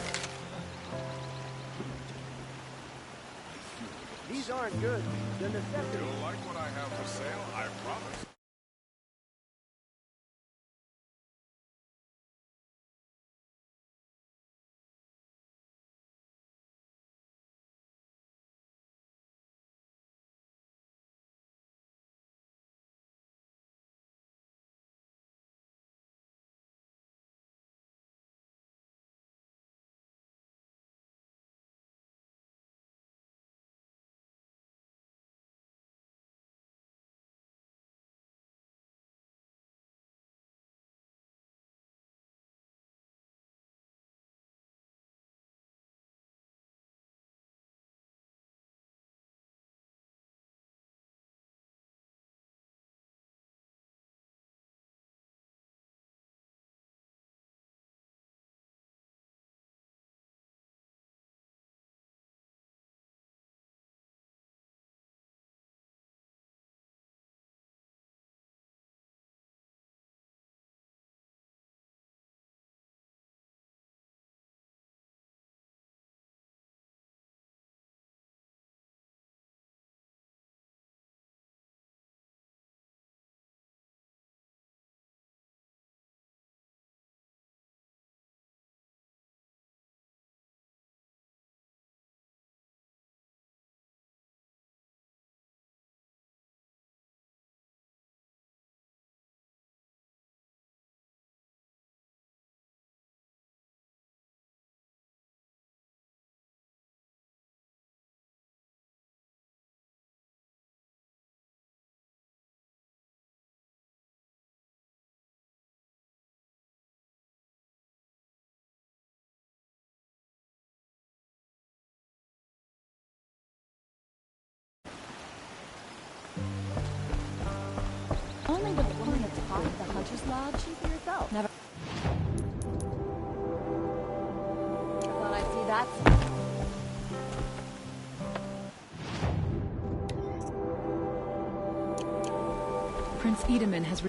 These aren't good. They're necessities. You'll like what I have for sale, I promise. only with the woman at the top of the Hunter's Lodge, see for yourself. Never. Thought I'd see that. Prince Edaman has...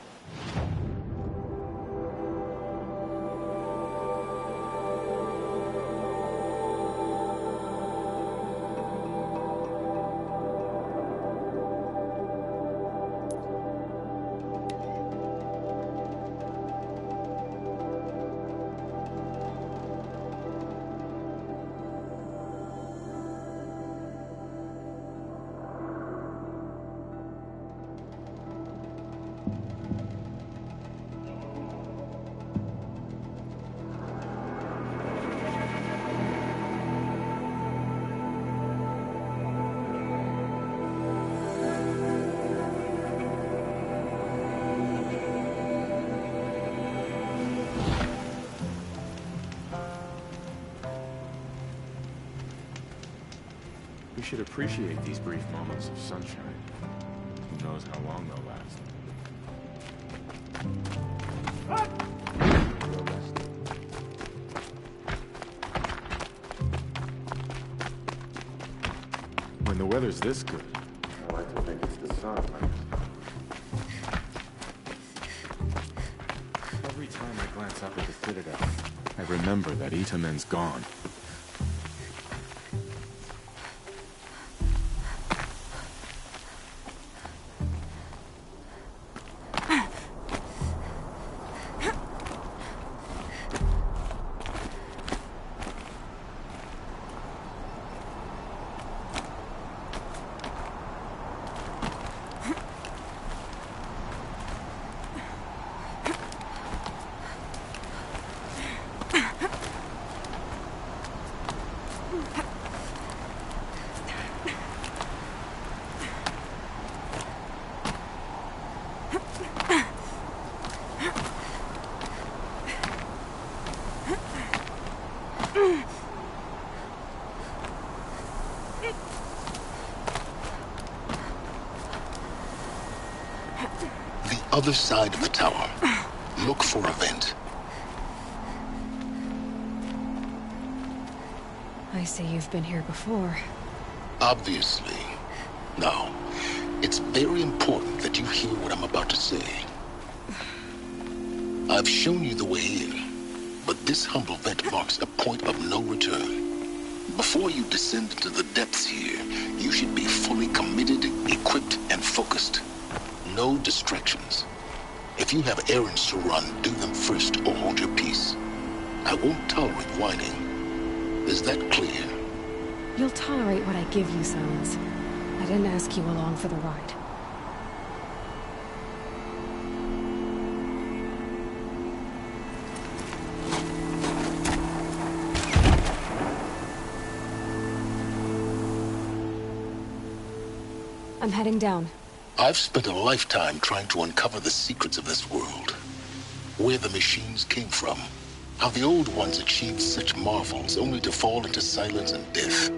We should appreciate these brief moments of sunshine. Who knows how long they'll last. When the weather's this good, I like to think it's the sun. Every time I glance up at the Citadel, I remember that Itamen's gone. Other side of the tower. Look for a vent. I see you've been here before. Obviously. Now, it's very important that you hear what I'm about to say. I've shown you the way in, but this humble vent marks a point of no return. Before you descend into the depths here, you should be fully committed, equipped, and focused. No distractions. If you have errands to run, do them first or hold your peace. I won't tolerate whining. Is that clear? You'll tolerate what I give you, Silence. I didn't ask you along for the ride. I'm heading down. I've spent a lifetime trying to uncover the secrets of this world. Where the machines came from. How the old ones achieved such marvels only to fall into silence and death.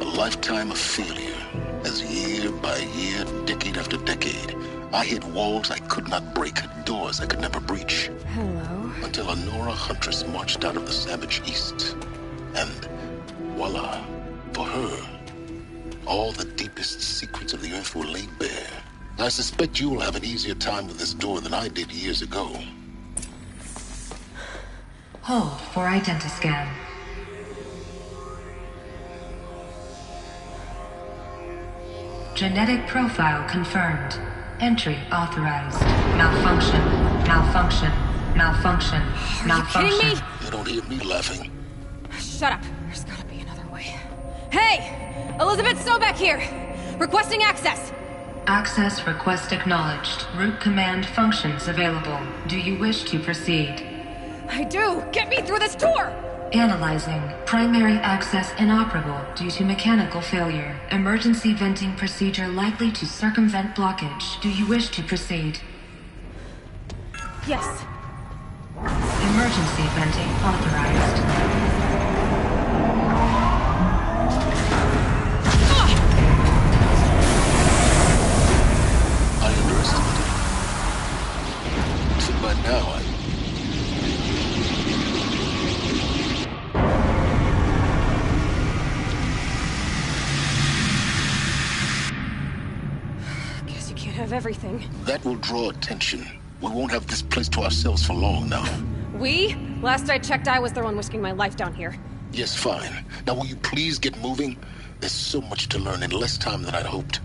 A lifetime of failure. As year by year, decade after decade, I hit walls I could not break, doors I could never breach. Hello. Until a Nora huntress marched out of the savage east. And voila, for her, all the deepest secrets of the earth were laid bare. I suspect you will have an easier time with this door than I did years ago. Hold for identiscan. Genetic profile confirmed. Entry authorized. Malfunction. Malfunction. Malfunction. Malfunction. Are you kidding me? You don't hear me laughing. Shut up. There's gotta be another way. Hey! Elizabeth Sobek here! Requesting access! Access request acknowledged. Root command functions available. Do you wish to proceed? I do! Get me through this door! Analyzing. Primary access inoperable due to mechanical failure. Emergency venting procedure likely to circumvent blockage. Do you wish to proceed? Yes. Emergency venting authorized. have everything. That will draw attention. We won't have this place to ourselves for long now. We? Last I checked, I was the one risking my life down here. Yes, fine. Now will you please get moving? There's so much to learn in less time than I'd hoped.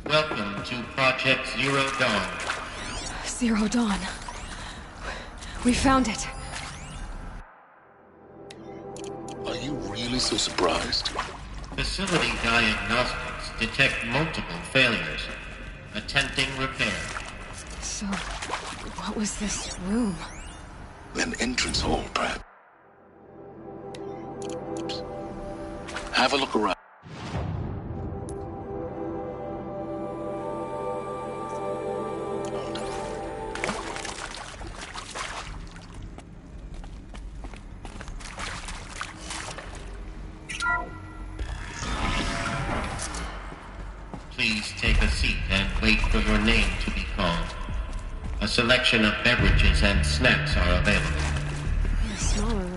Welcome to Project Zero Dawn. Zero Dawn. We found it. Are you really so surprised? Facility diagnostics detect multiple failures. Attempting repair. So, what was this room? An entrance hall, perhaps. Have a look around. Please take a seat and wait for your name to be called. A selection of beverages and snacks are available. In a smaller room.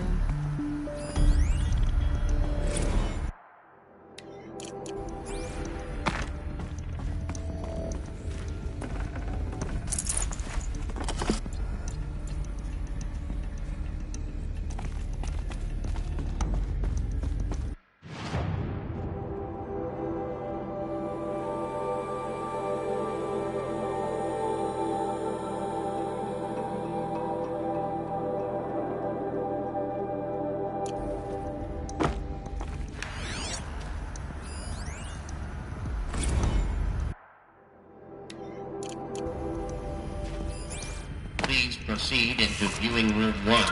Please proceed into viewing room 1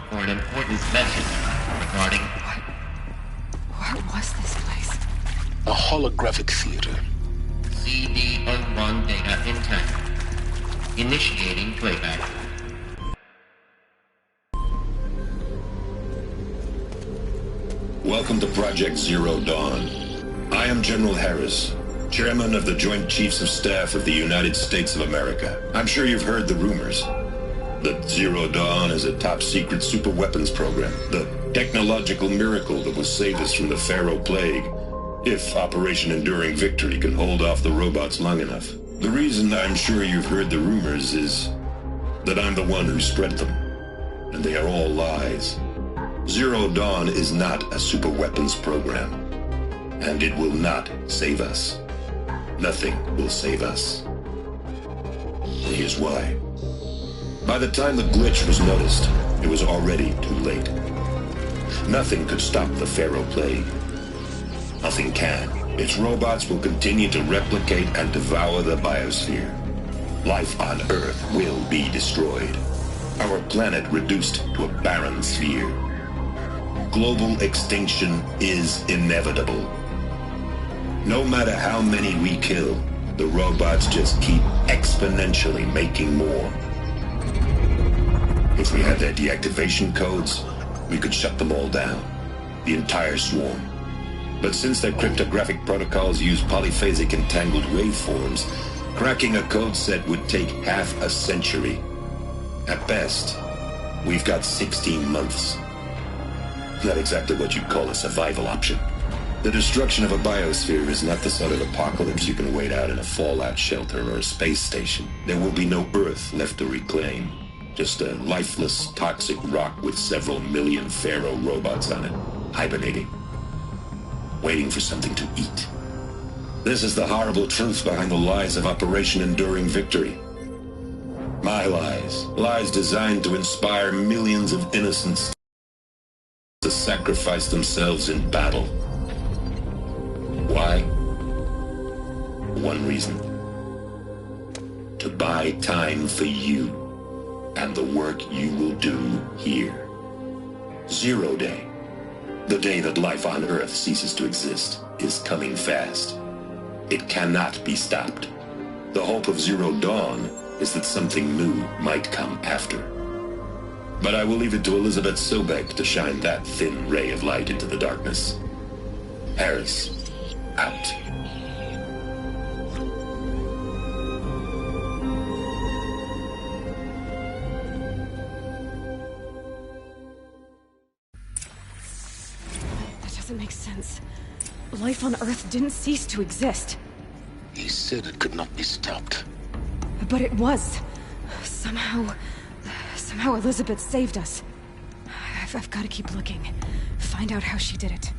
for an important message regarding... What was this place? A holographic theater. CD01 data intact. Initiating playback. Welcome to Project Zero Dawn. I am General Harris, Chairman of the Joint Chiefs of Staff of the United States of America. I'm sure you've heard the rumors that Zero Dawn is a top-secret superweapons program, the technological miracle that will save us from the Pharaoh Plague, if Operation Enduring Victory can hold off the robots long enough. The reason I'm sure you've heard the rumors is that I'm the one who spread them, and they are all lies. Zero Dawn is not a superweapons program, and it will not save us. Nothing will save us. Here's why. By the time the glitch was noticed, it was already too late. Nothing could stop the Pharaoh Plague. Nothing can. Its robots will continue to replicate and devour the biosphere. Life on Earth will be destroyed. Our planet reduced to a barren sphere. Global extinction is inevitable. No matter how many we kill, the robots just keep exponentially making more. If we had their deactivation codes, we could shut them all down. The entire swarm. But since their cryptographic protocols use polyphasic entangled waveforms, cracking a code set would take half a century. At best, we've got 16 months. Not exactly what you'd call a survival option. The destruction of a biosphere is not the sort of apocalypse you can wait out in a fallout shelter or a space station. There will be no Earth left to reclaim. Just a lifeless, toxic rock with several million Pharaoh robots on it, hibernating, waiting for something to eat. This is the horrible truth behind the lies of Operation Enduring Victory. My lies. Lies designed to inspire millions of innocents to sacrifice themselves in battle. Why? One reason. To buy time for you and the work you will do here. Zero Day, the day that life on Earth ceases to exist, is coming fast. It cannot be stopped. The hope of Zero Dawn is that something new might come after. But I will leave it to Elizabeth Sobek to shine that thin ray of light into the darkness. Harris, out. Doesn't make sense. Life on Earth didn't cease to exist. He said it could not be stopped. But it was. Somehow Elizabeth saved us. I've got to keep looking. Find out how she did it.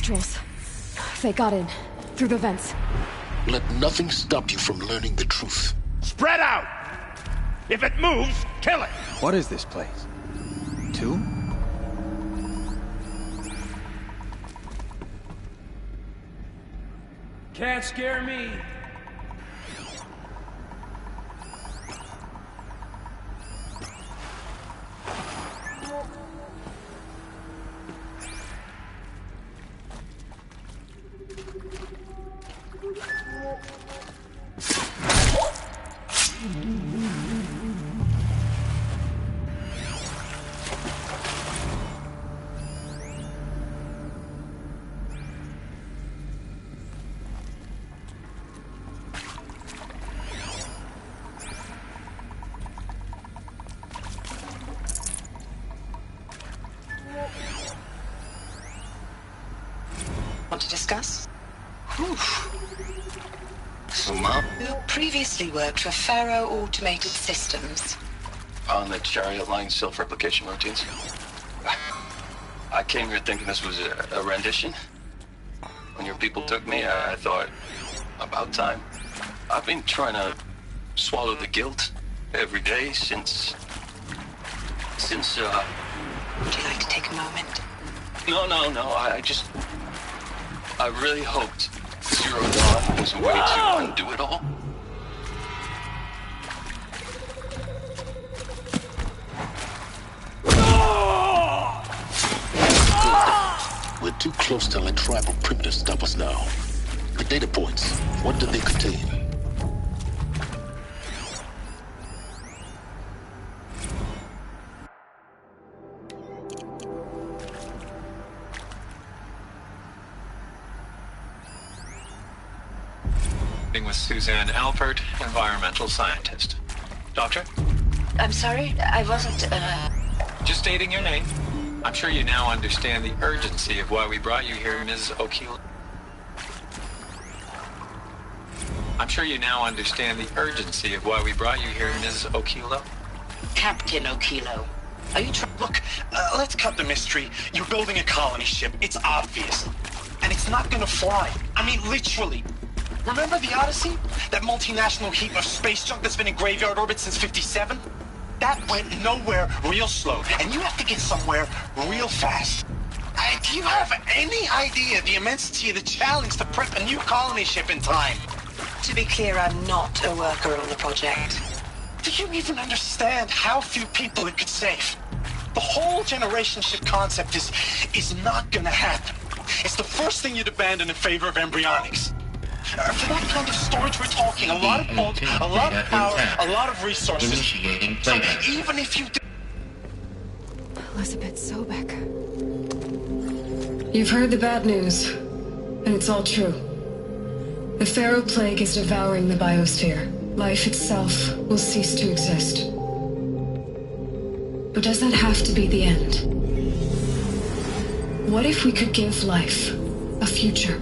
Kestrels. They got in. Through the vents. Let nothing stop you from learning the truth. Spread out! If it moves, kill it! What is this place? Tomb? Can't scare me. Want to discuss? Whew. So, Mom? You previously worked for Pharaoh Automated Systems. On the Chariot Line self-replication routines. I came here thinking this was a rendition. When your people took me, I thought, about time. I've been trying to swallow the guilt every day since... Would you like to take a moment? No, I really hoped Zero Dawn was a way to undo it all. We're too close to let tribal primitives stop us now. The data points, what do they contain? With Suzanne Alpert, environmental scientist. Doctor? I'm sorry, I wasn't, Just stating your name. I'm sure you now understand the urgency of why we brought you here, Mrs. Okilo. Captain Okilo. Are you Look, let's cut the mystery. You're building a colony ship. It's obvious. And it's not gonna fly. I mean, literally. Remember the Odyssey? That multinational heap of space junk that's been in graveyard orbit since '57? That went nowhere real slow, and you have to get somewhere real fast. Do you have any idea the immensity of the challenge to prep a new colony ship in time? To be clear, I'm not a worker on the project. Do you even understand how few people it could save? The whole generation ship concept is not gonna happen. It's the first thing you'd abandon in favor of embryonics. For that kind of storage, we're talking a lot of bulk, a lot of power, a lot of resources. So even if you... Elizabeth Sobek. You've heard the bad news, and it's all true. The Pharaoh Plague is devouring the biosphere. Life itself will cease to exist. But does that have to be the end? What if we could give life a future?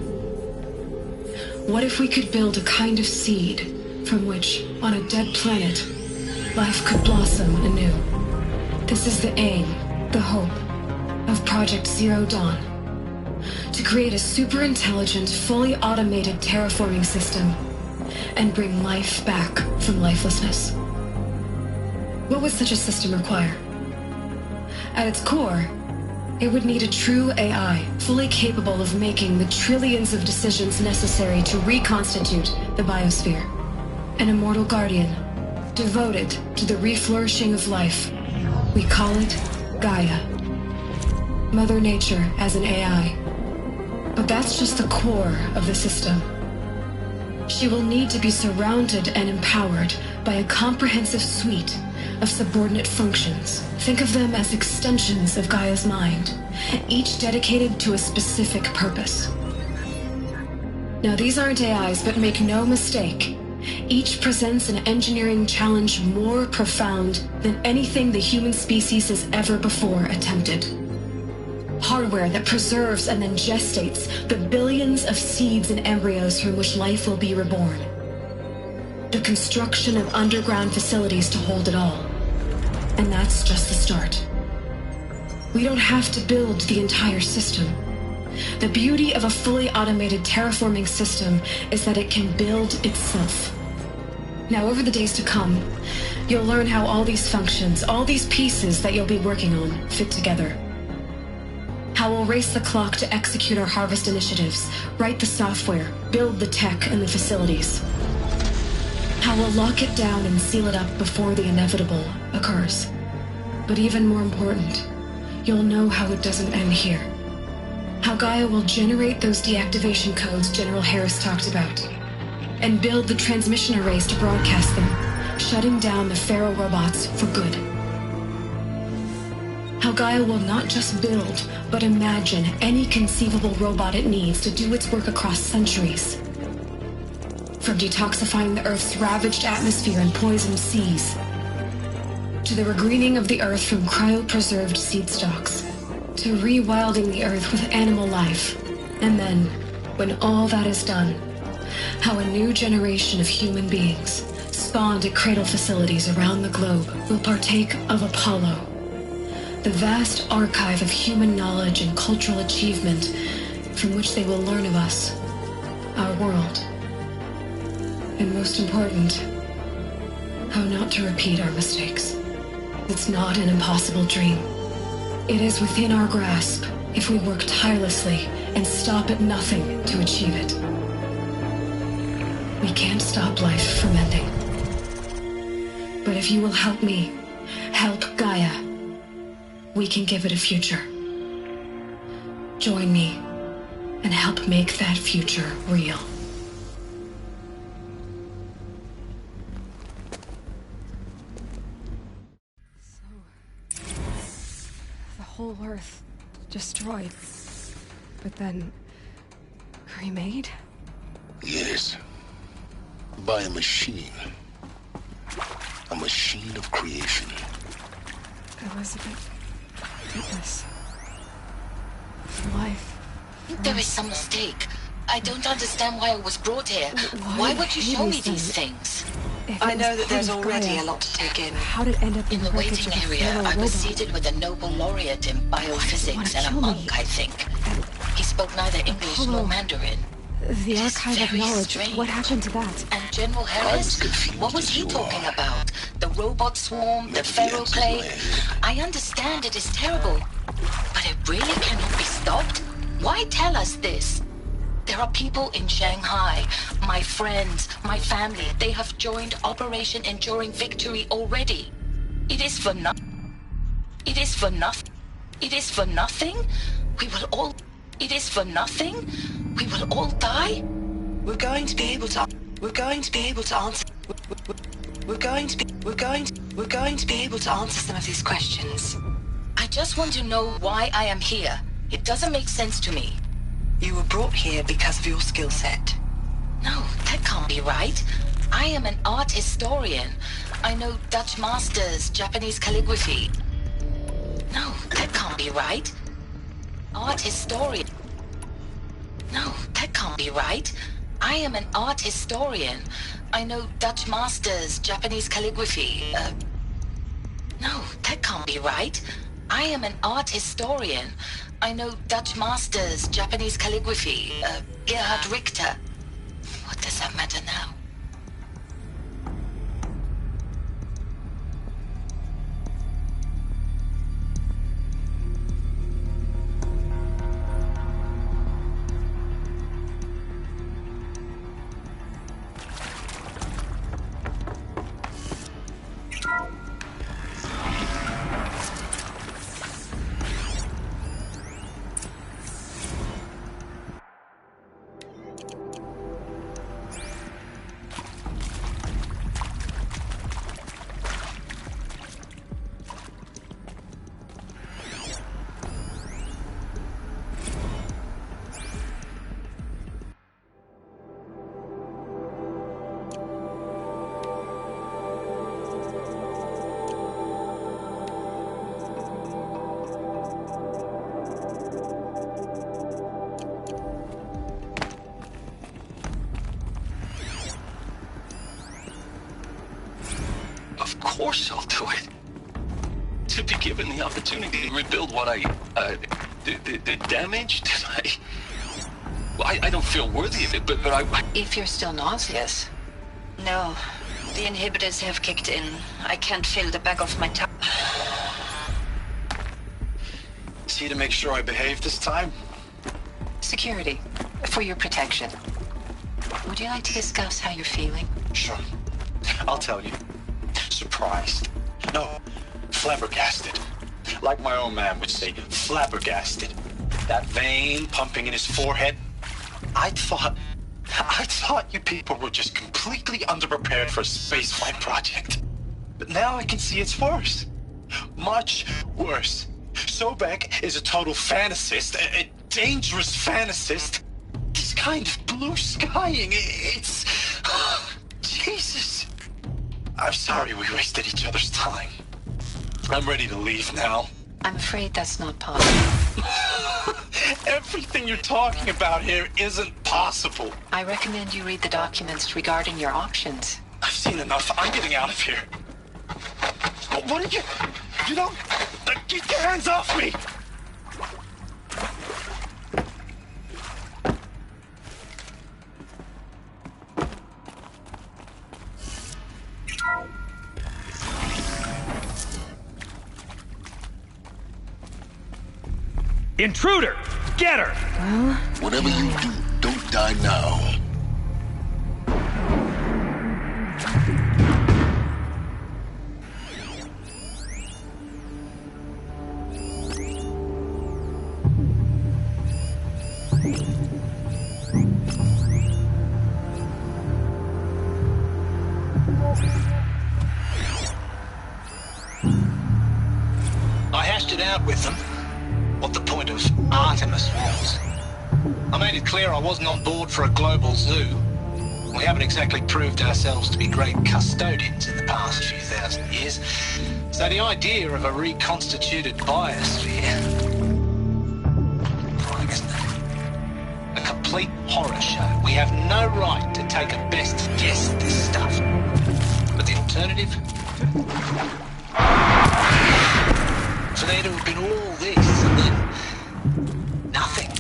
What if we could build a kind of seed from which, on a dead planet, life could blossom anew? This is the aim, the hope, of Project Zero Dawn. To create a super-intelligent, fully automated terraforming system and bring life back from lifelessness. What would such a system require? At its core, it would need a true AI, fully capable of making the trillions of decisions necessary to reconstitute the biosphere. An immortal guardian, devoted to the reflourishing of life. We call it Gaia. Mother Nature as an AI. But that's just the core of the system. She will need to be surrounded and empowered by a comprehensive suite of subordinate functions. Think of them as extensions of Gaia's mind, each dedicated to a specific purpose. Now, these aren't AIs, but make no mistake, each presents an engineering challenge more profound than anything the human species has ever before attempted. Hardware that preserves and then gestates the billions of seeds and embryos from which life will be reborn. The construction of underground facilities to hold it all. And that's just the start. We don't have to build the entire system. The beauty of a fully automated terraforming system is that it can build itself. Now, over the days to come, you'll learn how all these functions, all these pieces that you'll be working on, fit together. How we'll race the clock to execute our harvest initiatives, write the software, build the tech and the facilities. How we'll lock it down and seal it up before the inevitable occurs. But even more important, you'll know how it doesn't end here. How Gaia will generate those deactivation codes General Harris talked about, and build the transmission arrays to broadcast them, shutting down the Pharaoh robots for good. How Gaia will not just build, but imagine any conceivable robot it needs to do its work across centuries. From detoxifying the Earth's ravaged atmosphere and poisoned seas, to the regreening of the Earth from cryopreserved seed stalks, to rewilding the Earth with animal life. And then, when all that is done, how a new generation of human beings, spawned at cradle facilities around the globe, will partake of Apollo, the vast archive of human knowledge and cultural achievement from which they will learn of us, our world. And most important, how not to repeat our mistakes. It's not an impossible dream. It is within our grasp if we work tirelessly and stop at nothing to achieve it. We can't stop life from ending. But if you will help me, help Gaia, we can give it a future. Join me and help make that future real. Whole Earth destroyed, but then remade? Yes. By a machine. A machine of creation. Elizabeth did this. Life. There is some mistake. I don't understand why I was brought here. Why would you show me these things? I know that there's already a lot to take in. How did it end up in the waiting area? I was seated with a Nobel laureate in biophysics and a monk, I think. He spoke neither English nor Mandarin. The archive of knowledge. What happened to that? And General Harris? What was he talking about? The robot swarm, the Pharaoh plague? I understand it is terrible, but it really cannot be stopped. Why tell us this? There are people in Shanghai, my friends, my family. They have joined Operation Enduring Victory already. It is for nothing. It is for nothing. It is for nothing. We will all. It is for nothing. We will all die. We're going to be able to. We're going to be able to answer. We're going to be able to answer some of these questions. I just want to know why I am here. It doesn't make sense to me. You were brought here because of your skill set. No, that can't be right. I am an art historian. I know Dutch masters, Japanese calligraphy. No, that can't be right. Art historian. No, that can't be right. I am an art historian. I know Dutch masters, Japanese calligraphy. No, that can't be right. I am an art historian. I know Dutch masters, Japanese calligraphy, Gerhard Richter. What does that matter now? Of course I'll do it. To be given the opportunity to rebuild what I The damage? Did I... Well, I don't feel worthy of it, but I... If you're still nauseous. No. The inhibitors have kicked in. I can't feel the back of my tongue. See to make sure I behave this time? Security. For your protection. Would you like to discuss how you're feeling? Sure. I'll tell you. Surprised. No, flabbergasted. Like my old man would say, flabbergasted. That vein pumping in his forehead. I thought you people were just completely underprepared for a spaceflight project. But now I can see it's worse. Much worse. Sobek is a total fantasist, a dangerous fantasist. This kind of blue skying, it's... Jesus. I'm sorry we wasted each other's time. I'm ready to leave now. I'm afraid that's not possible. Everything you're talking about here isn't possible. I recommend you read the documents regarding your options. I've seen enough. I'm getting out of here. What are you... You don't... Get your hands off me! Intruder! Get her! Well... Whatever you do, don't die now. I hashed it out with them. What the point of Artemis was. I made it clear I wasn't on board for a global zoo. We haven't exactly proved ourselves to be great custodians in the past few thousand years. So the idea of a reconstituted biosphere... fine, isn't it? A complete horror show. We have no right to take a best guess at this stuff. But the alternative? For there to have been all this and then nothing.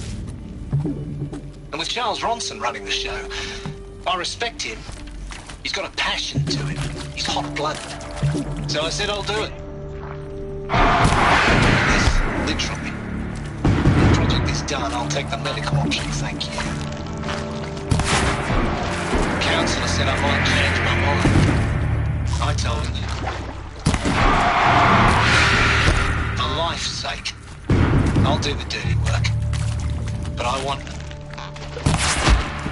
And with Charles Ronson running the show, I respect him. He's got a passion to him. He's hot-blooded. So I said I'll do it. Yes, literally. When the project is done, I'll take the medical option, thank you. The counselor said I might change my mind. I told him that. For life's sake, I'll do the dirty work. But I want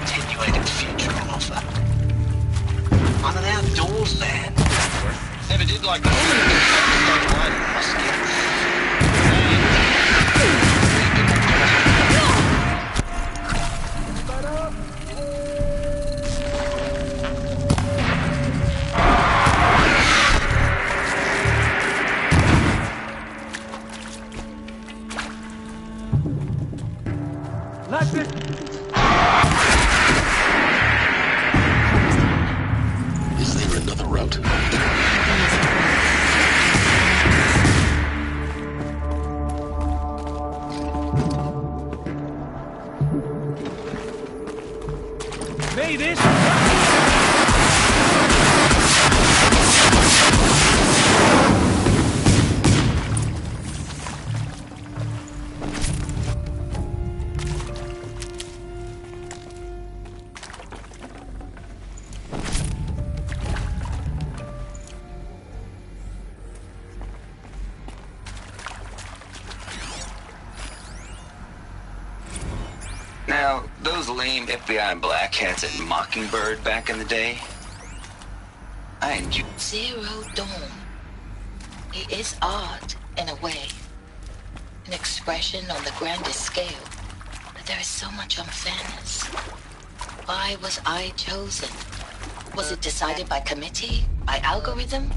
attenuated future on offer. I'm an outdoors man. Never did like the That's it! Is there another route? May this... Now, those lame FBI black hats at Mockingbird back in the day, I enjoy... Zero Dawn. It is art, in a way. An expression on the grandest scale. But there is so much unfairness. Why was I chosen? Was it decided by committee? By algorithm?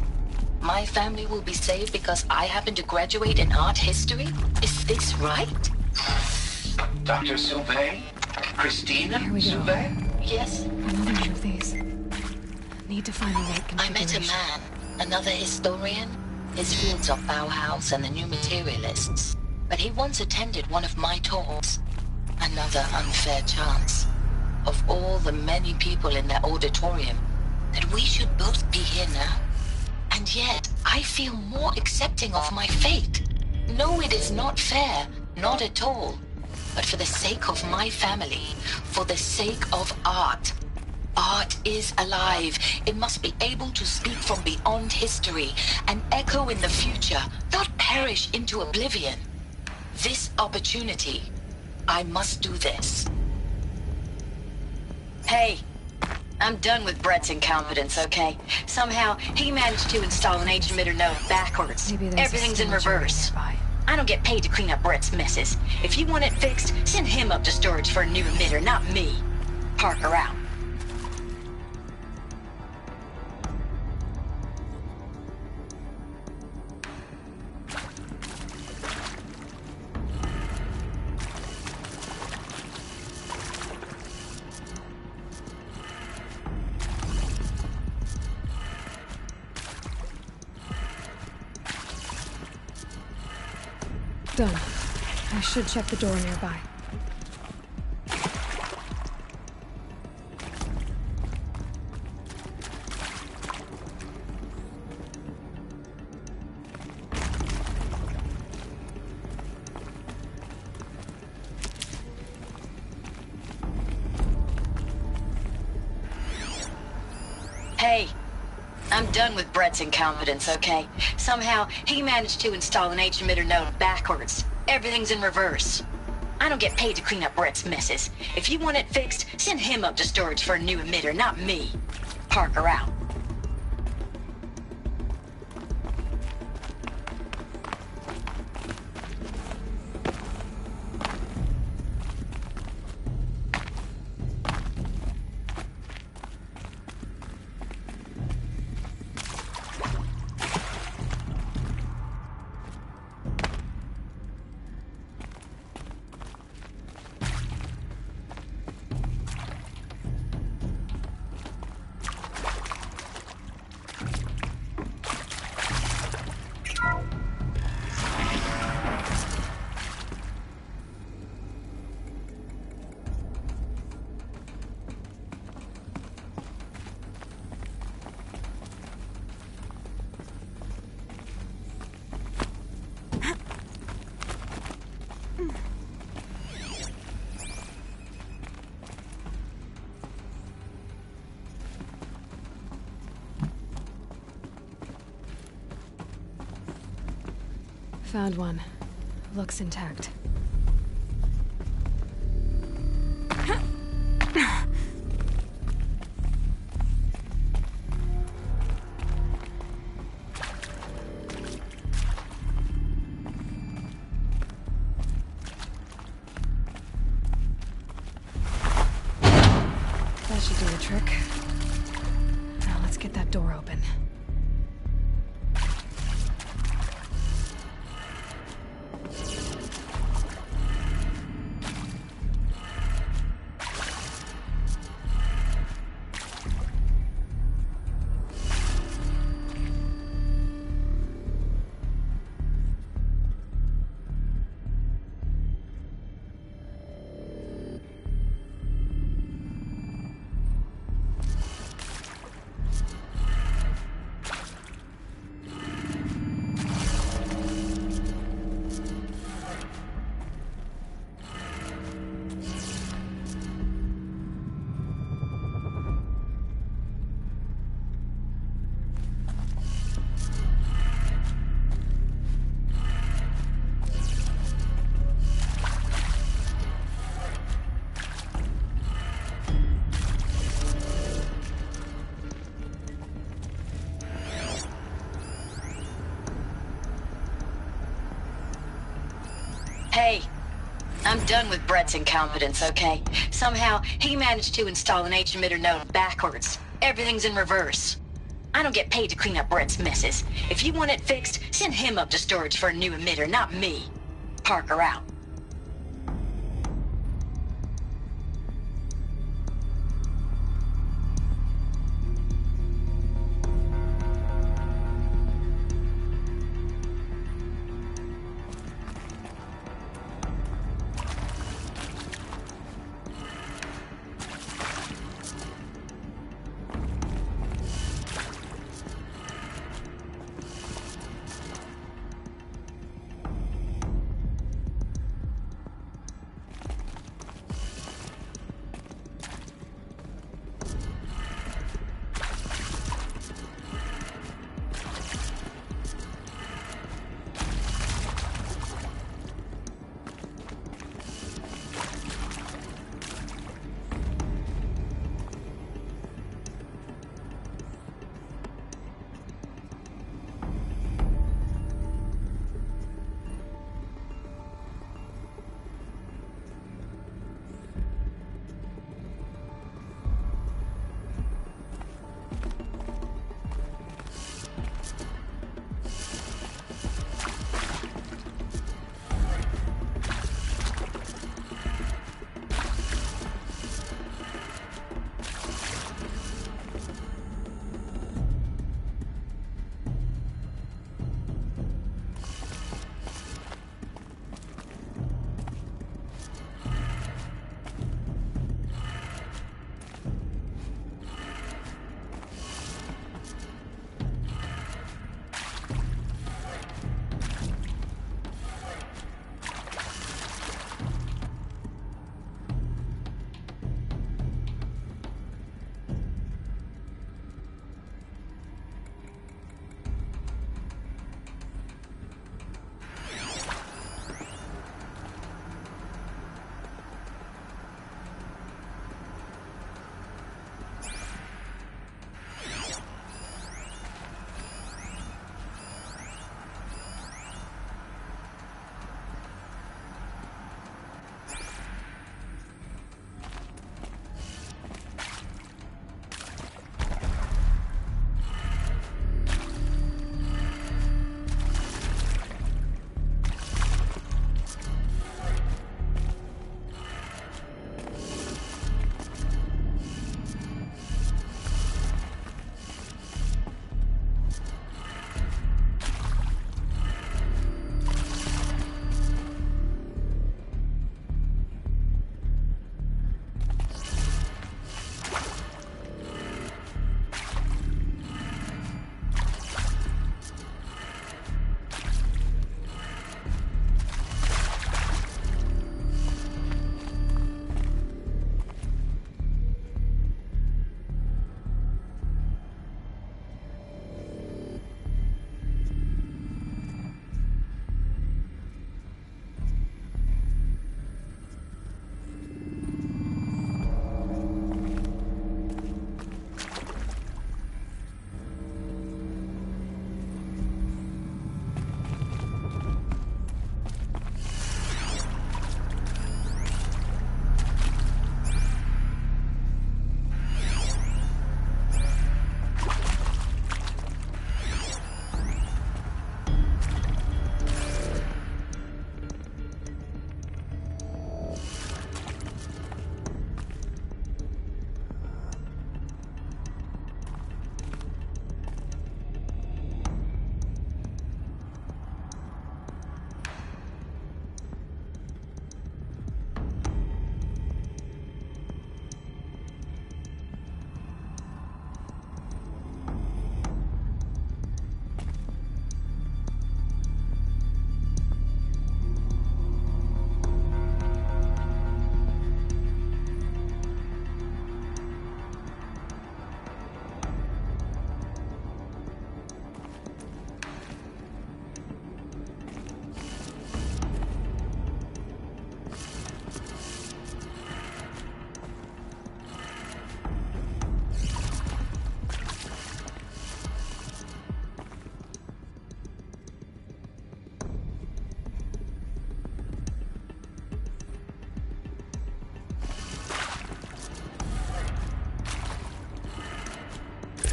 My family will be saved because I happen to graduate in art history? Is this right? Dr. Sauvé? Christina Sauvé? Yes. Another of these. Need to find the right I met a man, another historian. His fields are Bauhaus and the New Materialists. but he once attended one of my talks. Another unfair chance. Of all the many people in that auditorium, that we should both be here now. And yet, I feel more accepting of my fate. No, it is not fair, not at all. But for the sake of my family, for the sake of art. Art is alive. It must be able to speak from beyond history and echo in the future, not perish into oblivion. This opportunity, I must do this. Hey, I'm done with Brett's incompetence, okay? Somehow, he managed to install an age emitter node backwards. Everything's in reverse. I don't get paid to clean up Brett's messes. If you want it fixed, send him up to storage for a new emitter, not me. Parker out. Done. I should check the door nearby. Hey, I'm done with Brett's incompetence, okay? Somehow, he managed to install an age emitter node backwards. Everything's in reverse. I don't get paid to clean up Brett's messes. If you want it fixed, send him up to storage for a new emitter, not me. Parker out. Found one. Looks intact. That should do the trick. Now let's get that door open. Hey, I'm done with Brett's incompetence, okay? Somehow, he managed to install an age emitter node backwards. Everything's in reverse. I don't get paid to clean up Brett's messes. If you want it fixed, send him up to storage for a new emitter, not me. Parker out.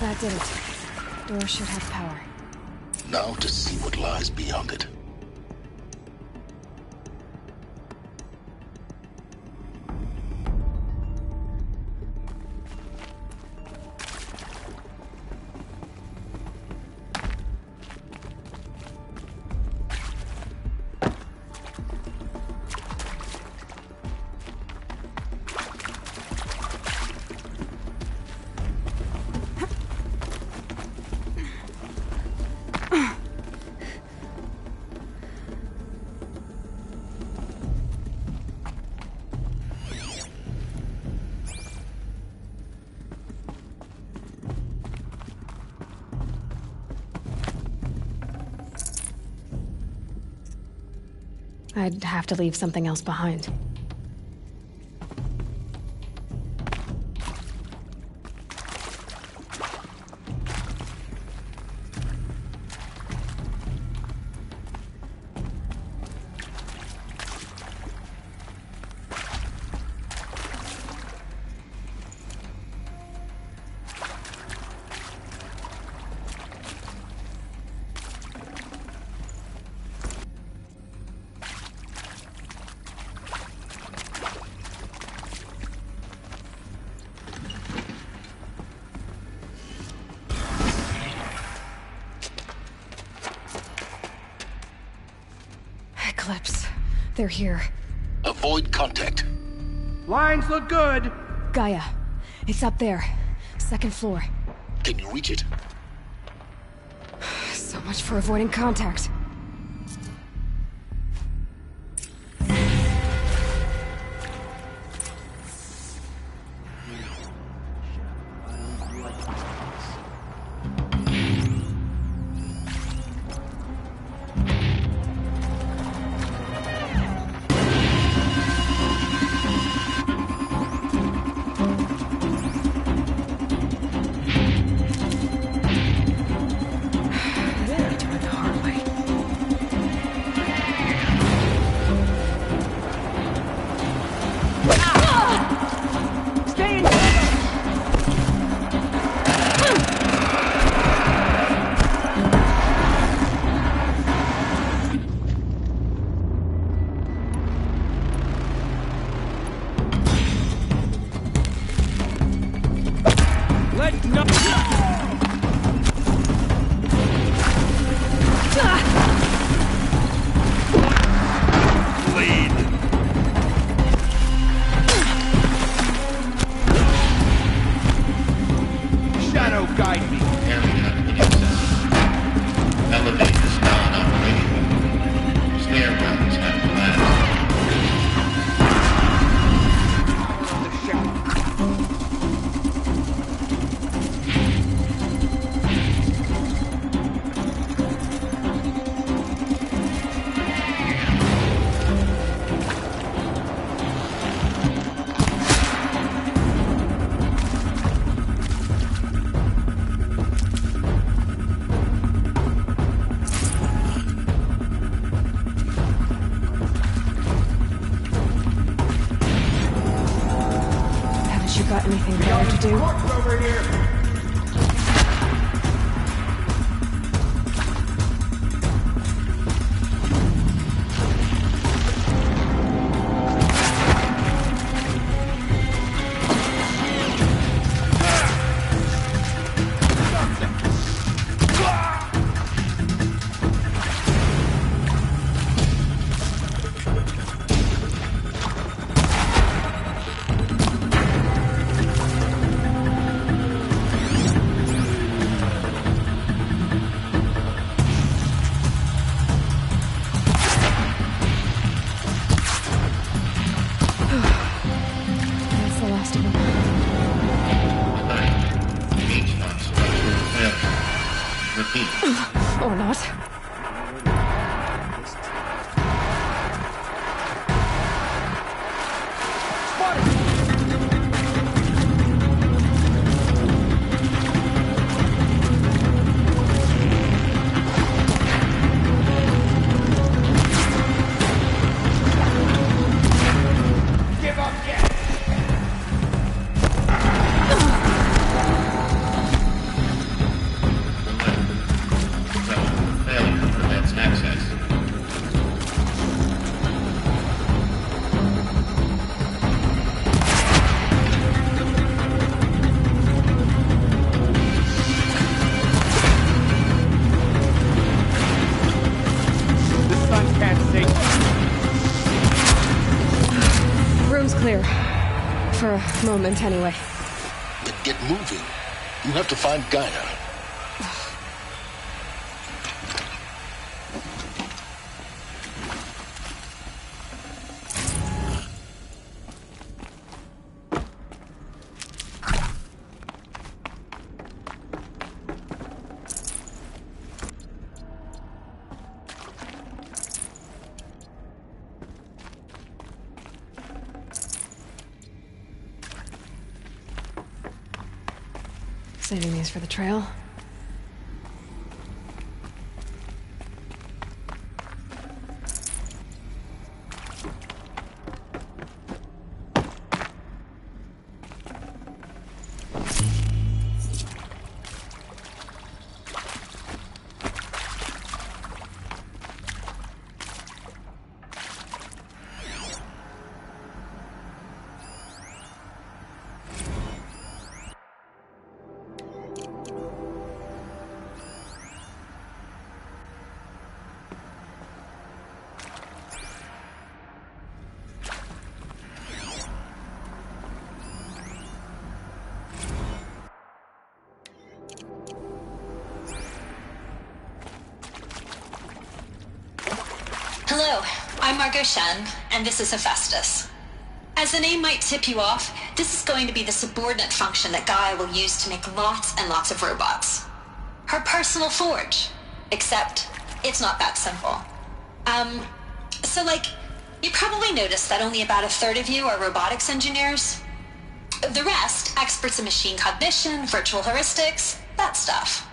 That did it. Door should have power. Now to see what lies beyond it. I'd have to leave something else behind. Eclipse. They're here. Avoid contact. Lines look good. Gaia. It's up there. Second floor. Can you reach it? So much for avoiding contact. Got anything better to do? Over here. Or not. Seems clear. For a moment, anyway. Then get moving. You have to find Gaia. Saving these for the trail. Hello, I'm Margot Shen, and this is Hephaestus. As the name might tip you off, this is going to be the subordinate function that Gaia will use to make lots and lots of robots. Her personal forge. Except, it's not that simple. You probably noticed that only about a third of you are robotics engineers. The rest, experts in machine cognition, virtual heuristics, that stuff.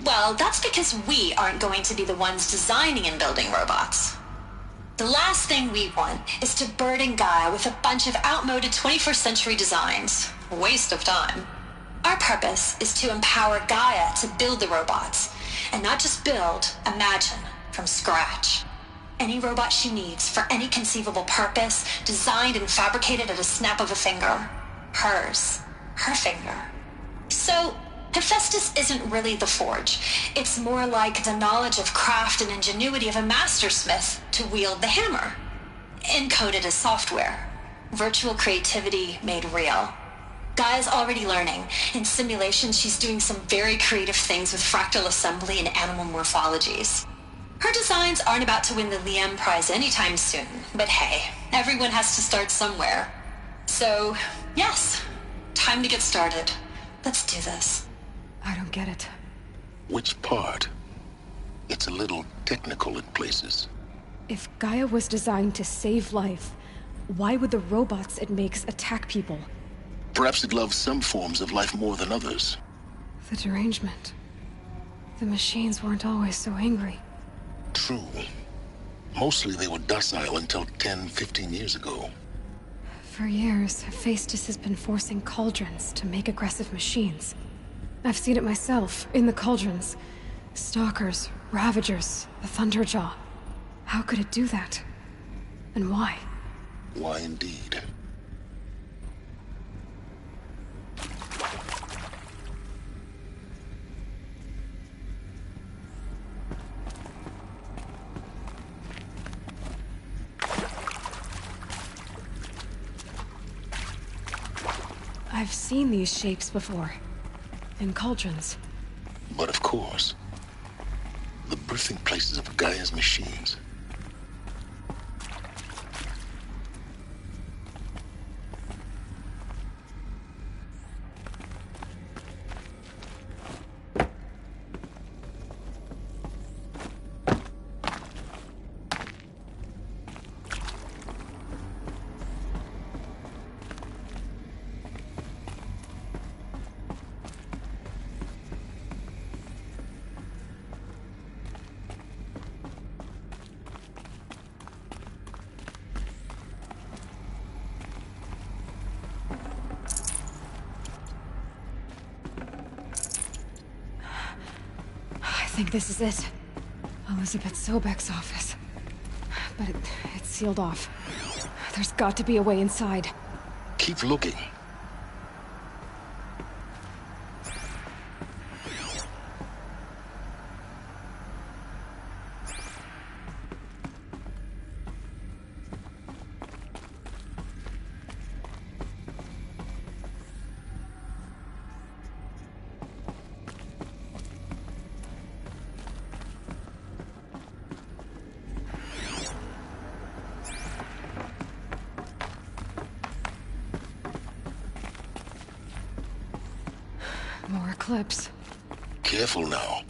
Well, that's because we aren't going to be the ones designing and building robots. The last thing we want is to burden Gaia with a bunch of outmoded 21st century designs. Waste of time. Our purpose is to empower Gaia to build the robots, and not just build, imagine, from scratch. Any robot she needs for any conceivable purpose, designed and fabricated at a snap of a finger. Hers. Her finger. So, Hephaestus isn't really the forge. It's more like the knowledge of craft and ingenuity of a mastersmith to wield the hammer. Encoded as software. Virtual creativity made real. Gaia's already learning. In simulations, she's doing some very creative things with fractal assembly and animal morphologies. Her designs aren't about to win the Liam Prize anytime soon, but hey, everyone has to start somewhere. So, yes, time to get started. Let's do this. I don't get it. Which part? It's a little technical in places. If Gaia was designed to save life, why would the robots it makes attack people? Perhaps it loves some forms of life more than others. The derangement. The machines weren't always so angry. True. Mostly they were docile until 10, 15 years ago. For years, Hephaestus has been forcing cauldrons to make aggressive machines. I've seen it myself, in the cauldrons. Stalkers, Ravagers, the Thunderjaw. How could it do that? And why? Why indeed? I've seen these shapes before. In cauldrons. But of course, the birthing places of Gaia's machines. I think this is it. Elizabeth Sobek's office. But it's sealed off. There's got to be a way inside. Keep looking. More Eclipse. Careful now.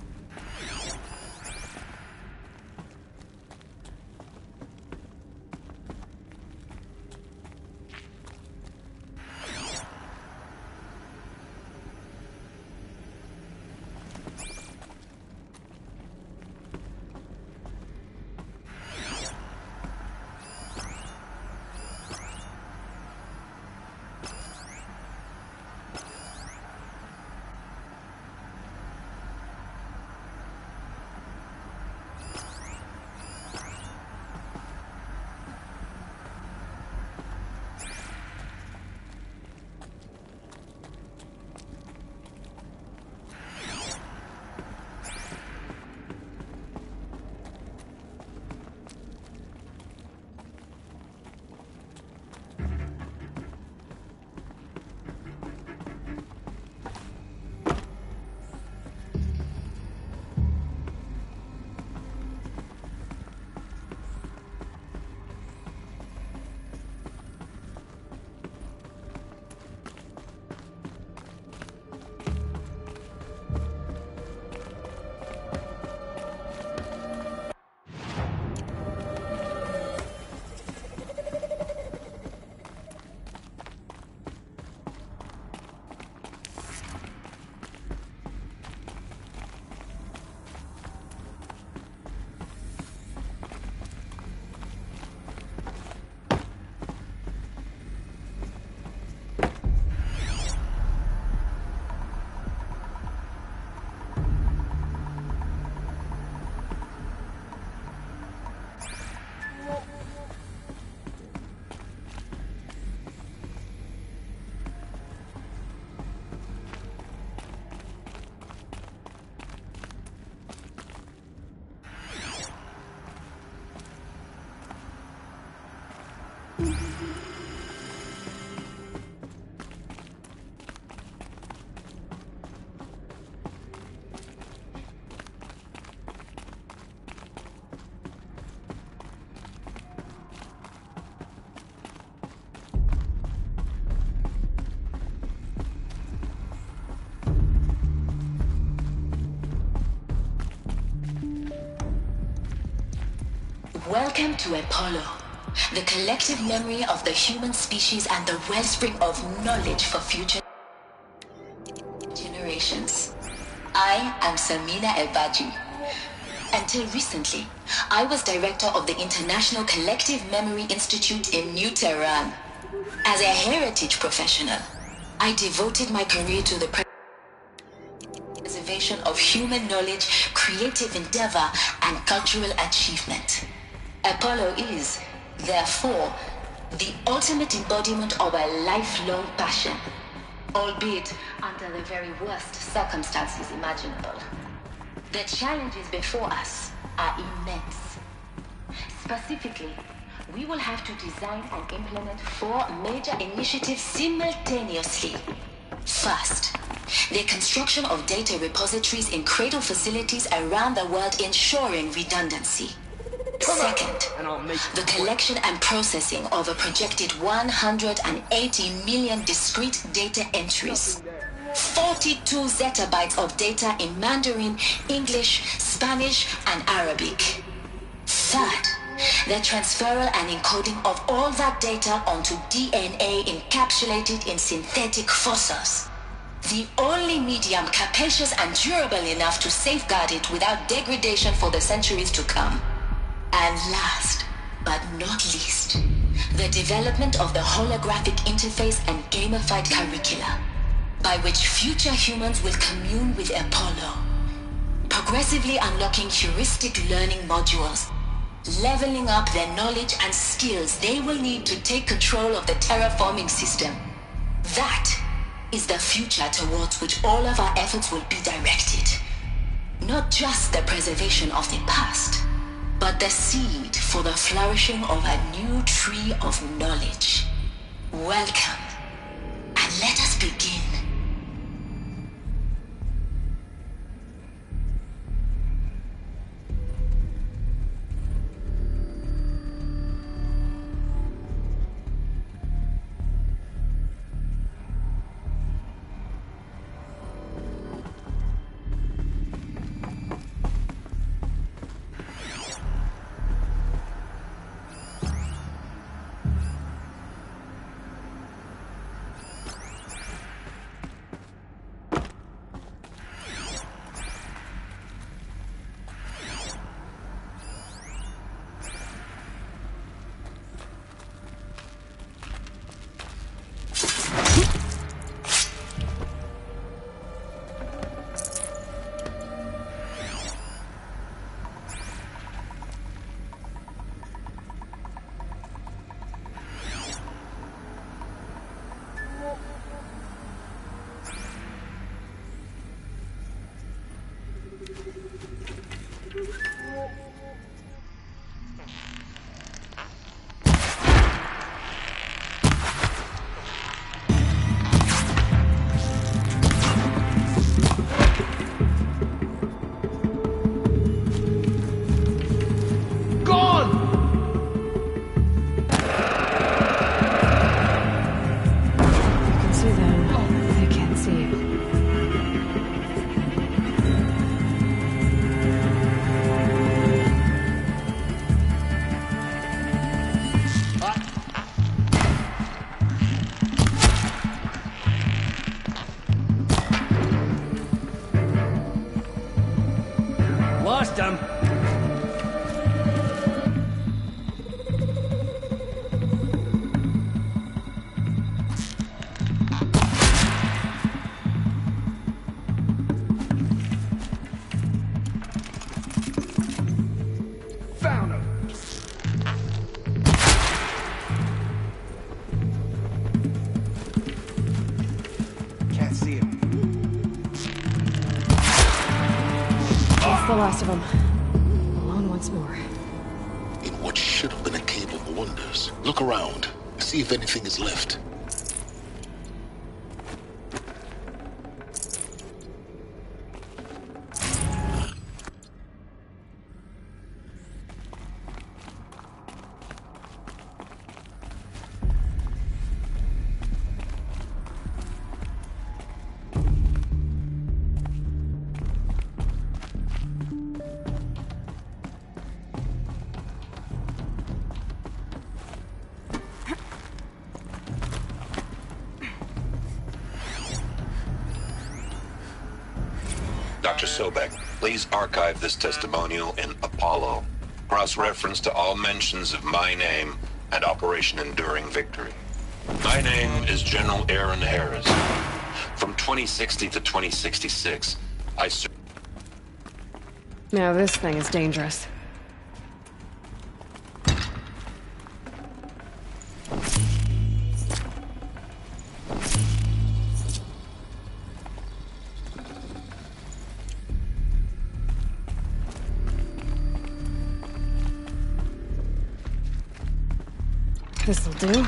Welcome to Apollo, the collective memory of the human species and the wellspring of knowledge for future generations. I am Samina El-Baji. Until recently, I was director of the International Collective Memory Institute in New Tehran. As a heritage professional, I devoted my career to the preservation of human knowledge, creative endeavor, and cultural achievement. Apollo is, therefore, the ultimate embodiment of a lifelong passion, albeit under the very worst circumstances imaginable. The challenges before us are immense. Specifically, we will have to design and implement 4 major initiatives simultaneously. First, the construction of data repositories in cradle facilities around the world, ensuring redundancy. Second, the collection and processing of a projected 180 million discrete data entries. 42 zettabytes of data in Mandarin, English, Spanish, and Arabic. Third, the transferal and encoding of all that data onto DNA encapsulated in synthetic fossils. The only medium capacious and durable enough to safeguard it without degradation for the centuries to come. And last, but not least, the development of the holographic interface and gamified curricula, by which future humans will commune with Apollo, progressively unlocking heuristic learning modules, leveling up their knowledge and skills they will need to take control of the terraforming system. That is the future towards which all of our efforts will be directed. Not just the preservation of the past, but the seed for the flourishing of a new tree of knowledge. Welcome, and let us begin. the last of them. Alone once more. In what should have been a cave of wonders. Look around. See if anything is left. Dr. Sobek, please archive this testimonial in Apollo. Cross-reference to all mentions of my name and Operation Enduring Victory. My name is General Aaron Harris. From 2060 to 2066, I served. Now this thing is dangerous. This'll do.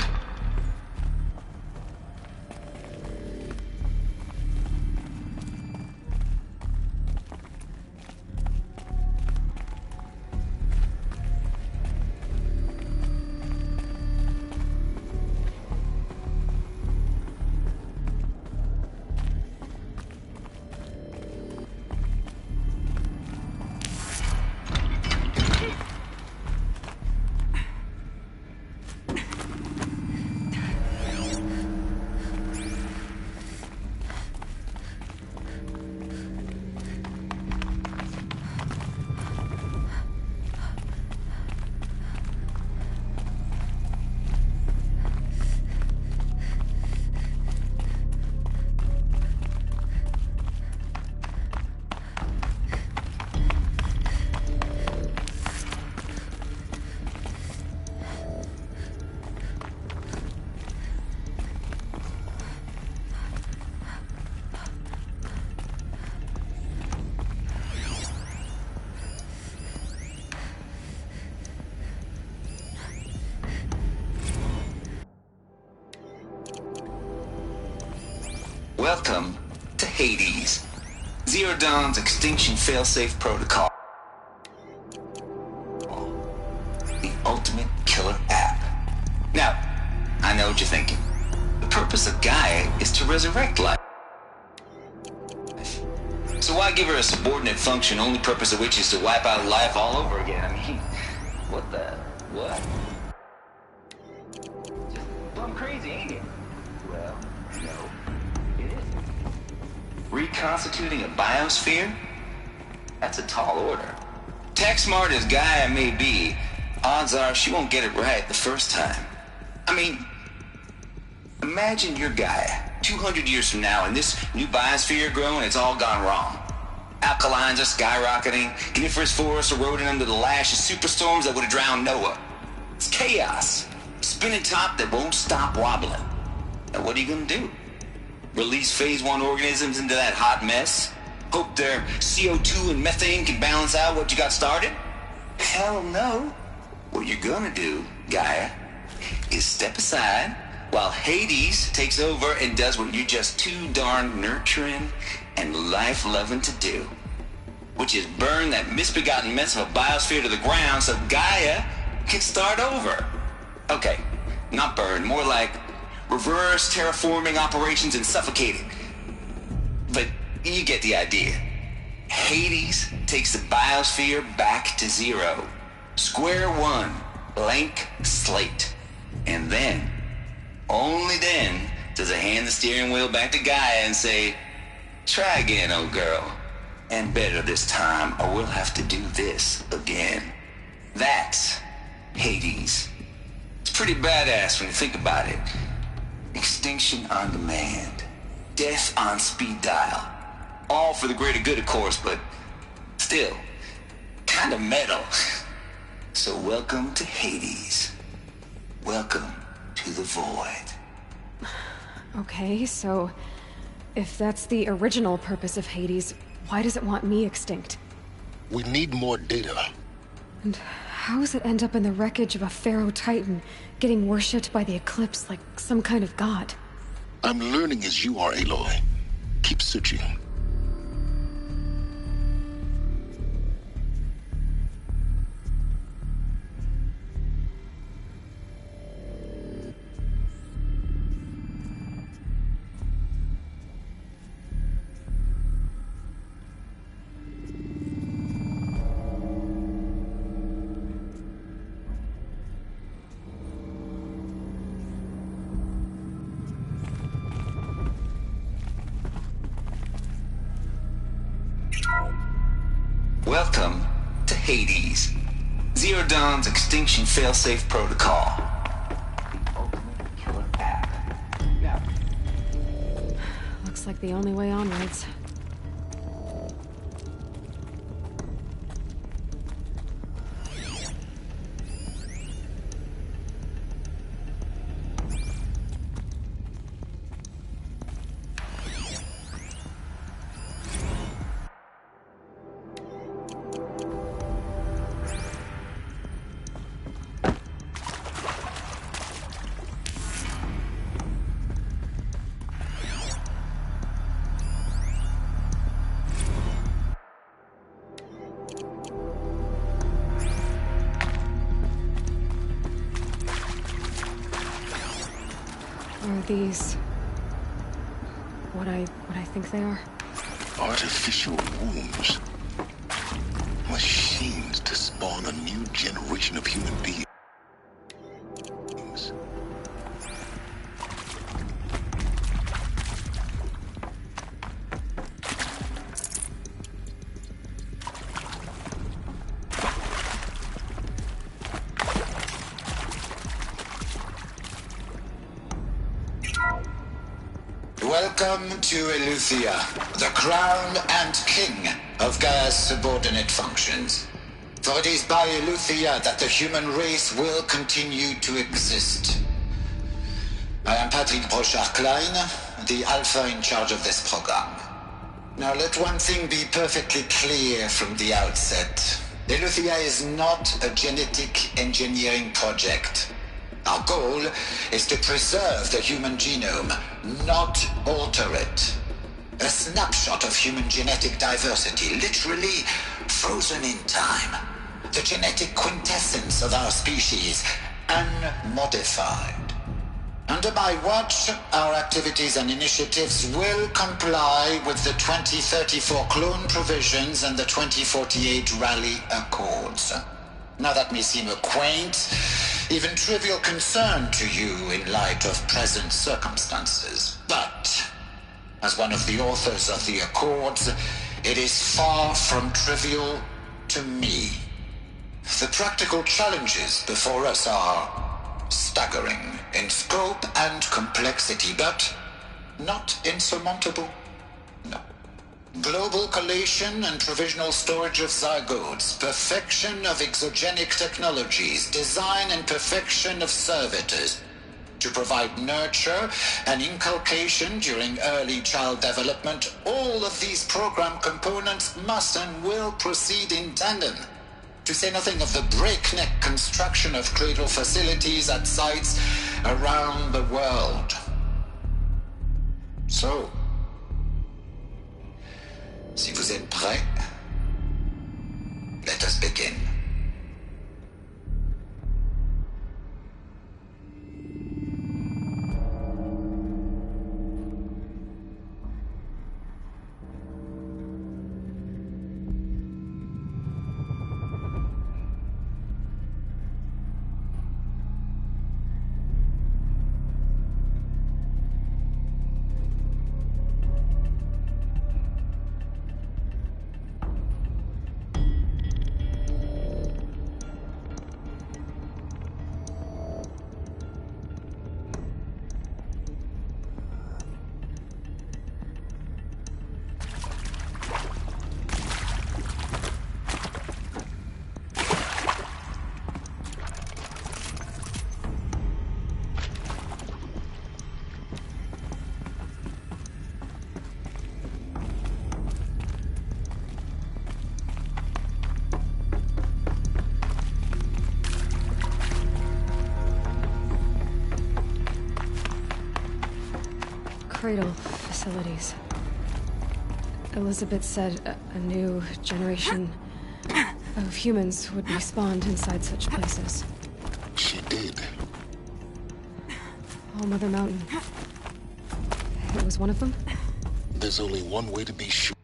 Welcome to Hades, Zero Dawn's extinction failsafe protocol. The ultimate killer app. Now, I know what you're thinking. The purpose of Gaia is to resurrect life. So why give her a subordinate function, only purpose of which is to wipe out life all over again? I mean, what? Just plumb crazy, ain't it? Well, no. Reconstituting a biosphere? That's a tall order. Tech smart as Gaia may be, odds are she won't get it right the first time. I mean, imagine you're Gaia, 200 years from now, and this new biosphere growing, it's all gone wrong. Alkalines are skyrocketing, coniferous forests eroding under the lash of superstorms that would have drowned Noah. It's chaos. Spinning top that won't stop wobbling. Now what are you gonna do? Release phase 1 organisms into that hot mess? Hope their CO2 and methane can balance out what you got started? Hell no. What you're gonna do, Gaia, is step aside while Hades takes over and does what you're just too darn nurturing and life-loving to do. Which is burn that misbegotten mess of a biosphere to the ground so Gaia can start over. Okay, not burn, more like reverse terraforming operations and suffocating. But you get the idea. Hades takes the biosphere back to zero. Square one, blank slate. And then, only then, does it hand the steering wheel back to Gaia and say, try again, old girl. And better this time, or we'll have to do this again. That's Hades. It's pretty badass when you think about it. Extinction on demand. Death on speed dial. All for the greater good, of course, but still, kind of metal. So welcome to Hades. Welcome to the void. Okay, so if that's the original purpose of Hades, why does it want me extinct? We need more data. And how does it end up in the wreckage of a Pharaoh Titan, getting worshipped by the Eclipse like some kind of god? I'm learning as you are, Aloy. Keep searching. Welcome to Hades. Zero Dawn's extinction failsafe protocol. Looks like the only way onwards. Are these what I think they are? Artificial wombs. Machines to spawn a new generation of human beings. Welcome to Eleuthia, the crown and king of Gaia's subordinate functions. For it is by Eleuthia that the human race will continue to exist. I am Patrick Brochard-Klein, the Alpha in charge of this program. Now let one thing be perfectly clear from the outset. Eleuthia is not a genetic engineering project. Our goal is to preserve the human genome, not alter it. A snapshot of human genetic diversity, literally frozen in time. The genetic quintessence of our species, unmodified. Under my watch, our activities and initiatives will comply with the 2034 clone provisions and the 2048 Raleigh Accords. Now that may seem a quaint, even trivial concern to you in light of present circumstances. But, as one of the authors of the Accords, it is far from trivial to me. The practical challenges before us are staggering in scope and complexity, but not insurmountable. No. Global collation and provisional storage of zygotes, perfection of exogenic technologies, design and perfection of servitors, to provide nurture and inculcation during early child development. All of these program components must and will proceed in tandem, to say nothing of the breakneck construction of cradle facilities at sites around the world. So, si vous êtes prêts, let us begin. Cradle facilities. Elizabeth said a new generation of humans would be spawned inside such places. She did. All Mother Mountain. It was one of them? There's only one way to be sure.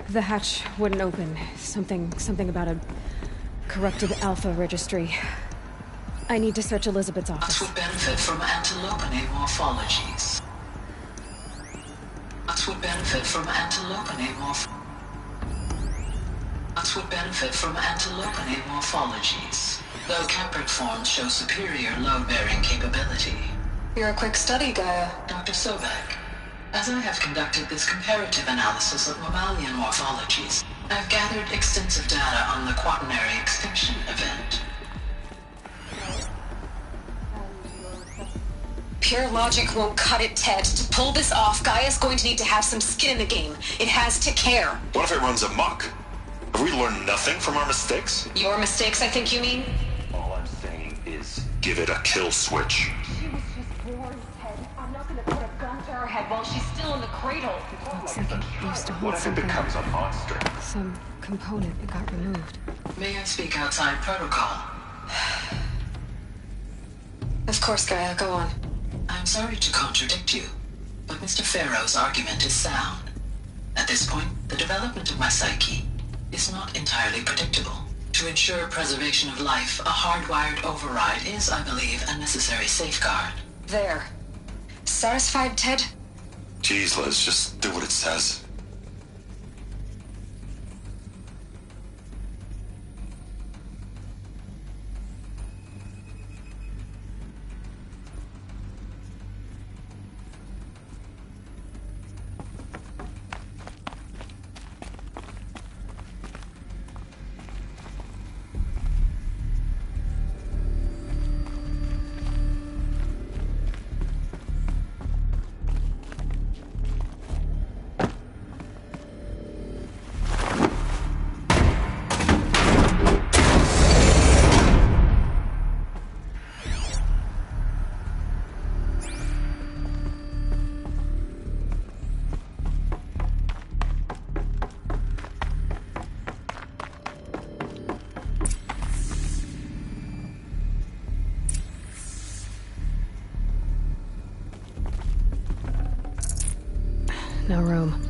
The hatch wouldn't open. Something about a corrupted Alpha registry. I need to search Elizabeth's office. That would benefit from antilopinae morphologies. That would benefit from antilopinae morphologies. Though capricorns show superior load-bearing capability. You're a quick study, Gaia. Dr. Sobek. As I have conducted this comparative analysis of mammalian morphologies, I've gathered extensive data on the Quaternary extinction event. Pure logic won't cut it, Ted. To pull this off, Gaia's going to need to have some skin in the game. It has to care. What if it runs amok? Have we learned nothing from our mistakes? Your mistakes, I think you mean? All I'm saying is give it a kill switch. She was just born, Ted. I'm not gonna put a gun to her head while she's still in the cradle. Looks like it used to hold What if it becomes a monster? some component that got removed. May I speak outside protocol? Of course, Gaia, go on. I'm sorry to contradict you, but Mr. Farrow's argument is sound. At this point, the development of my psyche is not entirely predictable. To ensure preservation of life, a hardwired override is, I believe, a necessary safeguard. There. Satisfied, Ted? Jeez, Liz, just do what it says. No room.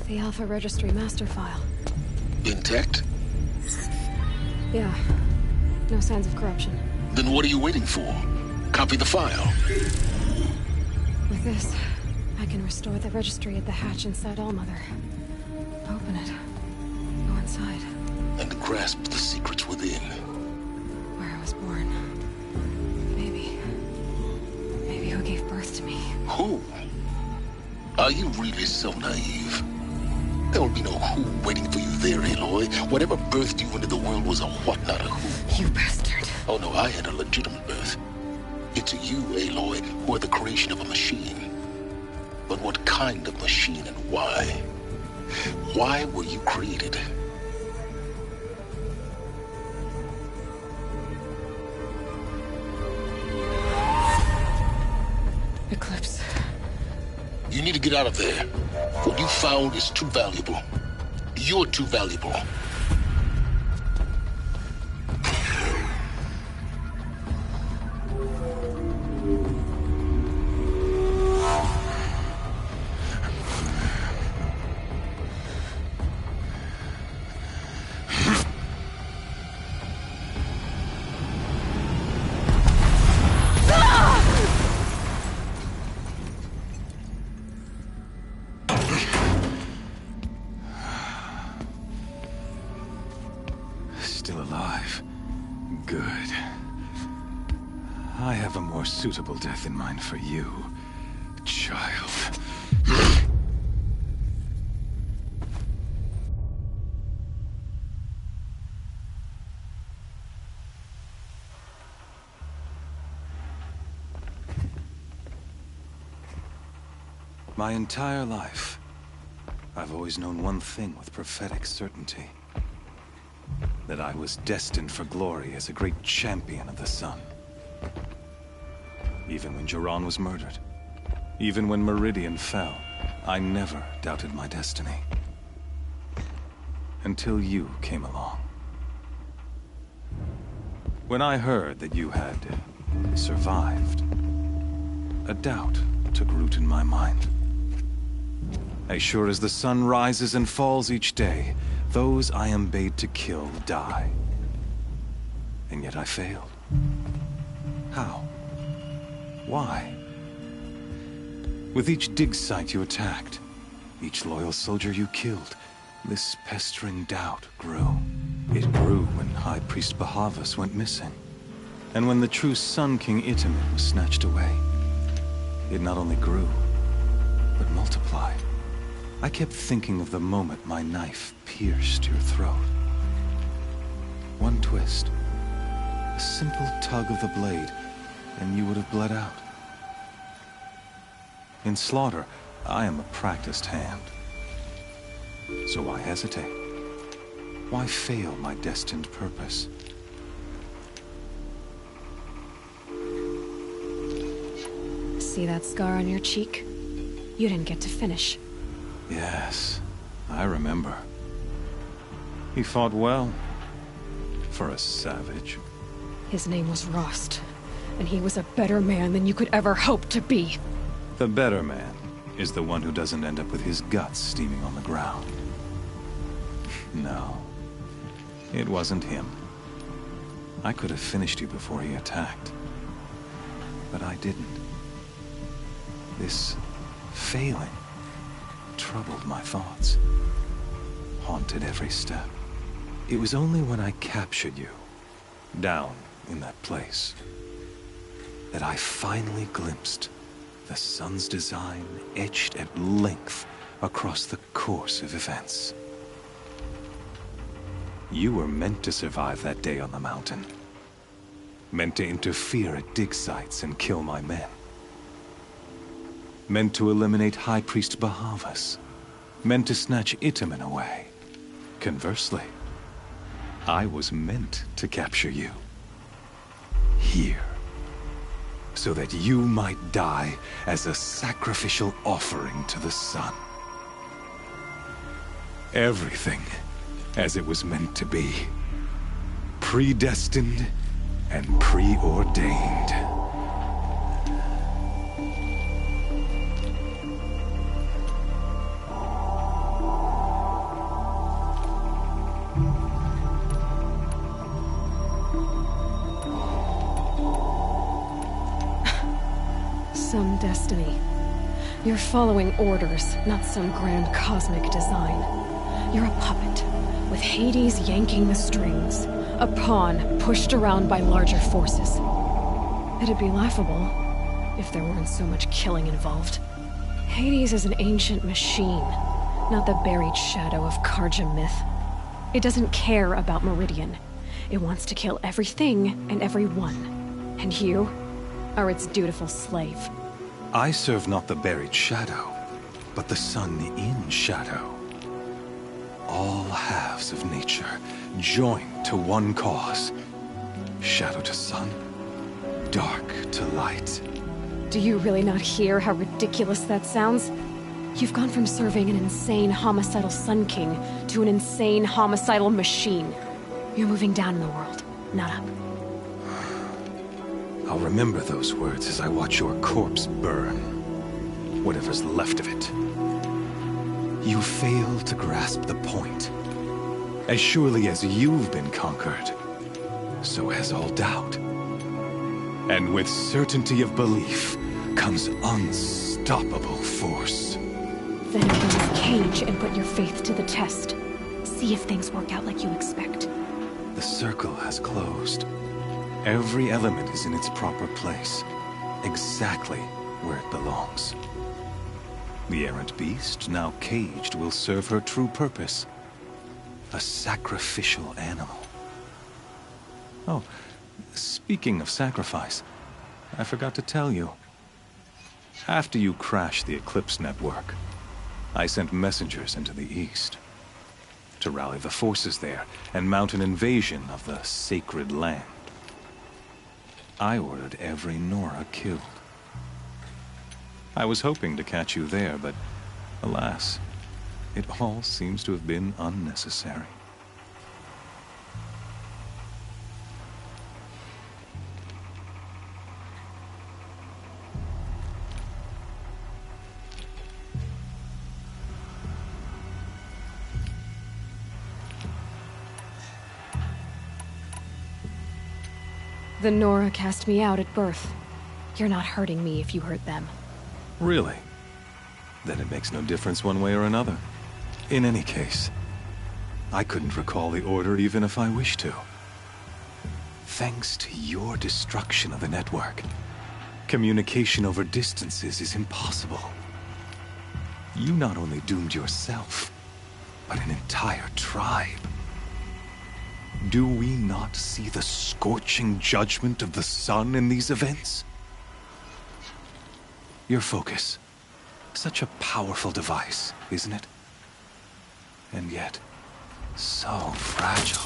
The Alpha Registry master file. Intact? Yeah. No signs of corruption. Then what are you waiting for? Copy the file. With this, I can restore the registry at the hatch inside Allmother. Open it. Go inside. And grasp the secrets within. Where I was born. Maybe who gave birth to me. Who? Are you really so naive? There will be no who waiting for you there, Aloy. Whatever birthed you into the world was a what, not a who. You bastard. Oh no, I had a legitimate birth. It's you, Aloy, who are the creation of a machine. But what kind of machine and why? Why were you created? Eclipse. You need to get out of there. What you found is too valuable. You're too valuable. I have a more suitable death in mind for you, child. My entire life, I've always known one thing with prophetic certainty. That I was destined for glory as a great champion of the sun. Even when Jiran was murdered, even when Meridian fell, I never doubted my destiny. Until you came along. When I heard that you had survived, a doubt took root in my mind. As sure as the sun rises and falls each day, those I am bade to kill die. And yet I failed. How? Why? With each dig site you attacked, each loyal soldier you killed, this pestering doubt grew. It grew when High Priest Bahavas went missing, and when the true Sun King Itamen was snatched away. It not only grew, but multiplied. I kept thinking of the moment my knife pierced your throat. One twist, a simple tug of the blade, and you would have bled out. In slaughter, I am a practiced hand. So why hesitate? Why fail my destined purpose? See that scar on your cheek? You didn't get to finish. Yes, I remember. He fought well. For a savage. His name was Rost, and he was a better man than you could ever hope to be. The better man is the one who doesn't end up with his guts steaming on the ground. No, it wasn't him. I could have finished you before he attacked. But I didn't. This failing troubled my thoughts, haunted every step. It was only when I captured you, down in that place, that I finally glimpsed the sun's design etched at length across the course of events. You were meant to survive that day on the mountain. Meant to interfere at dig sites and kill my men. Meant to eliminate High Priest Bahavas. Meant to snatch Itamen away. Conversely, I was meant to capture you. Here. So that you might die as a sacrificial offering to the sun. Everything as it was meant to be. Predestined and preordained. Some destiny. You're following orders, not some grand cosmic design. You're a puppet, with Hades yanking the strings. A pawn pushed around by larger forces. It'd be laughable if there weren't so much killing involved. Hades is an ancient machine, not the buried shadow of Carja myth. It doesn't care about Meridian. It wants to kill everything and everyone. And you are its dutiful slave. I serve not the buried shadow, but the sun in shadow. All halves of nature joined to one cause. Shadow to sun, dark to light. Do you really not hear how ridiculous that sounds? You've gone from serving an insane homicidal Sun King to an insane homicidal machine. You're moving down in the world, not up. I'll remember those words as I watch your corpse burn. Whatever's left of it. You fail to grasp the point. As surely as you've been conquered, so has all doubt. And with certainty of belief comes unstoppable force. Then open this cage and put your faith to the test. See if things work out like you expect. The circle has closed. Every element is in its proper place, exactly where it belongs. The errant beast, now caged, will serve her true purpose. A sacrificial animal. Oh, speaking of sacrifice, I forgot to tell you. After you crashed the Eclipse network, I sent messengers into the east to rally the forces there and mount an invasion of the sacred land. I ordered every Nora killed. I was hoping to catch you there, but alas, it all seems to have been unnecessary. The Nora cast me out at birth. You're not hurting me if you hurt them. Really? Then it makes no difference one way or another. In any case, I couldn't recall the order even if I wished to. Thanks to your destruction of the network, communication over distances is impossible. You not only doomed yourself, but an entire tribe. Do we not see the scorching judgment of the sun in these events? Your focus. Such a powerful device, isn't it? And yet, so fragile.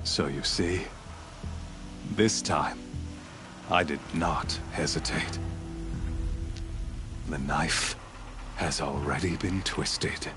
So you see, this time, I did not hesitate. The knife has already been twisted.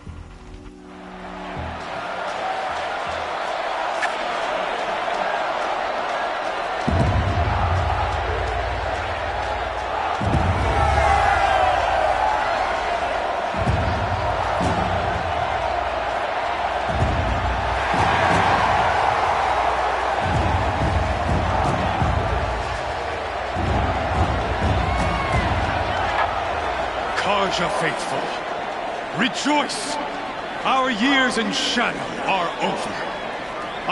Karja faithful, rejoice! Our years in shadow are over.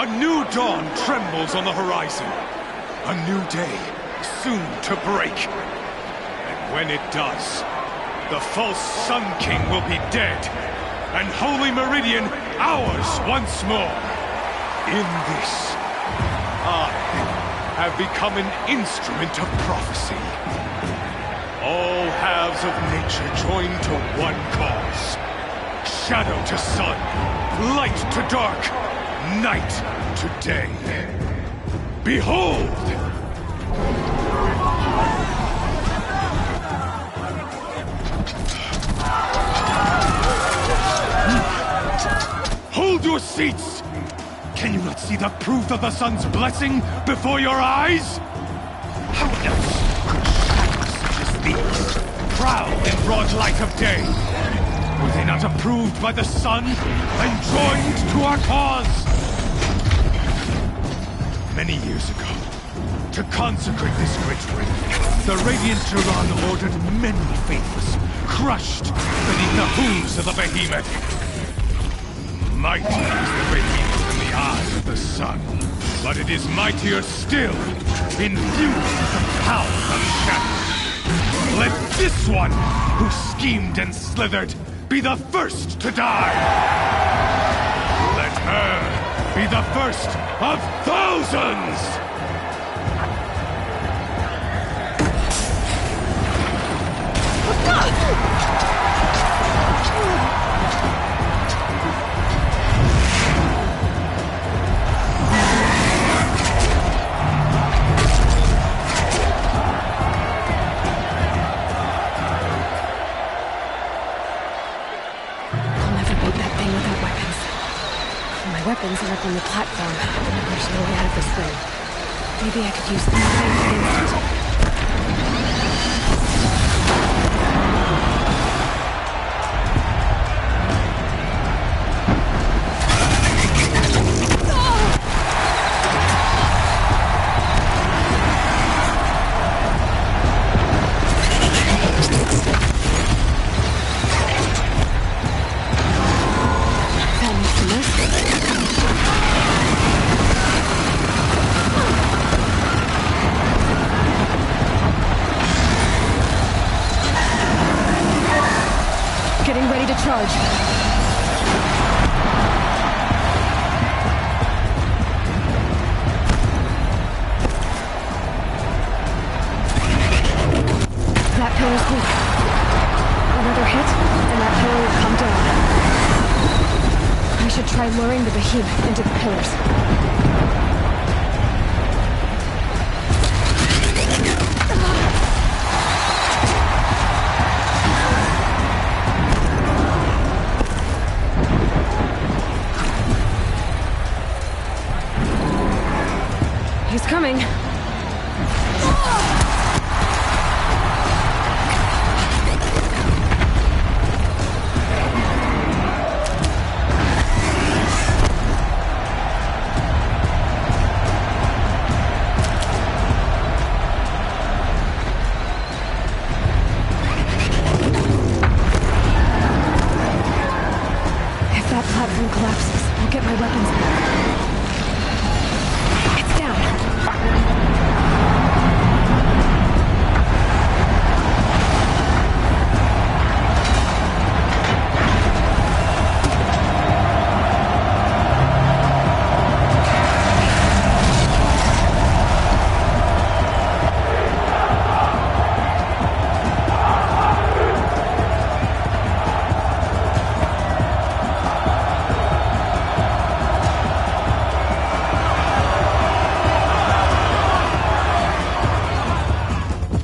A new dawn trembles on the horizon. A new day soon to break. And when it does, the false Sun King will be dead, and Holy Meridian ours once more. In this, I have become an instrument of prophecy. All halves of nature join to one cause. Shadow to sun, light to dark, night to day. Behold! Hold your seats! Can you not see the proof of the sun's blessing before your eyes? How else could shadows such as these prowl in broad light of day? Were they not approved by the sun and joined to our cause? Many years ago, to consecrate this great ring, the Radiant Turan ordered many faithless, crushed beneath the hooves of the behemoth. Mighty is the behemoth in the eyes of the sun, but it is mightier still, infused with the power of shadow. Let this one, who schemed and slithered, be the first to die! Let her be the first of thousands! Weapons are up on the platform. There's no way out of this thing. Maybe I could use them. Getting ready to charge. That pillar's weak. Another hit, and that pillar will come down. I should try luring the behemoth into the pillars. He's coming. If that platform collapses, I'll get my weapons back. It's down.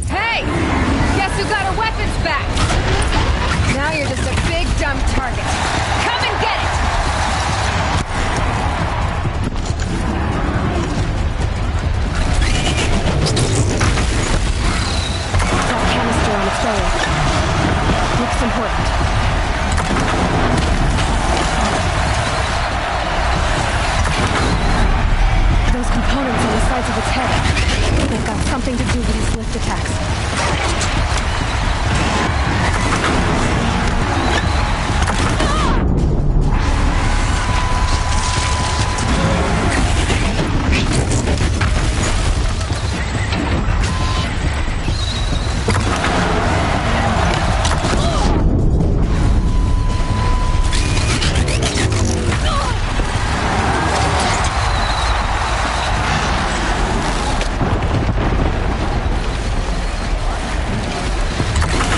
Hey! Guess who got our weapons back? Now you're just a big dumb target. Come and get it! That canister on its belly. Looks important. Those components on the sides of its head. They've got something to do with his lift attacks.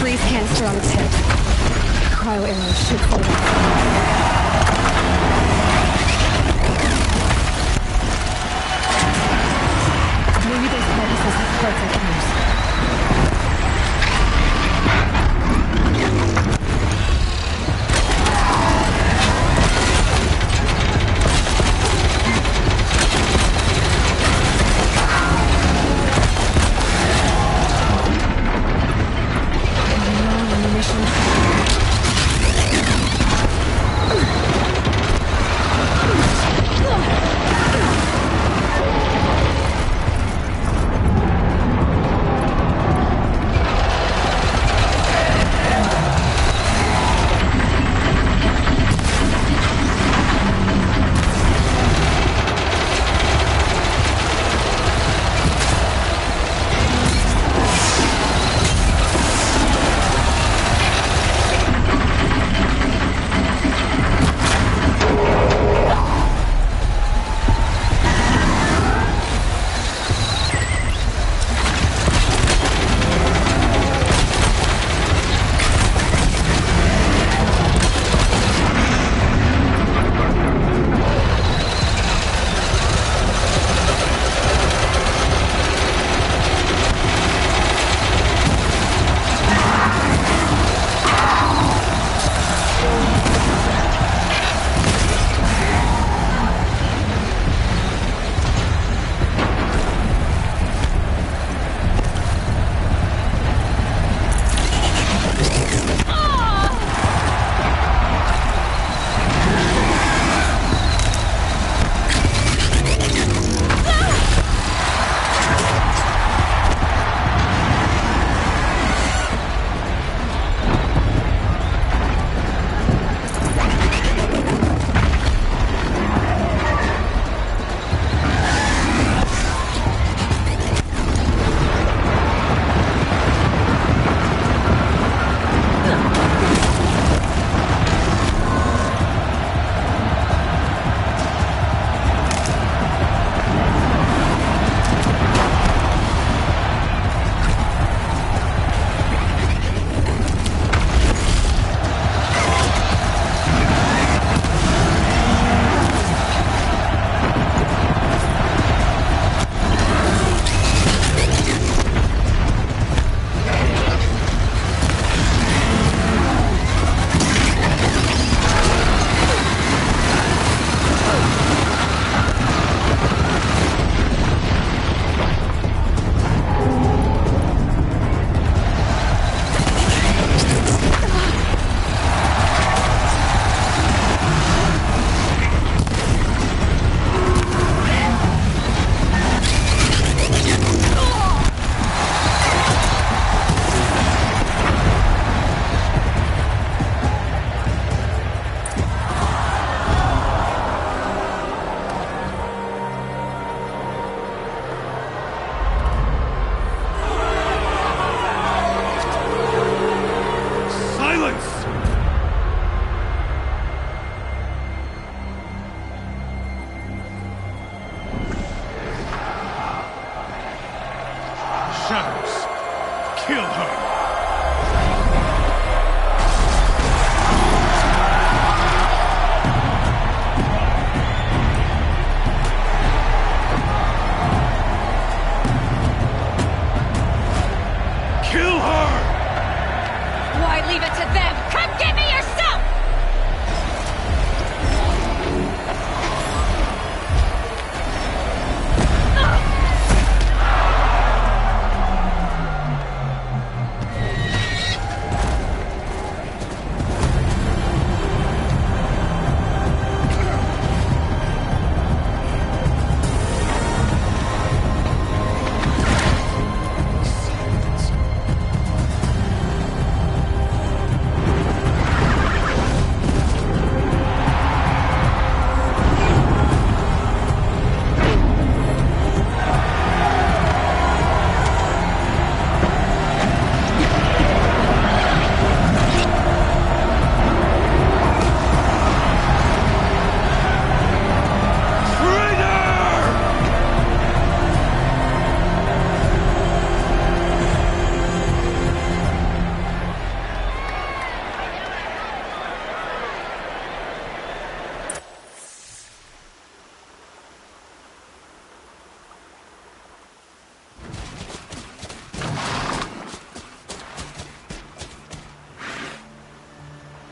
Freeze canister on its head. Cryo arrows should hold it. Maybe those purposes have parts I can use. Low ammunition.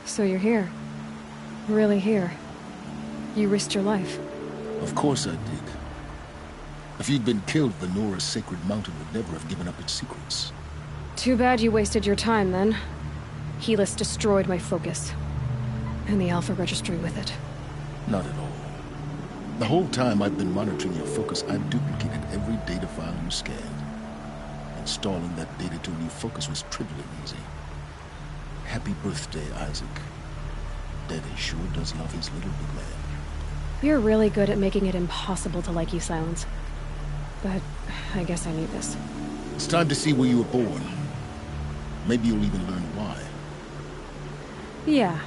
So you're here. Really here. You risked your life. Of course I did. If you'd been killed, the Nora's sacred mountain would never have given up its secrets. Too bad you wasted your time, then. Helis destroyed my focus. And the Alpha Registry with it. Not at all. The whole time I've been monitoring your focus, I've duplicated every data file you scanned. Installing that data to a new focus was trivially easy. Happy birthday, Isaac. Daddy sure does love his little big man. You're really good at making it impossible to like you, Silence. But I guess I need this. It's time to see where you were born. Maybe you'll even learn why. Yeah.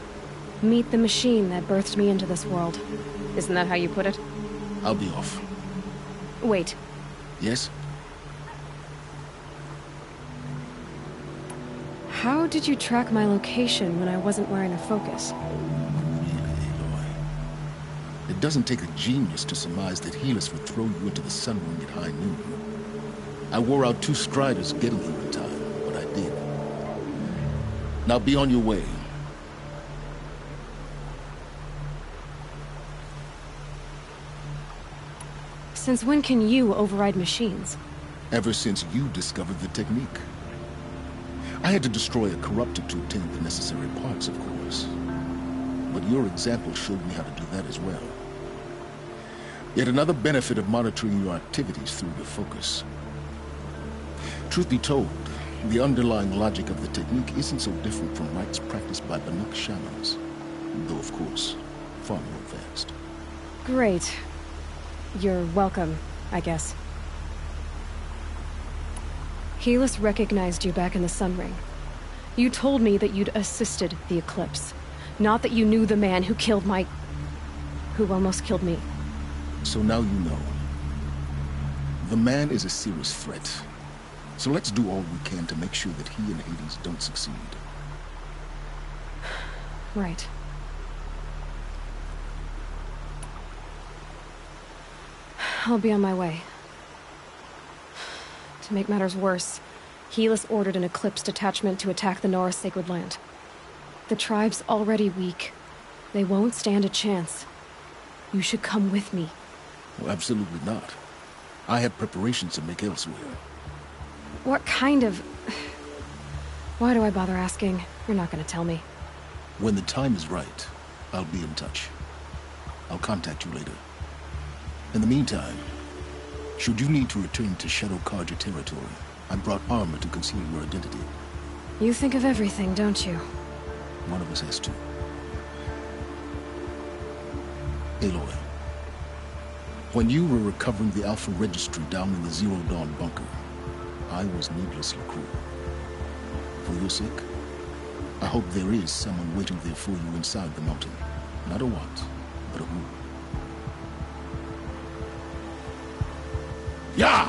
Meet the machine that birthed me into this world. Isn't that how you put it? I'll be off. Wait. Yes? How did you track my location when I wasn't wearing a focus? It doesn't take a genius to surmise that Helis would throw you into the Sun Ring at high noon. I wore out 2 striders getting here in time, but I did. Now be on your way. Since when can you override machines? Ever since you discovered the technique. I had to destroy a corruptor to obtain the necessary parts, of course. But your example showed me how to do that as well. Yet another benefit of monitoring your activities through your focus. Truth be told, the underlying logic of the technique isn't so different from rites practiced by Banuk shamans. Though, of course, far more advanced. Great. You're welcome, I guess. Helis recognized you back in the Sun Ring. You told me that you'd assisted the Eclipse. Not that you knew the man who killed who almost killed me. So now you know. The man is a serious threat. So let's do all we can to make sure that he and Hades don't succeed. Right. I'll be on my way. To make matters worse, Helis ordered an Eclipse detachment to attack the Nora Sacred Land. The tribe's already weak. They won't stand a chance. You should come with me. Well, absolutely not. I have preparations to make elsewhere. What kind of... Why do I bother asking? You're not gonna tell me. When the time is right, I'll be in touch. I'll contact you later. In the meantime, should you need to return to Shadow Carja territory, I brought armor to conceal your identity. You think of everything, don't you? One of us has to. Aloy, when you were recovering the Alpha Registry down in the Zero Dawn bunker, I was needlessly cruel. For your sake, I hope there is someone waiting there for you inside the mountain. Not a what, but a who. Yeah!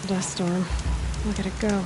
dust storm. Look at it go.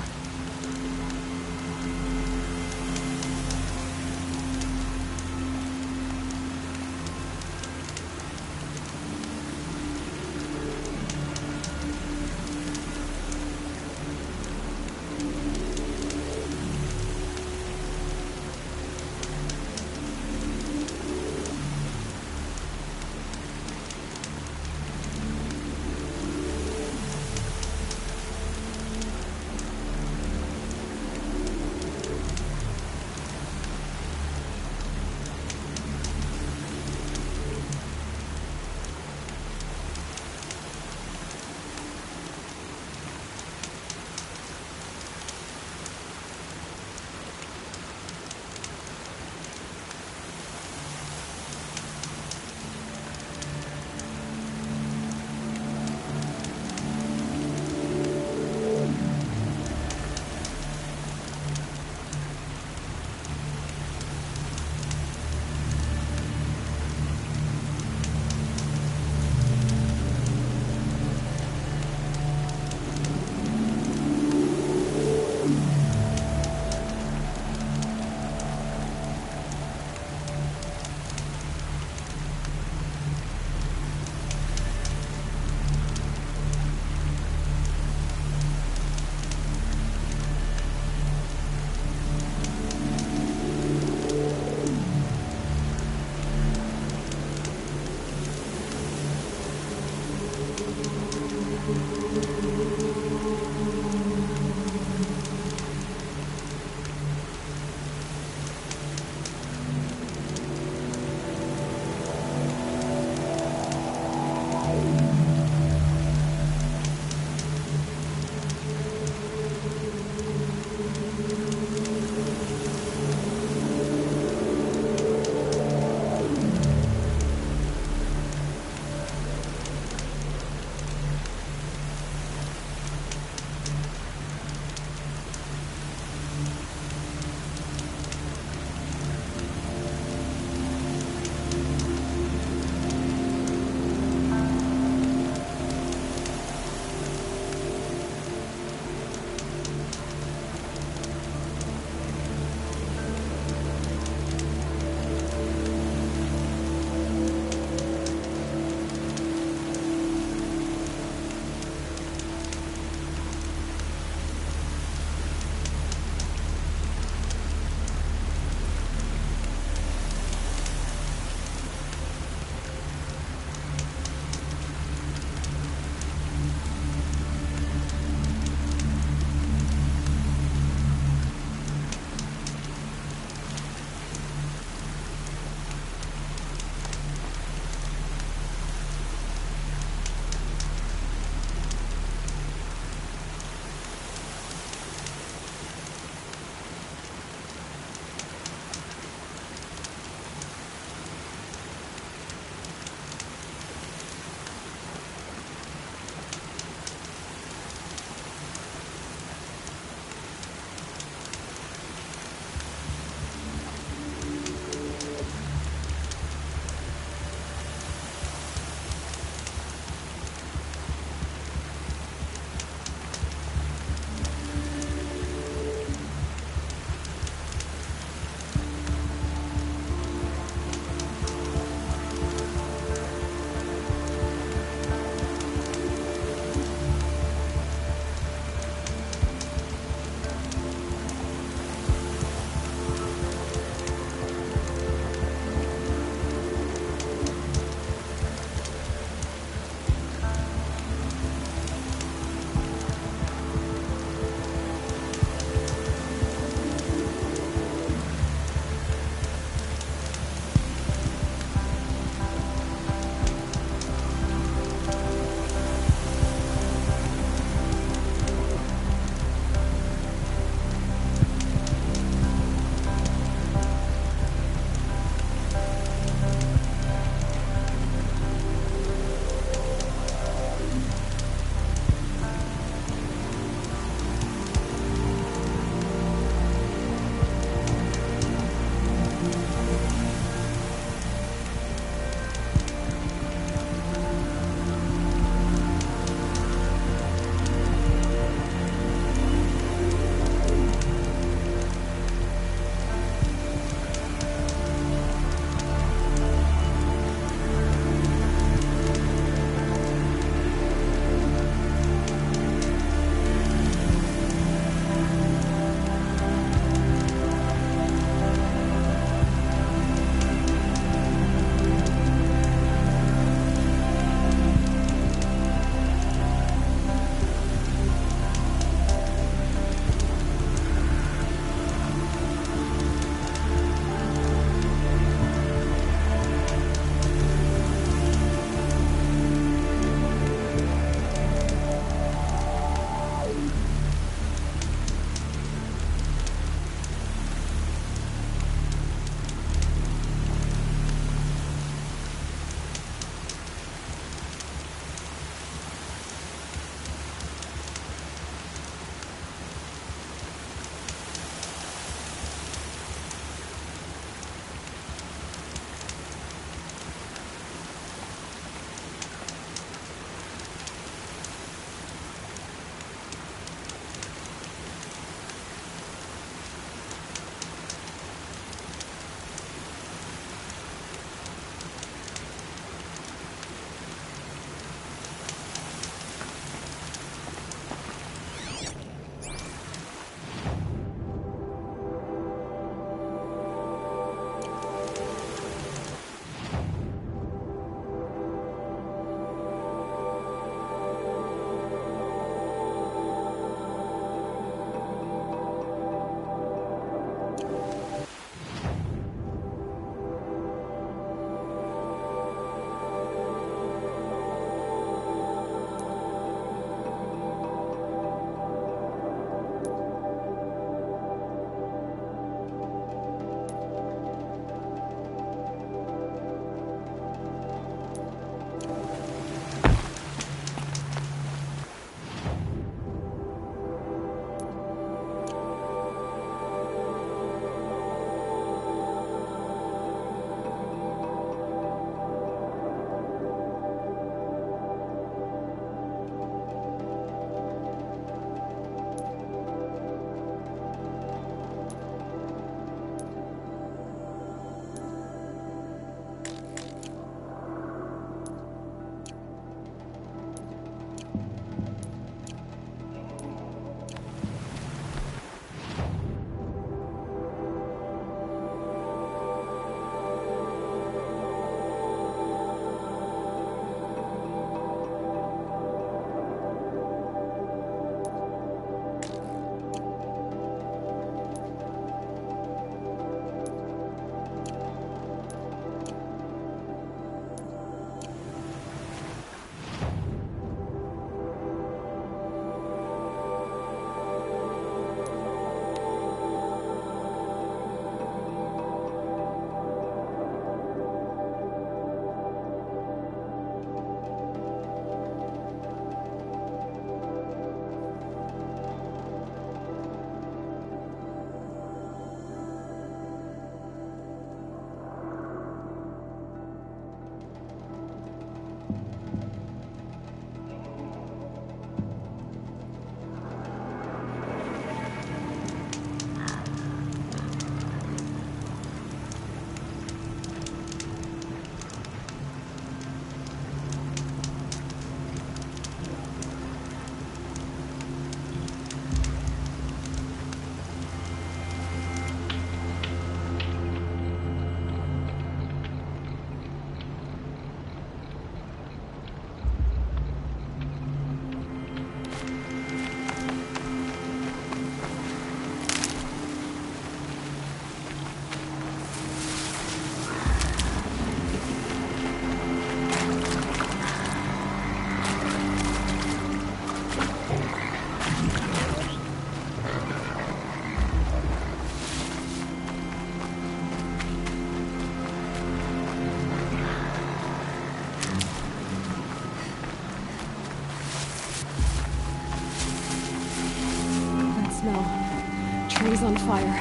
City's on fire.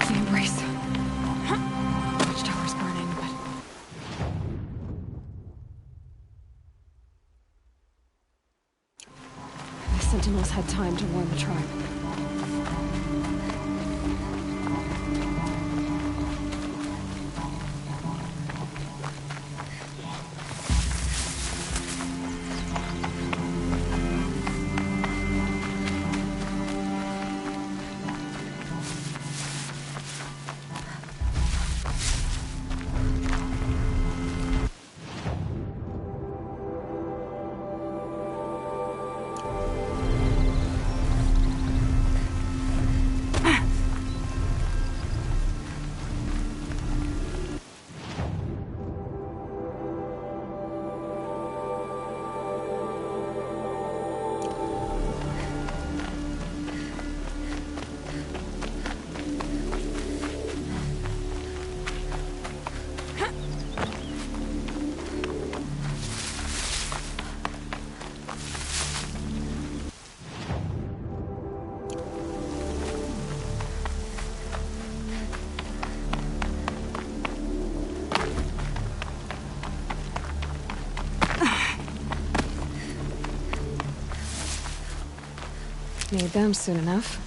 The Embrace. Watchtower's burning, but... The Sentinels had time to warn the tribe. Need them soon enough.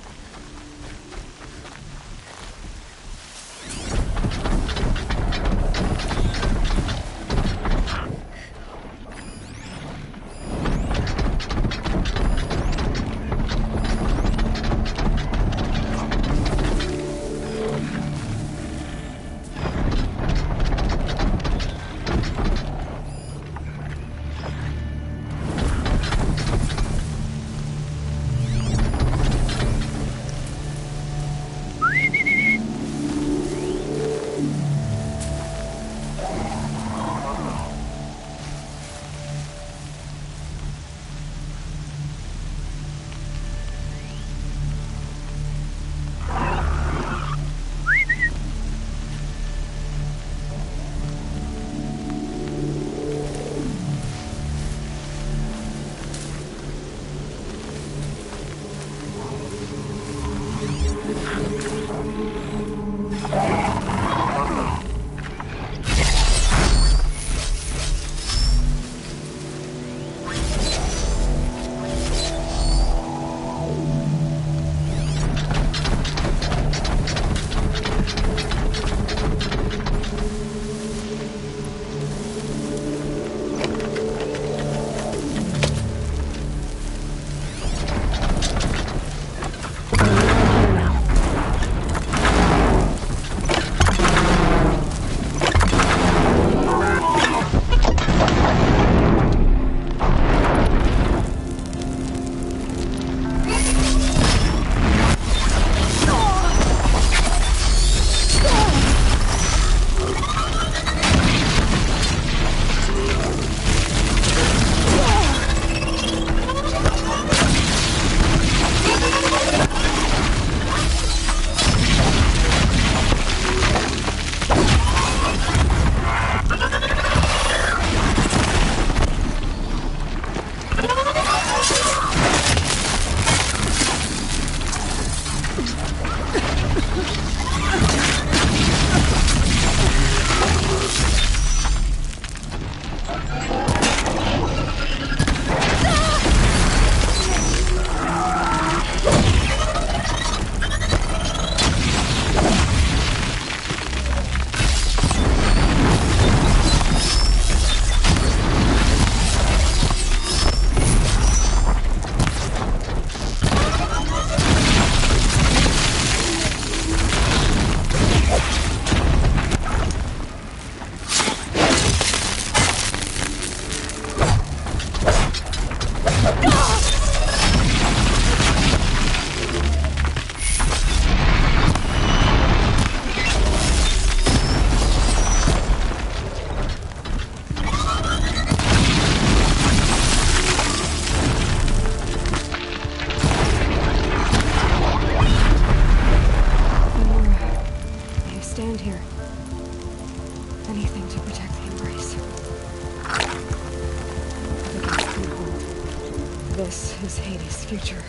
This is Hades' future.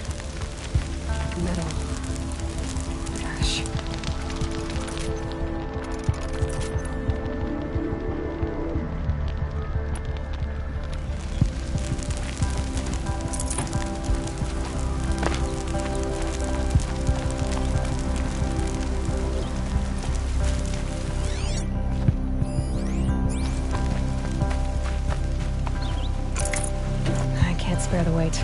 Metal. Gosh. I can't spare the weight.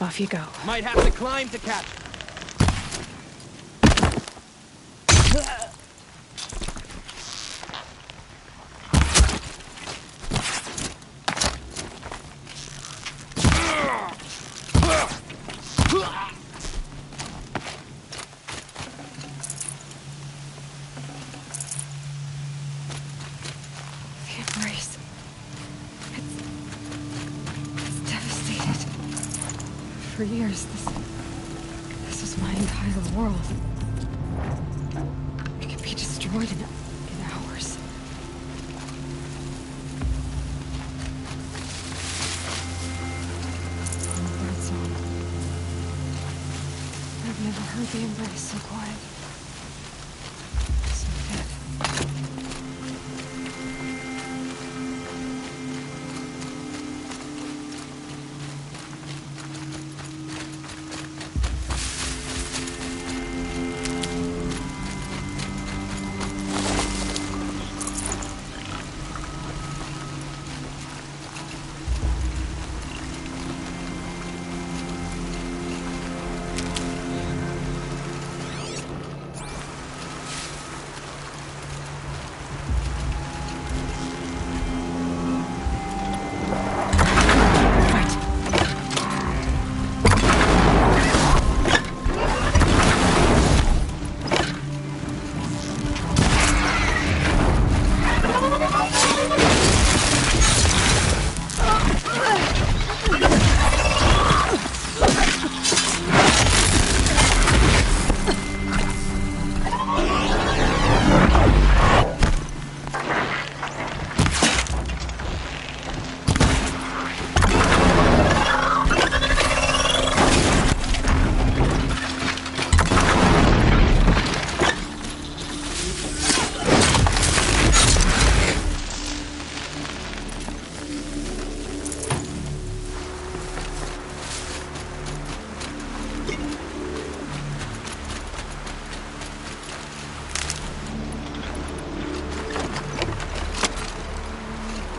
Off you go. Might have to climb to catch. For years, this was my entire world. It could be destroyed in hours. Bird song. I've never heard the embrace so quiet. So dead.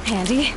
Handy.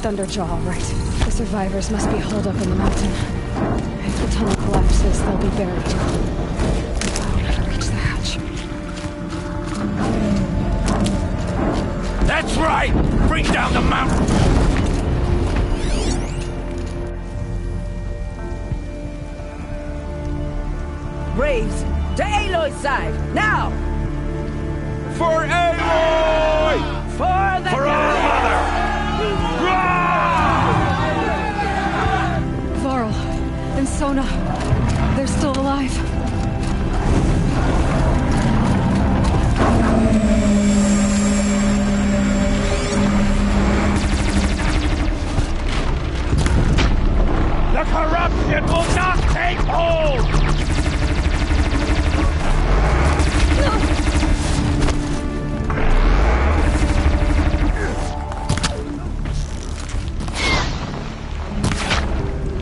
Thunderjaw, all right. The survivors must be holed up in the mountain. If the tunnel collapses, they'll be buried. I'll never reach the hatch. That's right! Bring down the mountain! Braves, to Aloy's side, now! For Aloy! For the For our mother! Varl and Sona, they're still alive. The corruption will not take hold!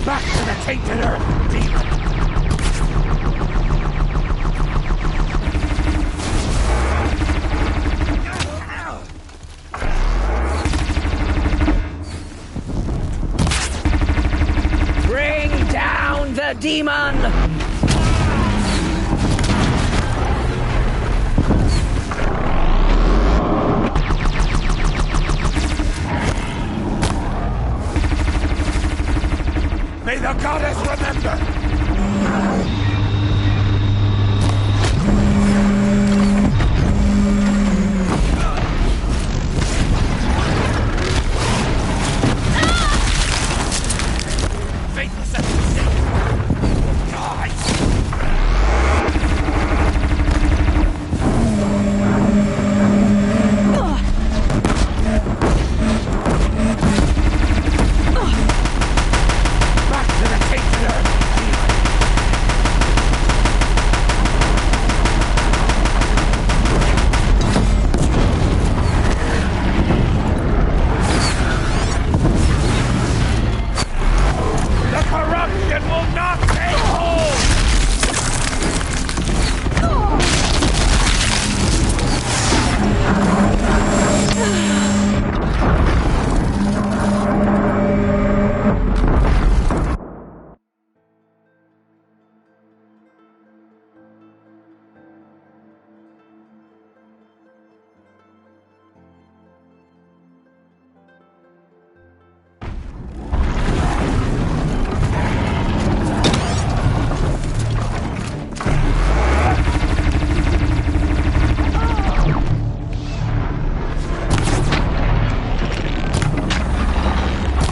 Back to the tainted earth, demon! Bring down the demon! May the goddess remember! Faithless as the sea! Die! Back to the tainted earth! The corruption will not take hold!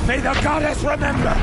May the goddess remember!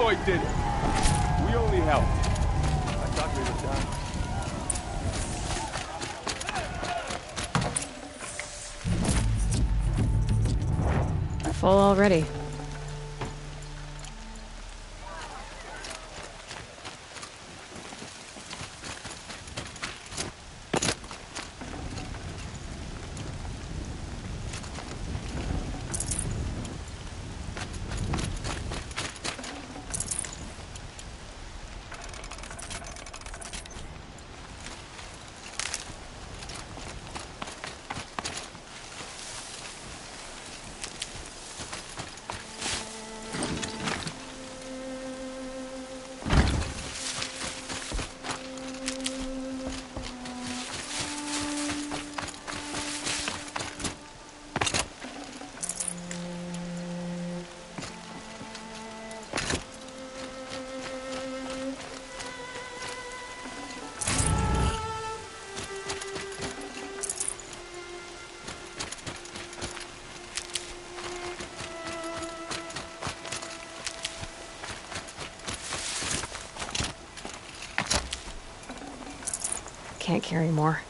Aloy did it. We only helped. I thought we were done. Full already. Can't carry more.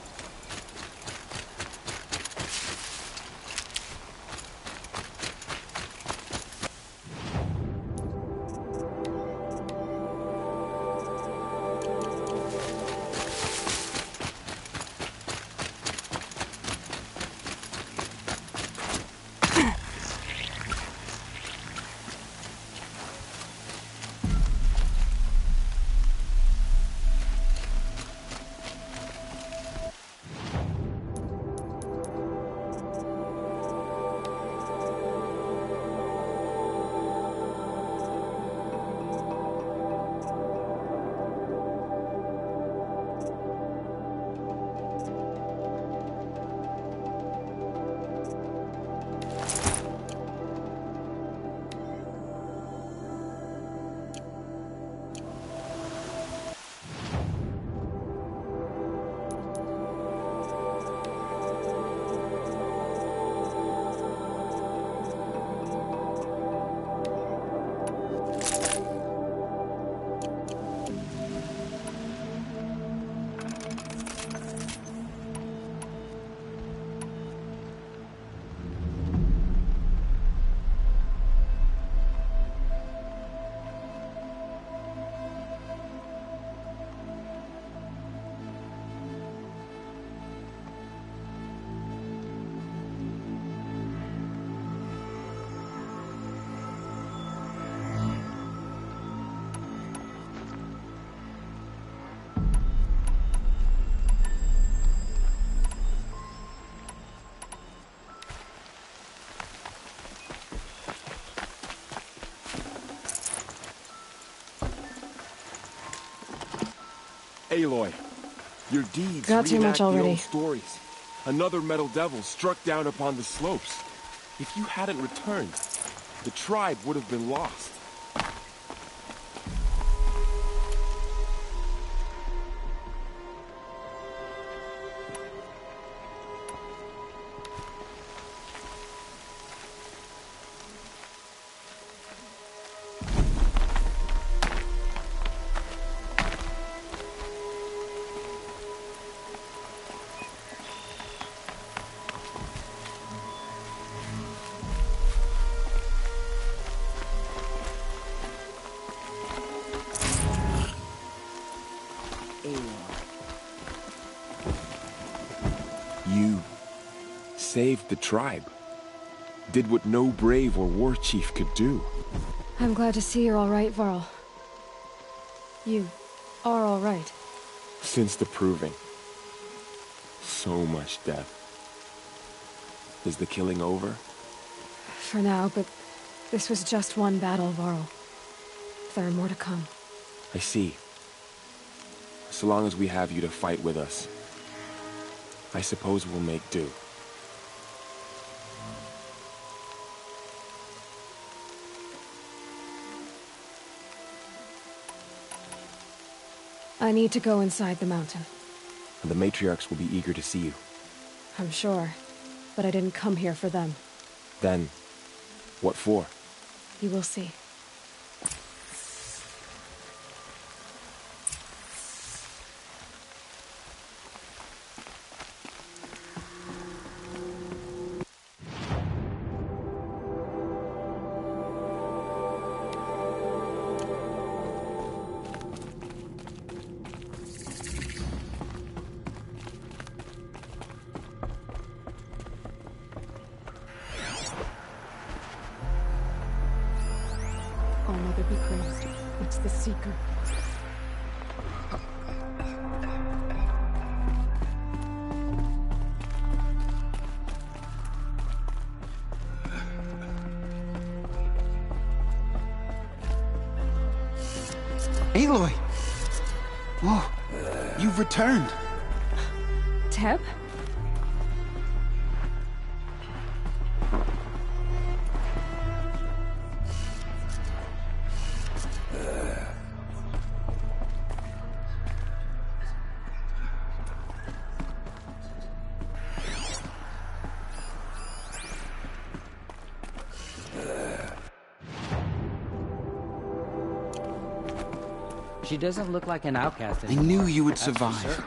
Aloy, your deeds Got too much reenact the already. old stories. Another metal devil struck down upon the slopes. If you hadn't returned, the tribe would have been lost. You saved the tribe. Did what no brave or war chief could do. I'm glad to see you're all right, Varl. You are all right. Since the proving. So much death. Is the killing over? For now, but this was just one battle, Varl. There are more to come. I see. So long as we have you to fight with us, I suppose we'll make do. I need to go inside the mountain. The matriarchs will be eager to see you. I'm sure, but I didn't come here for them. Then, what for? You will see. All-Mother be praised. It's the Seeker. Aloy! Whoa, you've returned. Teb? She doesn't look like an outcast I anymore. knew you would That's for survive. certain.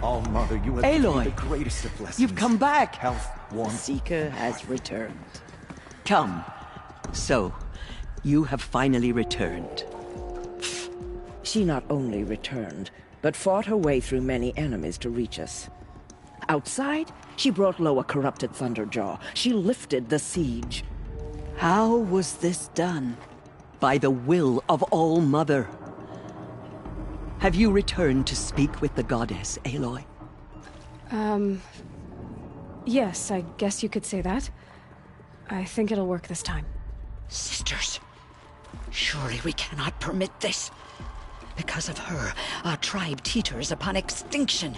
All-Mother, you have Aloy, been the greatest of blessings. you've come back. Health, The warmth. Seeker has returned. Come. So, you have finally returned. She not only returned, but fought her way through many enemies to reach us. Outside, she brought low a corrupted Thunderjaw. She lifted the siege. How was this done? By the will of All-Mother. Have you returned to speak with the goddess, Aloy? Yes, I guess you could say that. I think it'll work this time. Sisters, surely we cannot permit this. Because of her, our tribe teeters upon extinction.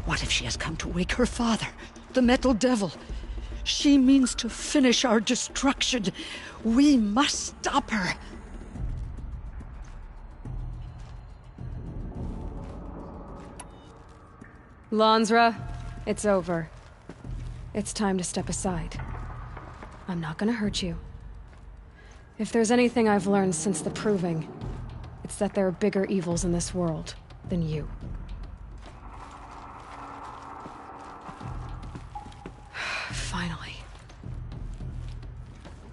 What if she has come to wake her father, the Metal Devil? She means to finish our destruction. We must stop her. Lansra, it's over. It's time to step aside. I'm not gonna hurt you. If there's anything I've learned since the Proving, it's that there are bigger evils in this world than you. Finally.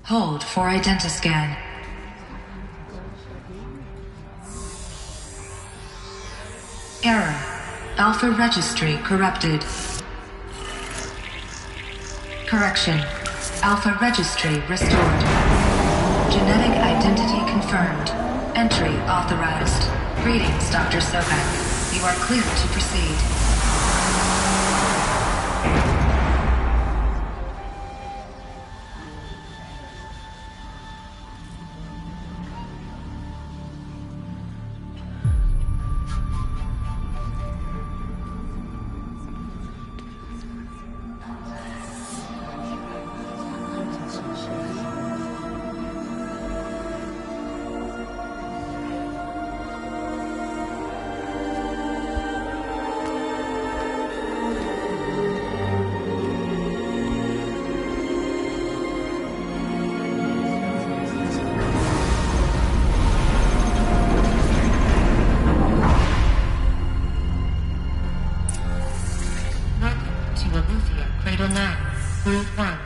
Hold for identiscan. Error. Alpha registry corrupted. Correction. Alpha registry restored. Genetic identity confirmed. Entry authorized. Greetings, Dr. Sobek. You are cleared to proceed. 1.